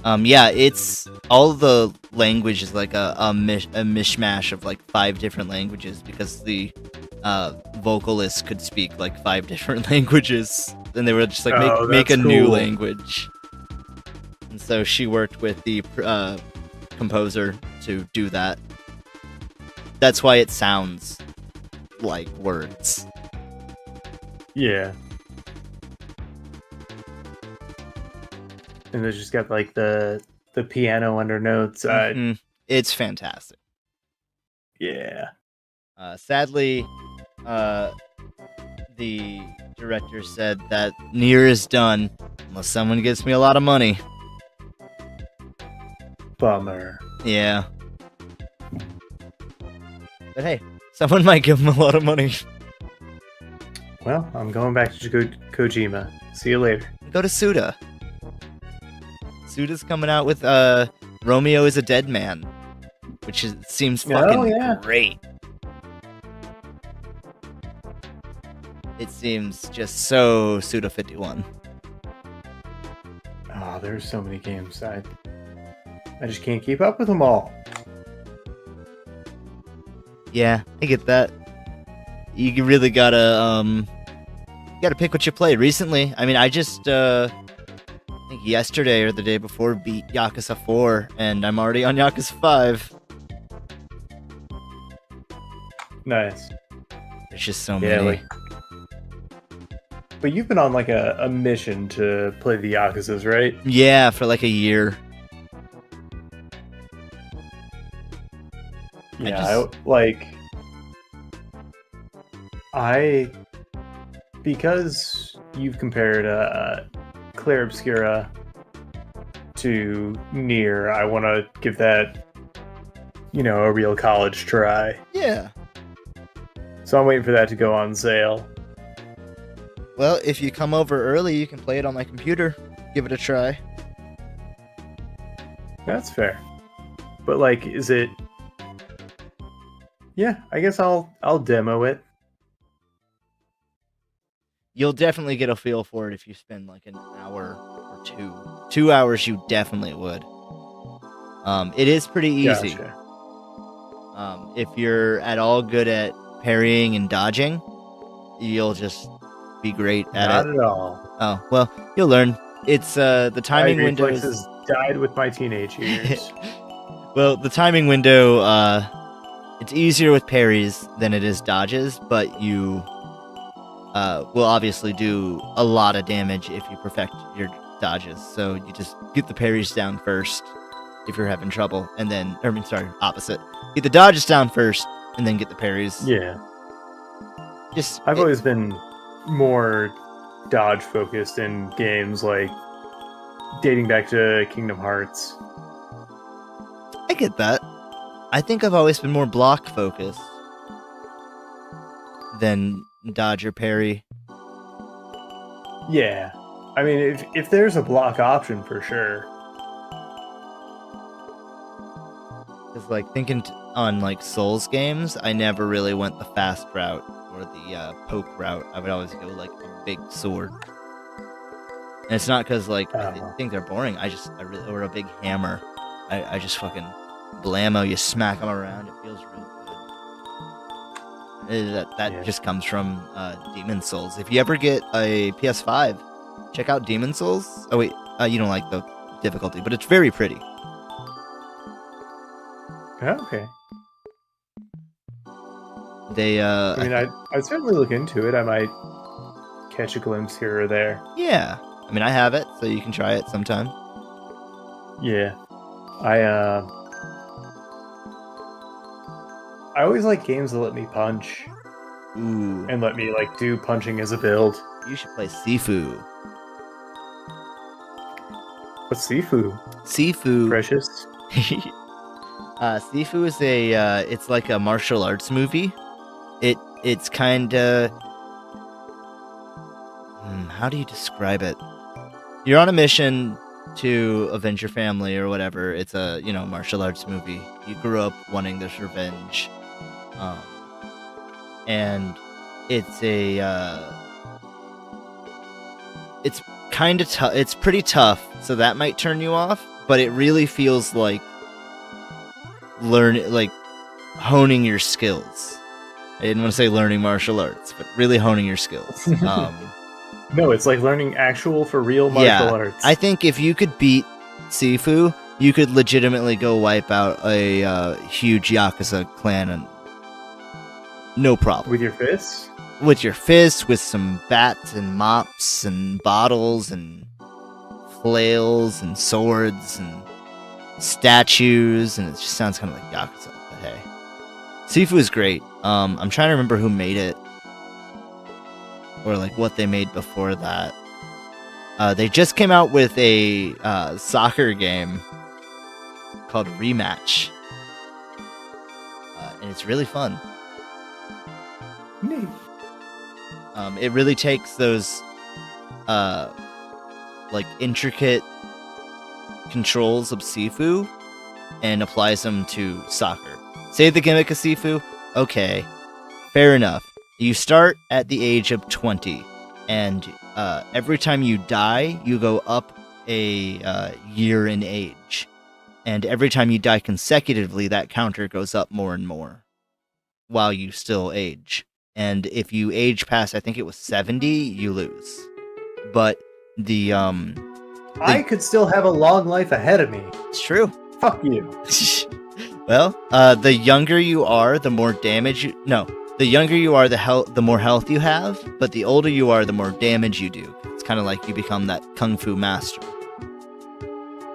It's all the language is like a mishmash of like 5 different languages because the vocalist could speak like 5 different languages, and they were just like make a new language. And so she worked with the composer to do that. That's why it sounds like words. Yeah. And it's just got like the piano undernotes. It's fantastic. Yeah. Sadly, the director said that Nier is done unless someone gives me a lot of money. Bummer. Yeah. But hey, someone might give him a lot of money. Well, I'm going back to Kojima. See you later. Go to Suda. Suda's coming out with Romeo is a Dead Man, which seems fucking great. It seems just so Suda 51. Oh, there's so many games. I just can't keep up with them all. Yeah, I get that. You really gotta pick what you play. Recently, I mean, I just I think yesterday or the day before beat Yakuza 4, and I'm already on Yakuza 5. Nice. There's just so many. But you've been on like a mission to play the Yakuzas, right? Yeah, for like a year. Yeah, because you've compared Clair Obscura to Nier, I want to give that, a real college try. Yeah. So I'm waiting for that to go on sale. Well, if you come over early, you can play it on my computer. Give it a try. That's fair. But like, is it... Yeah, I guess I'll demo it. You'll definitely get a feel for it if you spend like an hour or 2. 2 hours, you definitely would. It is pretty easy. Gotcha. If you're at all good at parrying and dodging, you'll just be great at it. Not at all. Oh, well, you'll learn. It's the timing window reflexes died with my teenage years. Well, the timing window, it's easier with parries than it is dodges, but you will obviously do a lot of damage if you perfect your dodges. So you just get the parries down first if you're having trouble, and then, opposite. Get the dodges down first, and then get the parries. Yeah. I've always been more dodge focused in games, like dating back to Kingdom Hearts. I get that. I think I've always been more block focused than dodge or parry. Yeah. I mean, if there's a block option, for sure. Because, like, thinking on, like, Souls games, I never really went the fast route or the poke route. I would always go, like, a big sword. And it's not because, like, I think they're boring. Or a big hammer. I just fucking blammo, you smack them around, it feels real good. That just comes from Demon Souls. If you ever get a PS5, check out Demon Souls. Oh wait, you don't like the difficulty, but it's very pretty. Okay. I mean, I'd certainly look into it. I might catch a glimpse here or there. Yeah. I mean, I have it, so you can try it sometime. Yeah. I always like games that let me punch. Ooh. And let me, like, do punching as a build. You should play Sifu. What's Sifu? Sifu. Precious? Sifu is it's like a martial arts movie. It's kind of... how do you describe it? You're on a mission to avenge your family or whatever. It's a, martial arts movie. You grew up wanting this revenge. And it's it's kind of tough. It's pretty tough, so that might turn you off, but it really feels like honing your skills. I didn't want to say learning martial arts, but really honing your skills. No, it's like learning actual for real martial arts. I think if you could beat Sifu, you could legitimately go wipe out a huge Yakuza clan and no problem. With your fists? With your fists, with some bats and mops and bottles and flails and swords and statues, and it just sounds kind of like Yakuza, but hey. Sifu is great. I'm trying to remember who made it. Or like what they made before that. They just came out with a soccer game called Rematch. And it's really fun. Neat. It really takes those like intricate controls of Sifu and applies them to soccer. Say the gimmick of Sifu? Okay, fair enough. You start at the age of 20, and every time you die, you go up a year in age. And every time you die consecutively, that counter goes up more and more while you still age. And if you age past, I think it was 70, you lose. But I could still have a long life ahead of me. It's true. Fuck you. Well, the younger you are, the more damage you... No. The younger you are, the more health you have, but the older you are, the more damage you do. It's kind of like you become that kung fu master.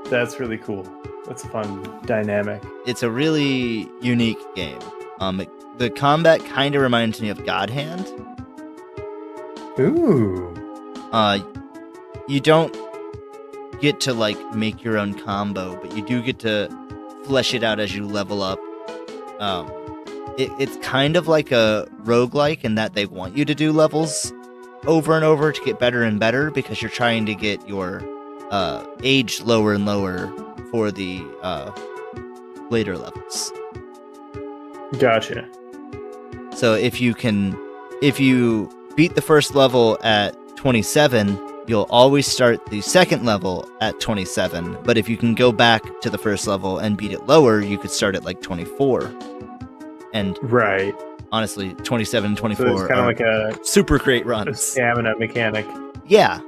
That's really cool. That's a fun dynamic. It's a really unique game. The combat kind of reminds me of God Hand. Ooh. You don't get to like make your own combo, but you do get to flesh it out as you level up. It's kind of like a roguelike in that they want you to do levels over and over to get better and better because you're trying to get your age lower and lower for the later levels. Gotcha. So if you beat the first level at 27, you'll always start the second level at 27. But if you can go back to the first level and beat it lower, you could start at like 24. And right. Honestly, 27 and 24 so it's kind of like a super great runs. A stamina mechanic. Yeah.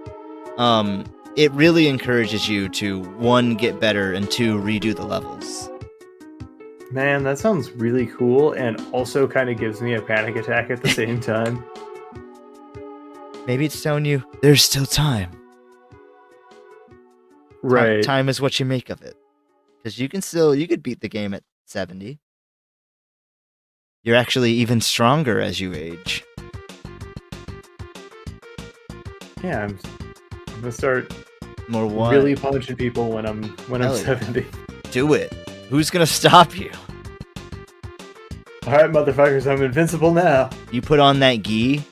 It really encourages you to, 1, get better, and 2, redo the levels. Man, that sounds really cool, and also kind of gives me a panic attack at the same time. Maybe it's telling you, there's still time. Right. Time is what you make of it. Because you could beat the game at 70. You're actually even stronger as you age. Yeah, I'm gonna start More what? really punching people when I'm Hell yeah. 70. Do it. Who's gonna stop you? Alright, motherfuckers, I'm invincible now. You put on that gi,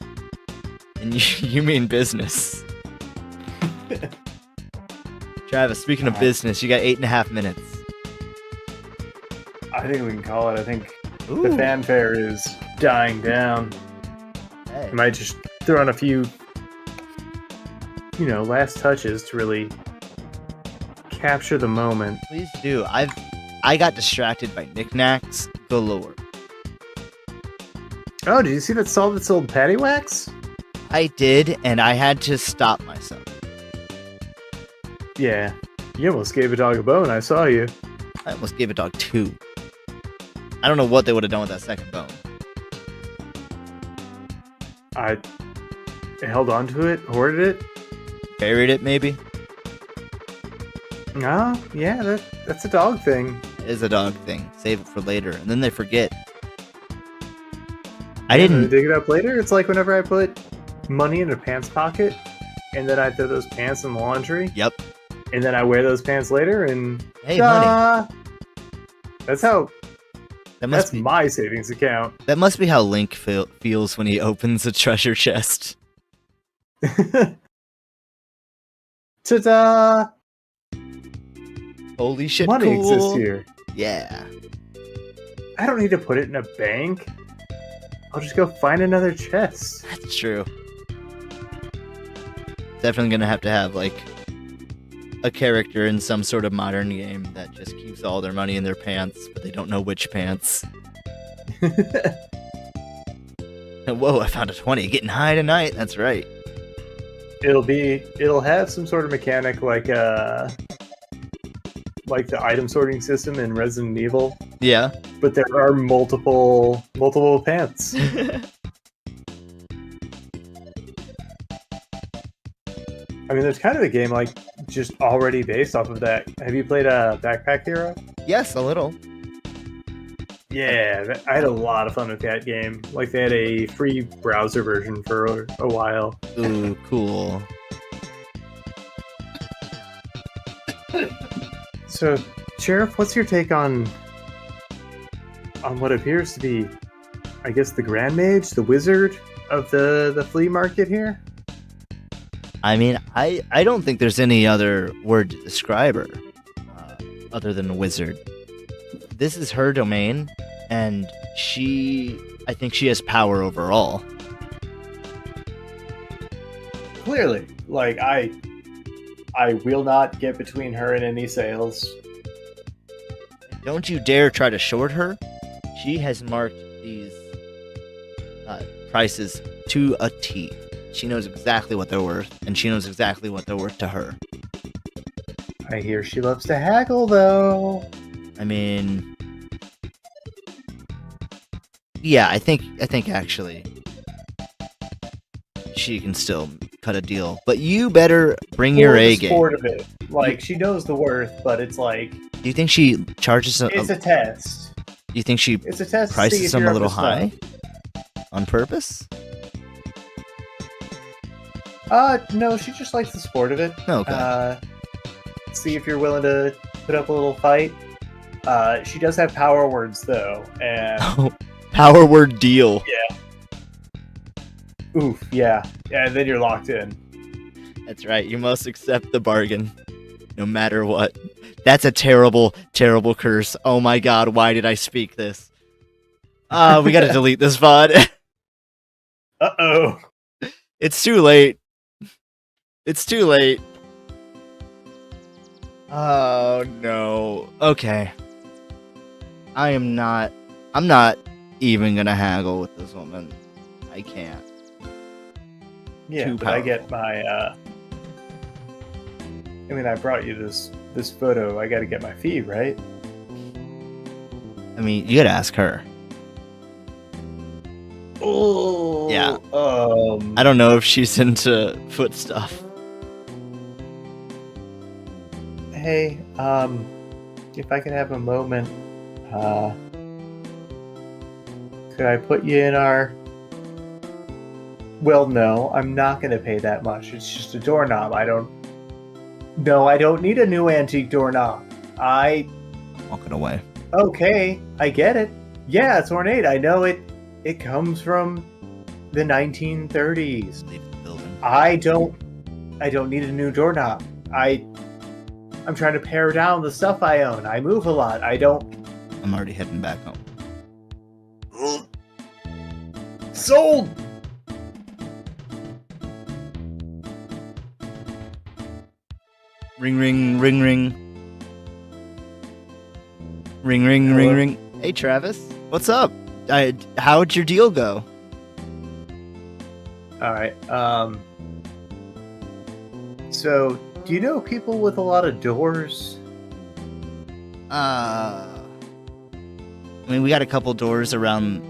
and you mean business. Travis, speaking of business, you got 8.5 minutes. I think we can call it. I think Ooh. the fanfare is dying down. Hey. I might just throw in a few, last touches to really capture the moment. Please do. I got distracted by knickknacks galore. Oh, did you see that stall that sold patty wax? I did, and I had to stop myself. Yeah. You almost gave a dog a bone, I saw you. I almost gave a dog 2. I don't know what they would have done with that second bone. I held on to it, hoarded it. Buried it, maybe? Oh, yeah, that's a dog thing. It is a dog thing. Save it for later, and then they forget. I And didn't then dig it up later. It's like whenever I put money in a pants pocket, and then I throw those pants in the laundry. Yep. And then I wear those pants later, and Hey, money. That's how. That's my savings account. That must be how Link feels when he opens a treasure chest. Ta-da! Holy shit! Money cool. exists here. Yeah. I don't need to put it in a bank. I'll just go find another chest. That's true. Definitely gonna have to have like a character in some sort of modern game that just keeps all their money in their pants, but they don't know which pants. Whoa, I found a 20. Getting high tonight. That's right. It'll have some sort of mechanic like the item sorting system in Resident Evil. Yeah. But there are multiple pants. I mean, there's kind of a game like just already based off of that. Have you played Backpack Hero? Yes, a little. Yeah, I had a lot of fun with that game. Like, they had a free browser version for a while. Ooh, cool. So, Sheriff, what's your take on what appears to be, I guess, the Grand Mage, the wizard of the flea market here? I mean, I don't think there's any other word to describe her other than wizard. This is her domain, and I think she has power over all. Clearly. Like, I will not get between her and any sales. Don't you dare try to short her. She has marked these prices to a T. She knows exactly what they're worth, and she knows exactly what they're worth to her. I hear she loves to haggle, though. I mean, yeah, I think actually she can still cut a deal, but you better bring your A game. Sport of it, like, she knows the worth, but it's like. Do you think she charges? It's a test. Do you think she It's a test. prices them a little high on purpose? No, she just likes the sport of it. Okay. See if you're willing to put up a little fight. She does have power words, though, and Power word deal. yeah. Oof, yeah. Yeah, and then you're locked in. That's right. You must accept the bargain, no matter what. That's a terrible, terrible curse. Oh my god, why did I speak this? We gotta delete this VOD. Uh-oh. It's too late. It's too late. Oh no. Okay. I'm not even gonna haggle with this woman. I can't. Yeah, Too but I get my, I mean, I brought you this photo. I gotta get my fee, right? I mean, you gotta ask her. Oh. Yeah. I don't know if she's into foot stuff. hey, if I could have a moment, could I put you in our... Well, no, I'm not going to pay that much. It's just a doorknob. I don't need a new antique doorknob. Walking away. Okay, I get it. Yeah, it's ornate. I know it. It comes from the 1930s. Leave the building. I don't need a new doorknob. I'm trying to pare down the stuff I own. I move a lot. I'm already heading back home. Sold! Ring, ring, ring, ring. Ring, ring, Hello? ring, ring. Hey, Travis. What's up? How'd your deal go? Alright, so, do you know people with a lot of doors? I mean, we got a couple doors around,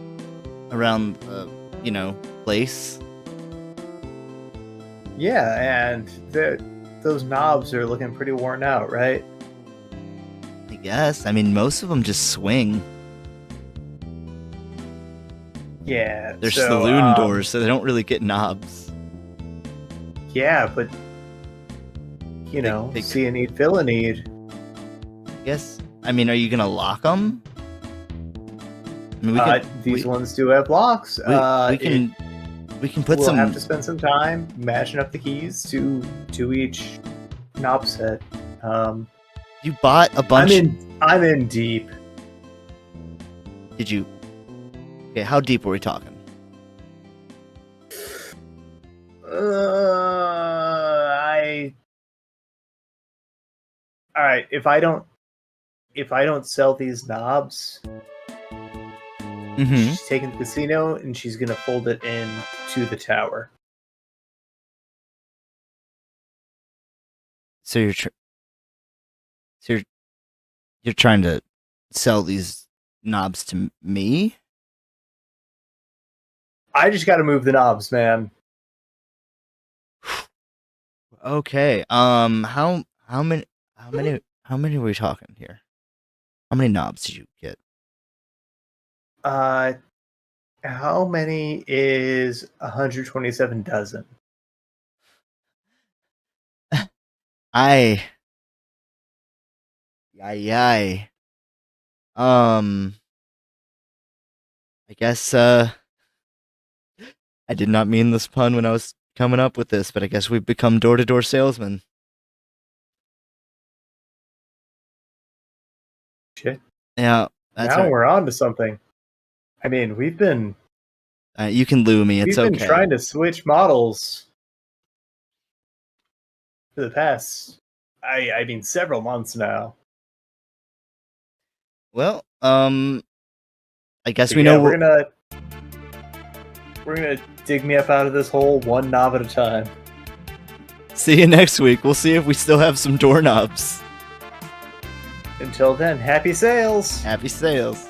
place. Yeah, and those knobs are looking pretty worn out, right? I guess. I mean, most of them just swing. Yeah. They're so, saloon doors, so they don't really get knobs. Yeah, but see a need, fill a need. I guess. I mean, are you gonna lock them? I mean, These ones do have locks. We can put we'll some. have to spend some time matching up the keys to each knob set. You bought a bunch. I'm in deep. Did you? Okay, how deep were we talking? All right. If I don't sell these knobs, she's taking the casino and she's gonna fold it in to the tower. So you're trying to sell these knobs to me? I just got to move the knobs, man. Okay. How many were we talking here? How many knobs did you get? How many is 127 dozen? I guess I did not mean this pun when I was coming up with this, but I guess we've become door-to-door salesmen. Shit. Yeah, that's now we're on to something. I mean, we've been... you can loo me, it's okay. We've been trying to switch models for the past, I mean, several months now. Well, I guess But we yeah, know we're gonna dig me up out of this hole one knob at a time. See you next week. We'll see if we still have some doorknobs. Until then, happy sales! Happy sales.